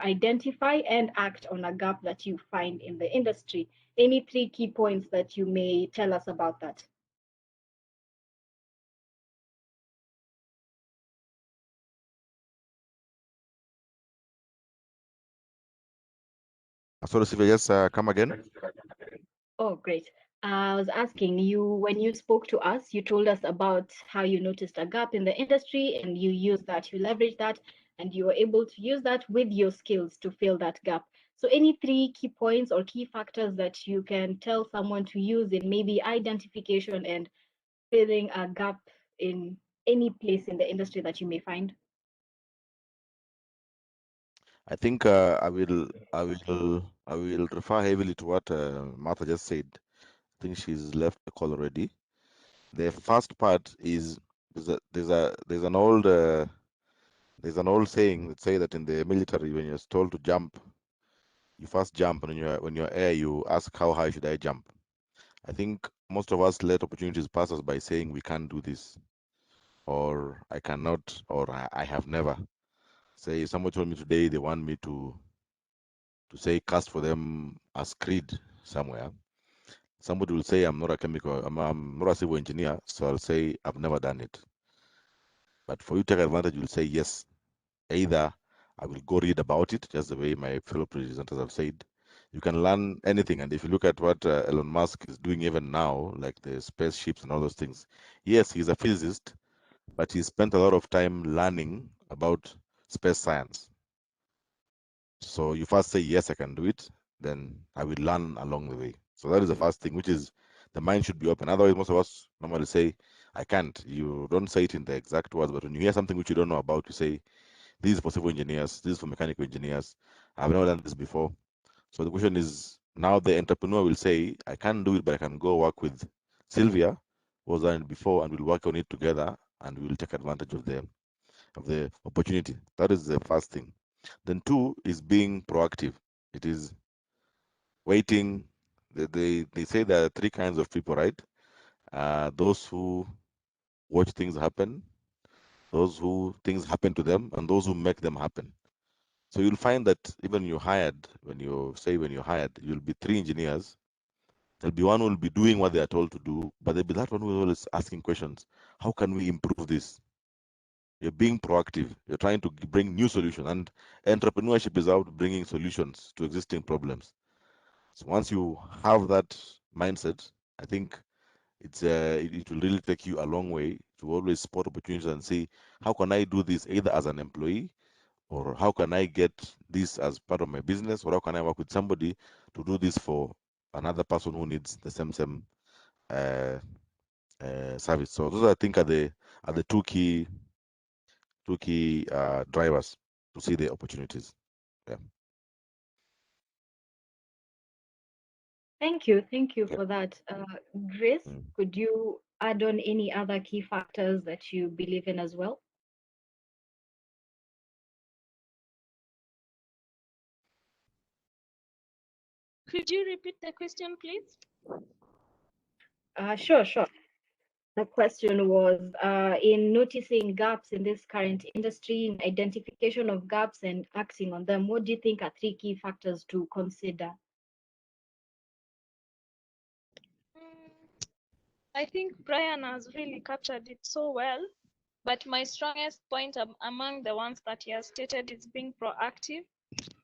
identify and act on a gap that you find in the industry? Any 3 key points that you may tell us about that? Sorry, Sylvia, just come again. Oh, great. I was asking you, when you spoke to us, you told us about how you noticed a gap in the industry and you used that, you leveraged that, and you were able to use that with your skills to fill that gap. So any 3 key points or key factors that you can tell someone to use in maybe identification and filling a gap in any place in the industry that you may find? I think I will refer heavily to what Martha just said. I think she's left the call already. The first part is there's an old saying that say that in the military, when you're told to jump, you first jump, and when you're air, you ask how high should I jump. I think most of us let opportunities pass us by saying we can't do this, or I cannot, or I have never. Say someone told me today they want me to say cast for them as creed somewhere. Somebody will say I'm not a chemical, I'm not a civil engineer, so I'll say I've never done it. But for you to take advantage, you'll say yes. Either I will go read about it, just the way my fellow presenters have said. You can learn anything, and if you look at what Elon Musk is doing even now, like the spaceships and all those things, yes, he's a physicist, but he spent a lot of time learning about space science. So you first say, yes, I can do it, then I will learn along the way. So that is the first thing, which is the mind should be open. Otherwise, most of us normally say, I can't. You don't say it in the exact words, but when you hear something which you don't know about, you say, this is for civil engineers, this is for mechanical engineers. I've never done this before. So the question is, now the entrepreneur will say, I can't do it, but I can go work with Sylvia, who was done it before, and we'll work on it together, and we'll take advantage of the opportunity. That is the first thing. Then 2 is being proactive. It is waiting. They say there are 3 kinds of people, right? Those who watch things happen, those who things happen to them, and those who make them happen. So you'll find that even you're hired, when you're hired, you'll be 3 engineers. There'll be one who will be doing what they are told to do, but there'll be that one who is always asking questions. How can we improve this? You're being proactive. You're trying to bring new solutions, and entrepreneurship is about bringing solutions to existing problems. So once you have that mindset, I think it will really take you a long way to always spot opportunities and see how can I do this either as an employee, or how can I get this as part of my business, or how can I work with somebody to do this for another person who needs the same uh, service. So those I think are the 2 key drivers to see the opportunities. Yeah. Thank you for that. Grace, Mm. could you add on any other key factors that you believe in as well? Could you repeat the question, please? Sure. The question was, in noticing gaps in this current industry, in identification of gaps and acting on them, what do you think are 3 key factors to consider? I think Brian has really captured it so well, but my strongest point among the ones that he has stated is being proactive.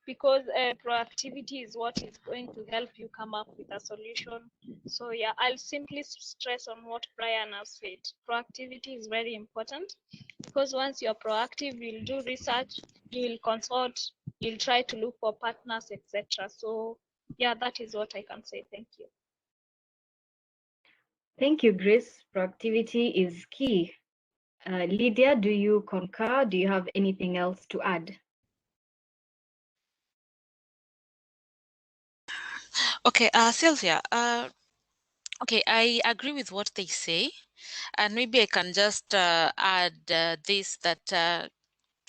because proactivity is what is going to help you come up with a solution. So yeah, I'll simply stress on what Brian has said. Proactivity is very important, because once you're proactive, you'll do research, you'll consult, you'll try to look for partners, etc. So yeah, that is what I can say. Thank you. Thank you, Grace. Proactivity is key. Lydia, do you concur? Do you have anything else to add? Okay, Sylvia, okay, I agree with what they say. And maybe I can just add this, that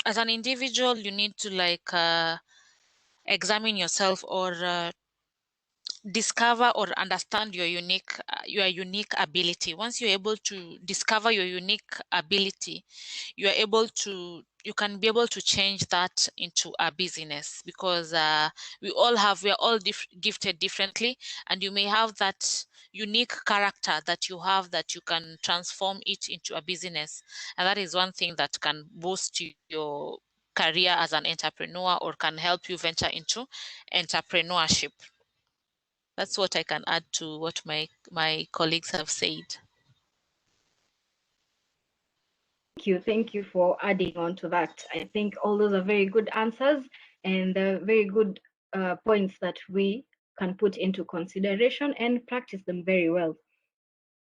as an individual, you need to like examine yourself, or discover or understand your unique ability. Once you're able to discover your unique ability, you can be able to change that into a business, because we are all gifted differently, and you may have that unique character that you have, that you can transform it into a business, and that is one thing that can boost your career as an entrepreneur, or can help you venture into entrepreneurship. That's what I can add to what my colleagues have said. Thank you for adding on to that. I think all those are very good answers, and very good points that we can put into consideration and practice them very well.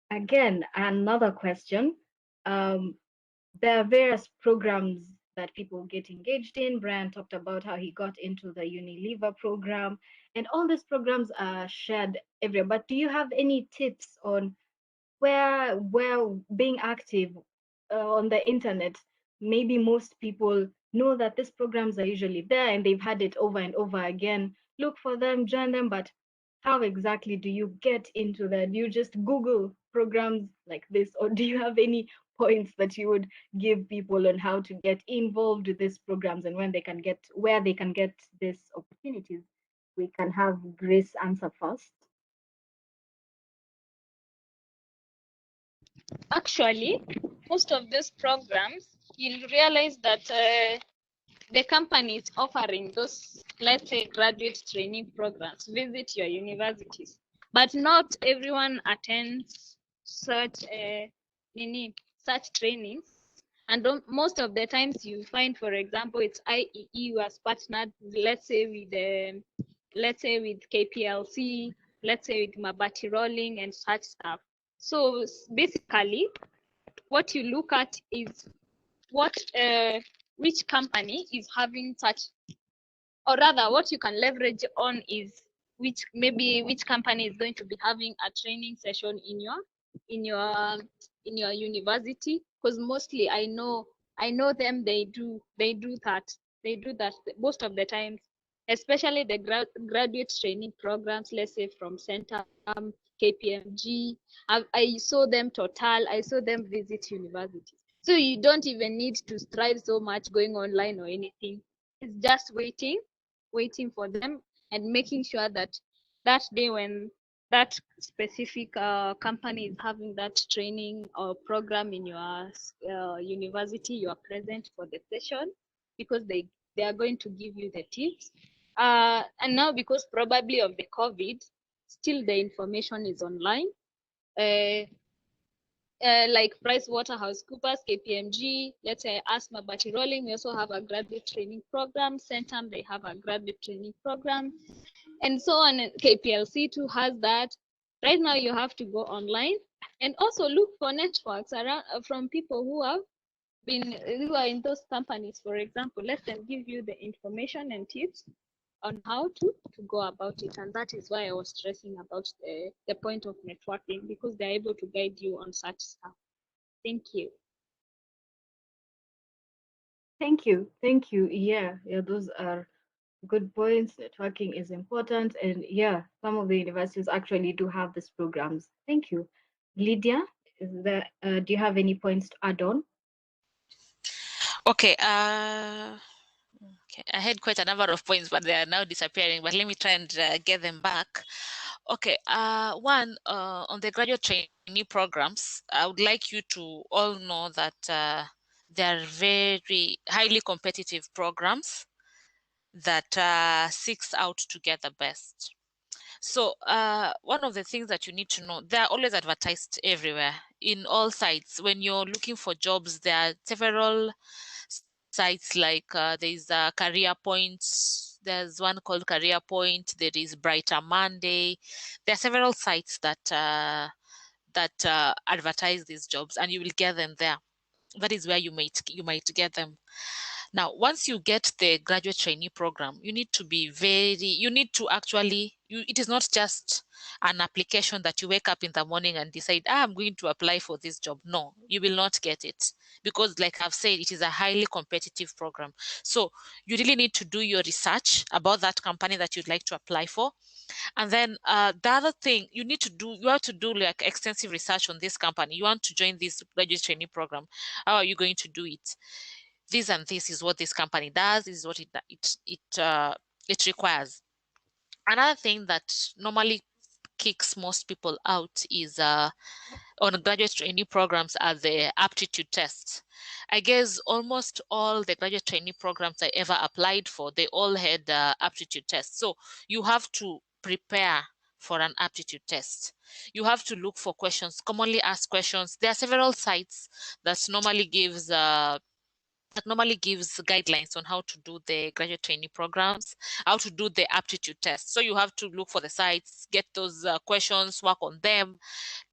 Again, another question. There are various programs that people get engaged in. Brian talked about how he got into the Unilever program, and all these programs are shared everywhere. But do you have any tips on where being active on the internet, maybe most people know that these programs are usually there and they've had it over and over again, look for them, join them, but how exactly do you get into that? Do you just Google programs like this, or do you have any points that you would give people on how to get involved with these programs and where they can get these opportunities? We can have Grace answer first. Actually, most of these programs, you'll realize that the company is offering those, let's say, graduate training programs. Visit your universities, but not everyone attends such such trainings. And most of the times you find, for example, it's IEE who has partnered, let's say with KPLC, let's say with Mabati Rolling and such stuff. So basically, what you look at is what which company is having such, or rather what you can leverage on is which company is going to be having a training session in your university, because mostly I know them, they do that most of the times, especially the graduate training programs, let's say from Centum, KPMG. I saw them Total, I saw them visit universities. So you don't even need to strive so much going online or anything. It's just waiting for them and making sure that that day when that specific company is having that training or program in your university, you are present for the session, because they are going to give you the tips. And now, because probably of the COVID, still the information is online. Like PricewaterhouseCoopers, KPMG, let's say ASMA Bati Rolling, we also have a graduate training program. Centum, they have a graduate training program, and so on. KPLC too has that. Right now, you have to go online and also look for networks around from people who are in those companies. For example, let them give you the information and tips on how to go about it. And that is why I was stressing about the point of networking, because they're able to guide you on such stuff. Thank you. Thank you. Yeah, those are good points. Networking is important, and yeah, some of the universities actually do have these programs. Thank you. Lydia, do you have any points to add on? Okay. Okay, I had quite a number of points, but they are now disappearing. But let me try and get them back. Okay. One, on the graduate trainee programs, I would like you to all know that they are very highly competitive programs. that seeks out to get the best. So one of the things that you need to know, they're always advertised everywhere in all sites. When you're looking for jobs, there are several sites like there's Career Point. There's one called Career Point. There is Brighter Monday. There are several sites that advertise these jobs, and you will get them there. That is where you might get them. Now, once you get the graduate trainee program, you need to be it is not just an application that you wake up in the morning and decide, I'm going to apply for this job. No, you will not get it, because like I've said, it is a highly competitive program. So you really need to do your research about that company that you'd like to apply for. And then the other thing you have to do like extensive research on this company. You want to join this graduate trainee program. How are you going to do it? This and this is what this company does. This is what it requires. Another thing that normally kicks most people out is on graduate trainee programs are the aptitude tests. I guess almost all the graduate trainee programs I ever applied for, they all had aptitude tests. So you have to prepare for an aptitude test. You have to look for questions, commonly asked questions. There are several sites that normally gives guidelines on how to do the graduate trainee programs, how to do the aptitude test. So you have to look for the sites, get those questions, work on them,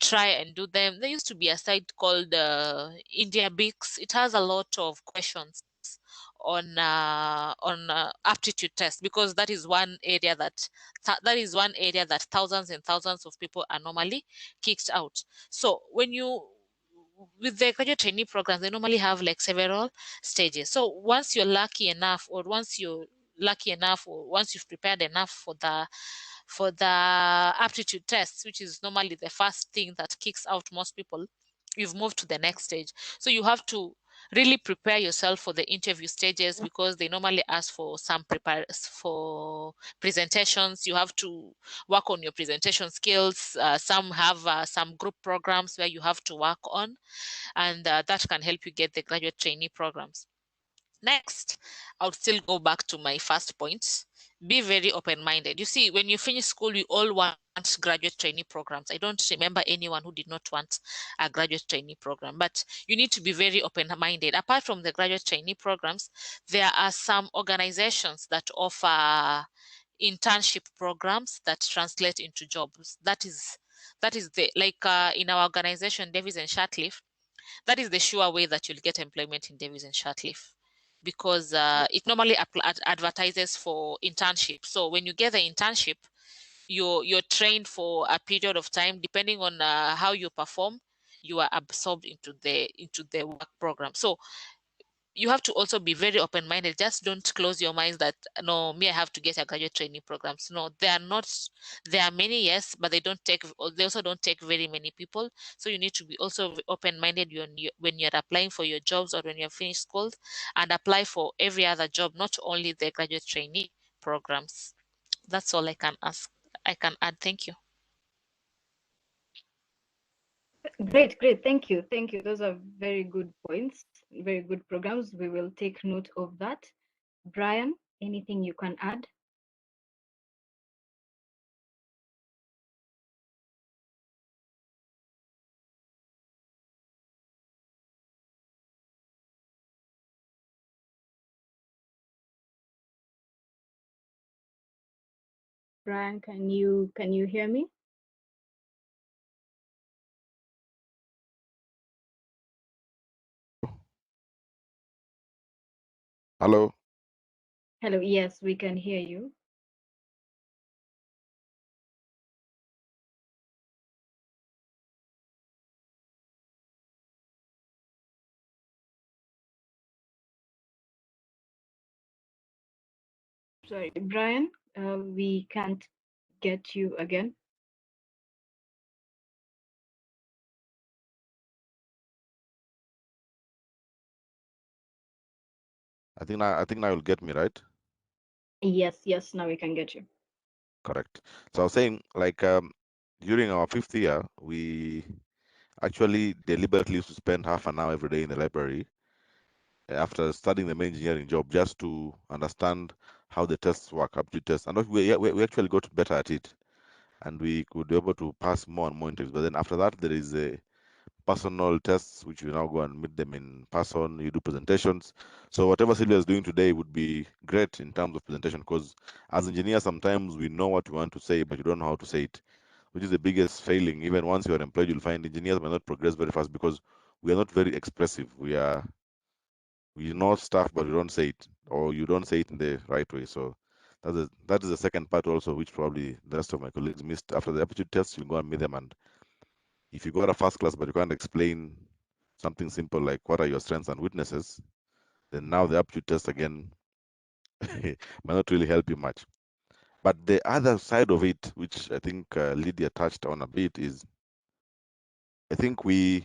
try and do them. There used to be a site called India Bix. It has a lot of questions on aptitude test, because that is one area that thousands and thousands of people are normally kicked out. So with the graduate trainee programs, they normally have like several stages. So once you're lucky enough, or once you've prepared enough for the aptitude test, which is normally the first thing that kicks out most people, you've moved to the next stage. So you have to really prepare yourself for the interview stages, because they normally ask for for presentations. You have to work on your presentation skills. Some have some group programs where you have to work on, and that can help you get the graduate trainee programs. Next, I would still go back to my first point. Be very open-minded. You see, when you finish school, we all want graduate trainee programs. I don't remember anyone who did not want a graduate trainee program, but you need to be very open-minded. Apart from the graduate trainee programs, there are some organizations that offer internship programs that translate into jobs. That is in our organization, Davies and Shatcliffe, that is the sure way that you'll get employment in Davies and Shatcliffe, because it normally advertises for internship. So when you get the internship, you're trained for a period of time. Depending on how you perform, you are absorbed into the work program. So you have to also be very open-minded. Just don't close your minds that, no, I have to get a graduate training programs. No, they are not. There are many, yes, but they also don't take very many people. So you need to be also open-minded when you're applying for your jobs, or when you're finished school, and apply for every other job, not only the graduate trainee programs. That's all I can add. Thank you. Great. Thank you. Those are very good points, very good programs. We will take note of that. Brian, anything you can add? Brian, can you hear me? Hello. Hello. Yes, we can hear you. Sorry, Brian, we can't get you again. I think now you'll get me, right? Yes, now we can get you. Correct. So I was saying, like, during our 5th year, we actually deliberately used to spend half an hour every day in the library after studying the main engineering job, just to understand how the tests work, aptitude tests, and we actually got better at it, and we could be able to pass more and more interviews. But then after that, there is a personal tests, which you now go and meet them in person. You do presentations. So whatever Sylvia is doing today would be great in terms of presentation, because as engineers, sometimes we know what we want to say, but you don't know how to say it, which is the biggest failing. Even once you are employed, you'll find engineers may not progress very fast because we are not very expressive. We know stuff, but we don't say it, or you don't say it in the right way. So that is the second part also, which probably the rest of my colleagues missed. After the aptitude test, you go and meet them, and if you got a first class but you can't explain something simple like what are your strengths and weaknesses, then now the aptitude test again might not really help you much. But the other side of it, which I think Lydia touched on a bit, is I think we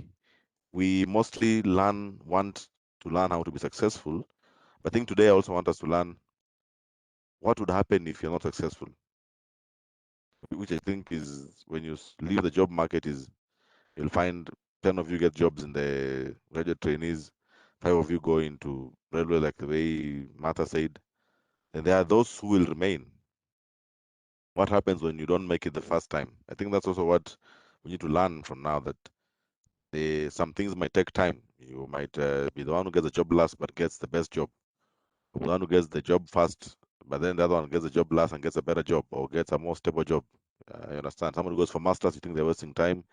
mostly want to learn how to be successful. But I think today I also want us to learn what would happen if you're not successful, which I think is when you leave the job market is you'll find 10 of you get jobs in the graduate trainees, 5 of you go into railway, like the way Martha said, and there are those who will remain. What happens when you don't make it the first time? I think that's also what we need to learn from now, that some things might take time. You might be the one who gets the job last but gets the best job, or the one who gets the job first, but then the other one gets the job last and gets a better job or gets a more stable job. You understand? Someone who goes for masters, you think they're wasting time.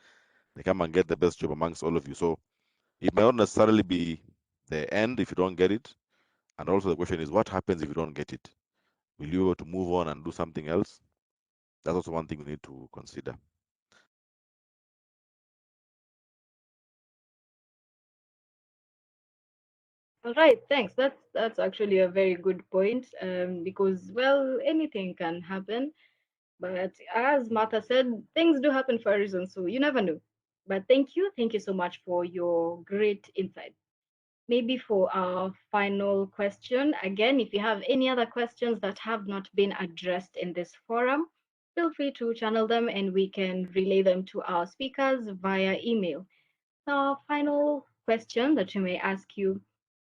They come and get the best job amongst all of you. So it may not necessarily be the end if you don't get it. And also the question is, what happens if you don't get it? Will you be able to move on and do something else? That's also one thing we need to consider. All right, thanks. That's actually a very good point, because well, anything can happen. But as Martha said, things do happen for a reason, so you never know. But thank you so much for your great insight. Maybe for our final question, again, if you have any other questions that have not been addressed in this forum, feel free to channel them and we can relay them to our speakers via email. Our final question that we may ask you: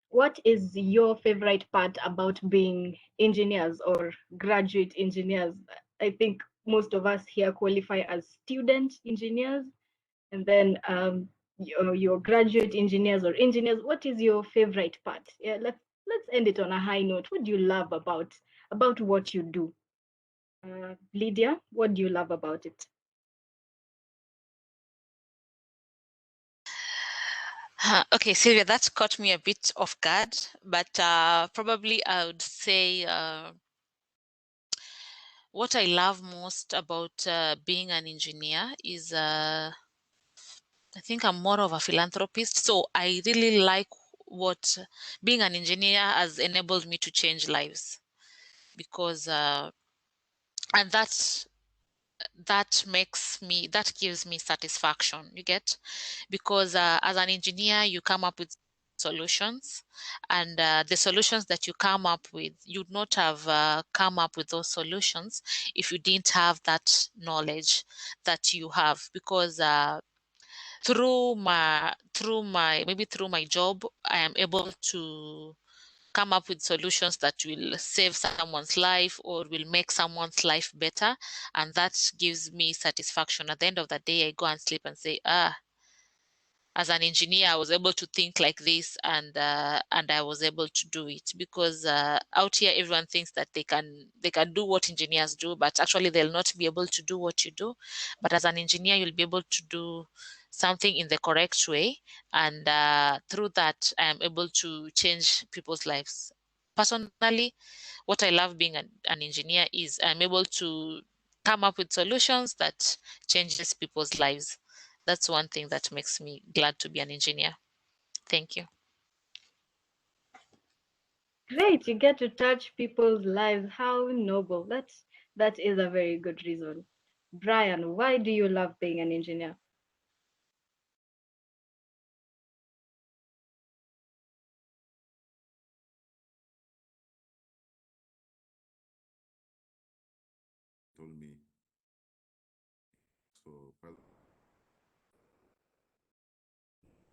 what is your favorite part about being engineers or graduate engineers? I think most of us here qualify as student engineers, and then your graduate engineers or engineers. What is your favorite part? Yeah, let's end it on a high note. What do you love about what you do? Lydia, what do you love about it? Okay, Sylvia, that caught me a bit off guard, but probably I would say what I love most about being an engineer is I think I'm more of a philanthropist. So I really like what being an engineer has enabled me to change lives, because and that gives me satisfaction, you get, because as an engineer you come up with solutions, and the solutions that you come up with, you'd not have come up with those solutions if you didn't have that knowledge that you have, because through my job I am able to come up with solutions that will save someone's life or will make someone's life better, and that gives me satisfaction. At the end of the day I go and sleep and say, as an engineer I was able to think like this, and I was able to do it, because out here everyone thinks that they can do what engineers do, but actually they'll not be able to do what you do. But as an engineer you'll be able to do something in the correct way, and through that I am able to change people's lives. Personally, what I love being an engineer is I'm able to come up with solutions that changes people's lives. That's one thing that makes me glad to be an engineer. Thank you. Great, you get to touch people's lives. How noble. That is a very good reason. Brian, why do you love being an engineer? Told me so.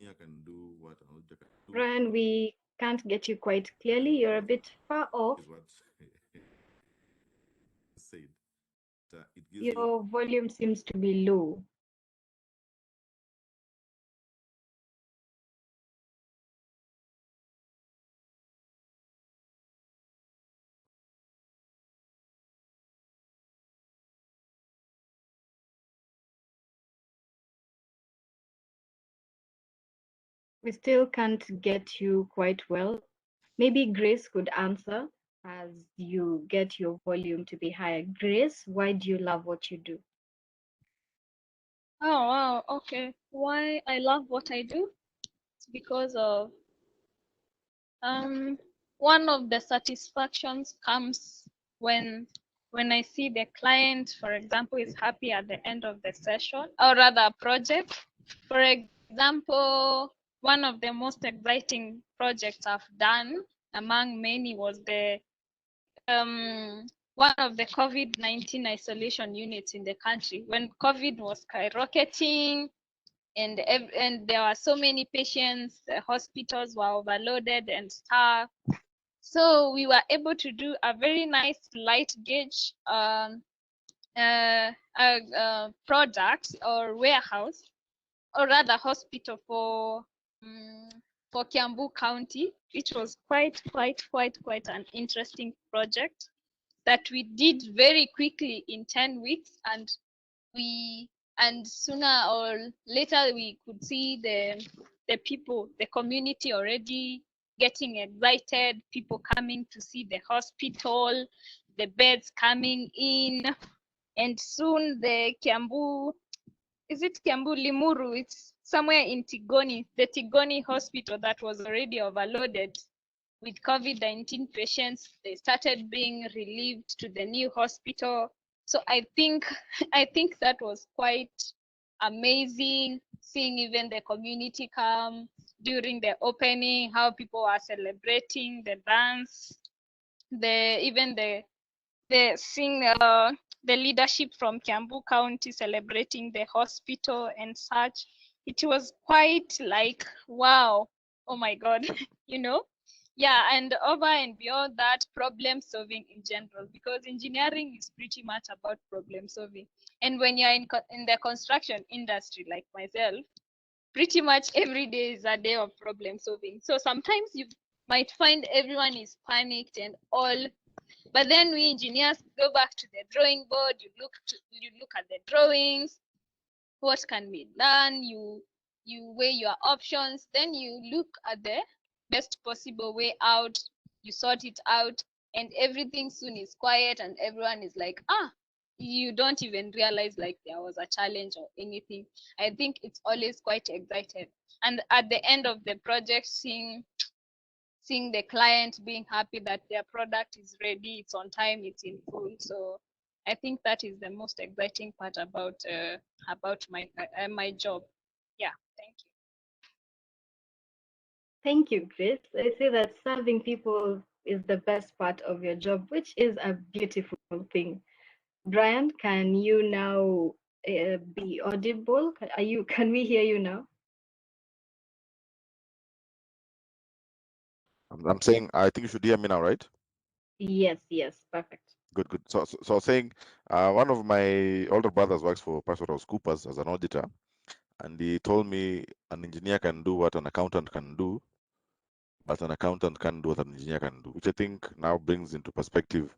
I can do what another can do. Brian, we can't get you quite clearly. You're a bit far off. Is what Your volume seems to be low. We still can't get you quite well. Maybe Grace could answer as you get your volume to be higher. Grace, why do you love what you do? Oh, wow. Okay. Why I love what I do? It's because of one of the satisfactions comes when I see the client, for example, is happy at the end of the session, or rather project. For example, one of the most exciting projects I've done among many was the one of the COVID-19 isolation units in the country when COVID was skyrocketing and there were so many patients, the hospitals were overloaded and stuff. So we were able to do a very nice light gauge product or warehouse, or rather hospital for Kiambu County, which was quite an interesting project that we did very quickly in 10 weeks, and sooner or later we could see the people, the community already getting excited, people coming to see the hospital, the beds coming in, and soon the Kiambu, is it Kiambu Limuru? It's somewhere in Tigoni, the Tigoni hospital that was already overloaded with COVID-19 patients. They started being relieved to the new hospital. So I think that was quite amazing, seeing even the community come during the opening, how people are celebrating the dance, seeing the leadership from Kiambu County celebrating the hospital and such. It was quite like, wow, oh my God, you know? Yeah, and over and beyond that, problem solving in general, because engineering is pretty much about problem solving. And when you're in the construction industry like myself, pretty much every day is a day of problem solving. So sometimes you might find everyone is panicked and all, but then we engineers go back to the drawing board. You look at the drawings, what can be done, you weigh your options, then you look at the best possible way out, you sort it out, and everything soon is quiet and everyone is like, you don't even realize like there was a challenge or anything. I think it's always quite excited, and at the end of the project, seeing the client being happy that their product is ready, it's on time, it's in full. So I think that is the most exciting part about my job. Yeah, thank you. Thank you, Grace. I say that serving people is the best part of your job, which is a beautiful thing. Brian, can you now be audible? Can we hear you now? I'm saying, I think you should hear me now, right? Yes, perfect. Good. So I was saying, one of my older brothers works for PricewaterhouseCoopers as an auditor, and he told me an engineer can do what an accountant can do, but an accountant can't do what an engineer can do, which I think now brings into perspective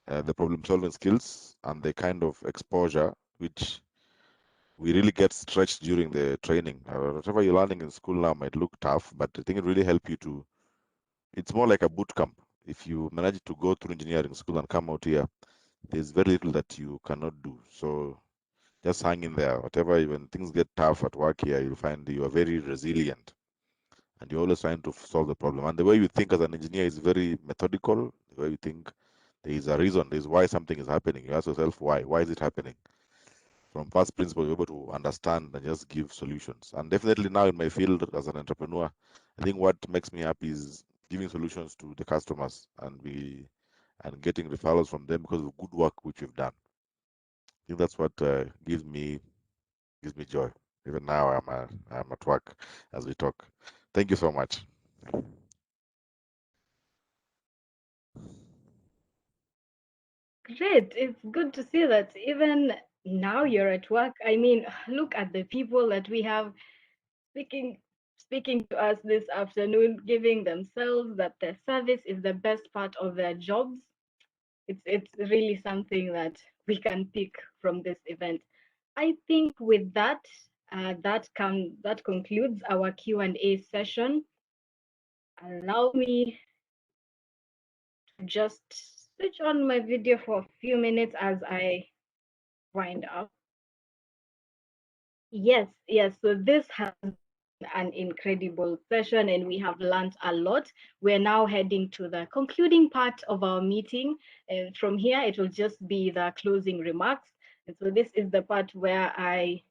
the problem-solving skills and the kind of exposure which we really get stretched during the training. Whatever you're learning in school now might look tough, but I think it really helps you to. It's more like a boot camp. If you manage to go through engineering school and come out here, there's very little that you cannot do. So just hang in there. Whatever, even things get tough at work here, you'll find you are very resilient and you're always trying to solve the problem. And the way you think as an engineer is very methodical. The way you think, there is a reason, there's why something is happening. You ask yourself why. Why is it happening? From first principle, you're able to understand and just give solutions. And definitely now in my field as an entrepreneur, I think what makes me happy is giving solutions to the customers and getting referrals from them because of good work which we've done. I think that's what gives me joy. Even now, I'm at work as we talk. Thank you so much. Great. It's good to see that even now you're at work. I mean, look at the people that we have speaking speaking to us this afternoon, giving themselves that their service is the best part of their jobs. It's really something that we can pick from this event. I think with that, that concludes our Q&A session. Allow me to just switch on my video for a few minutes as I wind up. Yes, yes. So this has been an incredible session and we have learned a lot. We're now heading to the concluding part of our meeting. And from here, it will just be the closing remarks. And so this is the part where I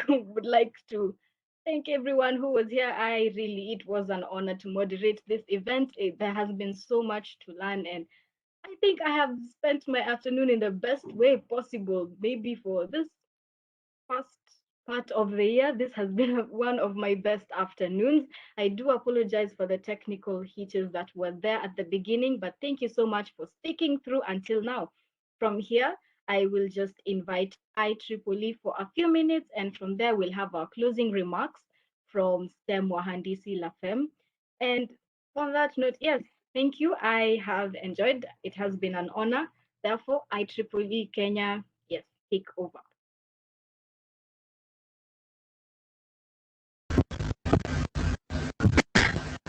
would like to thank everyone who was here. It was an honor to moderate this event. There has been so much to learn and I think I have spent my afternoon in the best way possible. Maybe for this first part of the year, this has been one of my best afternoons. I do apologize for the technical hitches that were there at the beginning, but thank you so much for sticking through until now. From here, I will just invite IEEE for a few minutes, and from there, we'll have our closing remarks from STEM Wahandisi La Femme. And on that note, yes, thank you. I have enjoyed. It has been an honor. Therefore, IEEE Kenya, yes, take over.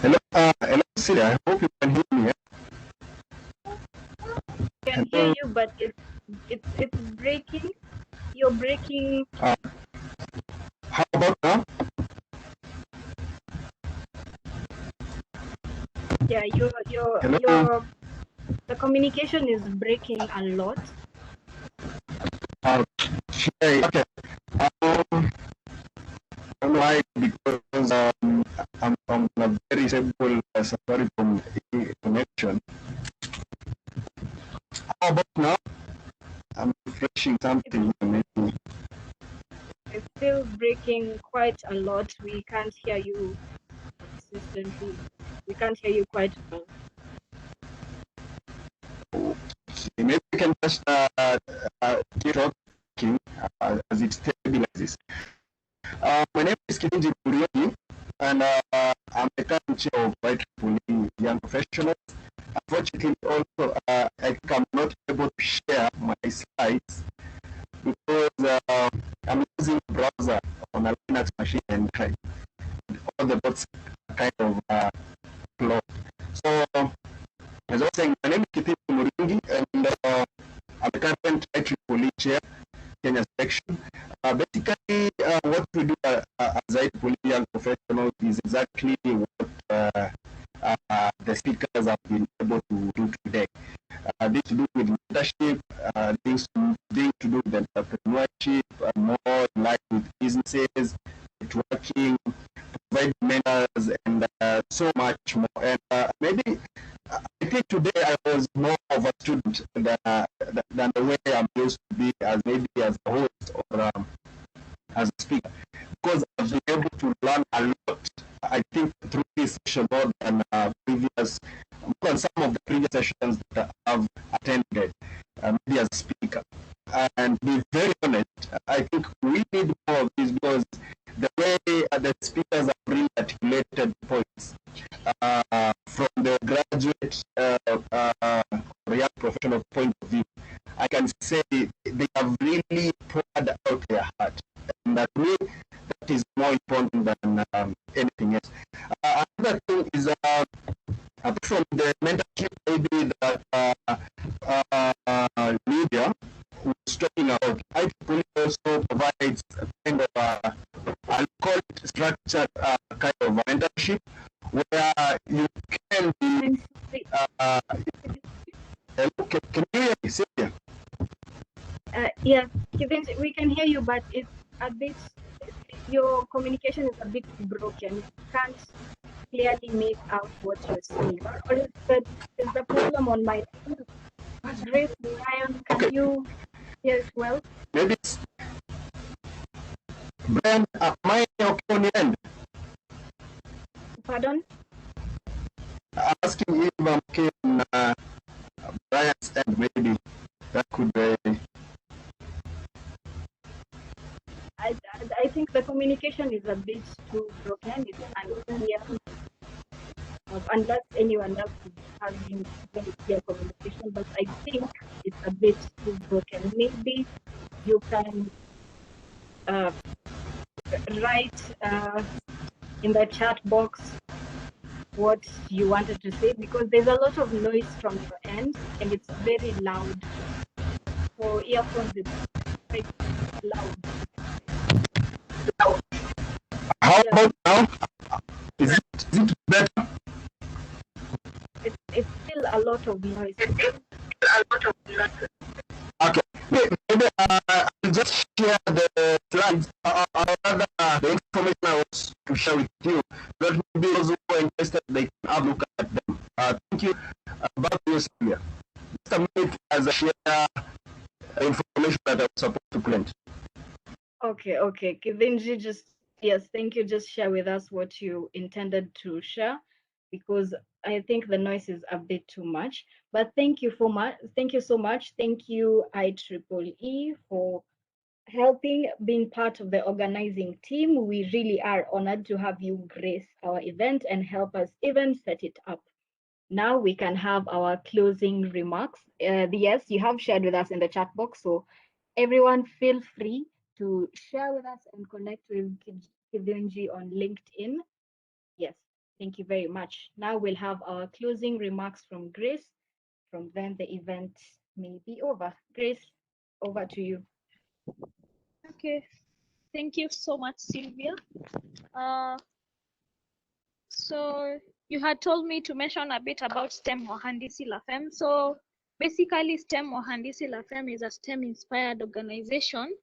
Hello, Celia. I hope you can hear me. I can hear you, but it's breaking. You're breaking. How about now? Yeah, the communication is breaking a lot. Okay. Why? Because I'm on a very stable Safaricom connection. How about now? I'm refreshing something. Maybe. It's still breaking quite a lot. We can't hear you consistently. We can't hear you quite well. Maybe we can just keep talking as it stabilizes. My name is Kitinji Kuriogi, and I'm the current chair of IEEE Young Professionals. Unfortunately, also, I think I'm not able to share my slides because I'm using a browser on a Linux machine and all the bots kind of closed. So, as I was saying, my name is Kitinji Kuriogi, and I'm the current IEEE chair, Kenya section. Basically, what we do as IEEE Young Professionals is exactly what the speakers have been able to do today. This to do with leadership, things to do with entrepreneurship, more like with businesses, networking, provide mentors, and so much more. And maybe I think today I was more of a student than the way I'm used to be as maybe as a host or as a speaker, because I've been able to learn a lot. I think through this session more than some of the previous sessions that I've attended, maybe as a speaker. And to be very honest, I think we need more of this because the way the speakers have really articulated points from the graduate or young professional point of view, I can say they have really poured out their heart. And that way, that is more important than anything else. Another thing is, apart from the mentorship, maybe that media was talking about, IEEE also provides a kind of I'll call it structured kind of mentorship where you can be. Can you hear me, Sylvia? Yes, we can hear you, but it's a bit. Your communication is a bit broken. You can't clearly make out what you're saying. Or is the problem on my end? Grace, Brian, can you hear it well? Maybe it's Brian, am I okay on the end? Pardon? I'm asking if I'm okay on Brian's end, maybe that could is a bit too broken. It's unclear. Unless anyone else is having very clear communication, but I think it's a bit too broken. Maybe you can write in the chat box what you wanted to say, because there's a lot of noise from your end and it's very loud. For earphones, it's quite loud. How Yeah. about now? Is it better? It's still a lot of noise. Okay. Maybe I'll just share the slides, or rather the information I was to share with you. That maybe those who are interested, they can have a look at them. Thank you. Back to you, Sylvia. Just a minute as I share information that I was supposed to print. Okay. Kivinji, yes, thank you. Just share with us what you intended to share, because I think the noise is a bit too much. But thank you so much. Thank you, IEEE, for helping, being part of the organizing team. We really are honored to have you grace our event and help us even set it up. Now we can have our closing remarks. Yes, you have shared with us in the chat box, so everyone feel free to share with us and connect with Kidunji on LinkedIn. Yes, thank you very much. Now we'll have our closing remarks from Grace. From then the event may be over. Grace, over to you. Okay, thank you so much, Sylvia. So you had told me to mention a bit about STEM Wahandisi La Femme. So basically, STEM Wahandisi La Femme is a STEM-inspired organization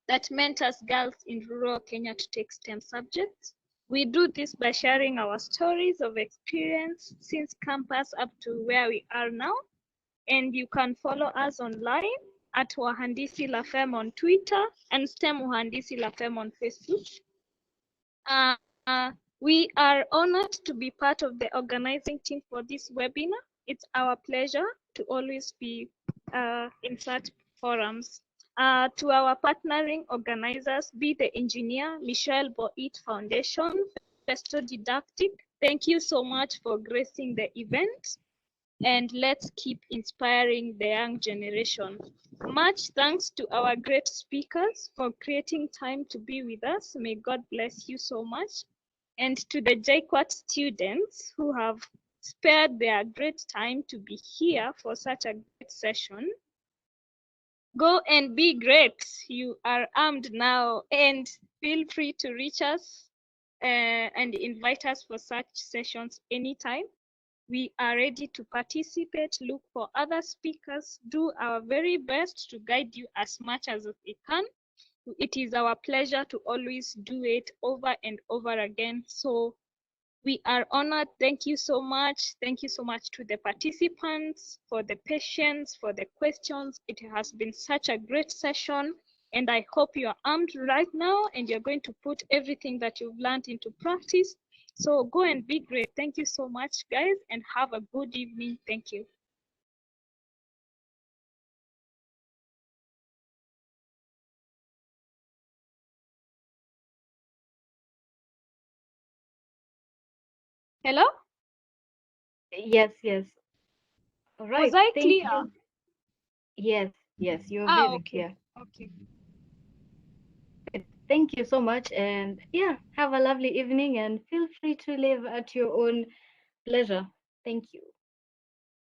that mentors girls in rural Kenya to take STEM subjects. We do this by sharing our stories of experience since campus up to where we are now. And you can follow us online at Wahandisi La Femme on Twitter and STEM Wahandisi La Femme on Facebook. We are honored to be part of the organizing team for this webinar. It's our pleasure to always be in such forums. To our partnering organizers, BeeTheEngineer, Michelle Boit Foundation, FESTO Didactic, thank you so much for gracing the event. And let's keep inspiring the young generation. Much thanks to our great speakers for creating time to be with us. May God bless you so much. And to the JKUAT students who have spared their great time to be here for such a great session. Go and be great. You are armed now, and feel free to reach us and invite us for such sessions anytime. We are ready to participate, look for other speakers, do our very best to guide you as much as we can. It is our pleasure to always do it over and over again. So we are honored. Thank you so much. Thank you so much to the participants for the patience, for the questions. It has been such a great session. And I hope you are armed right now and you're going to put everything that you've learned into practice. So go and be great. Thank you so much, guys, and have a good evening. Thank you. Hello? Yes. All right. Was I Thank clear? you. Yes, you're very Okay. clear. Okay. Thank you so much. And yeah, have a lovely evening and feel free to live at your own leisure. Thank you.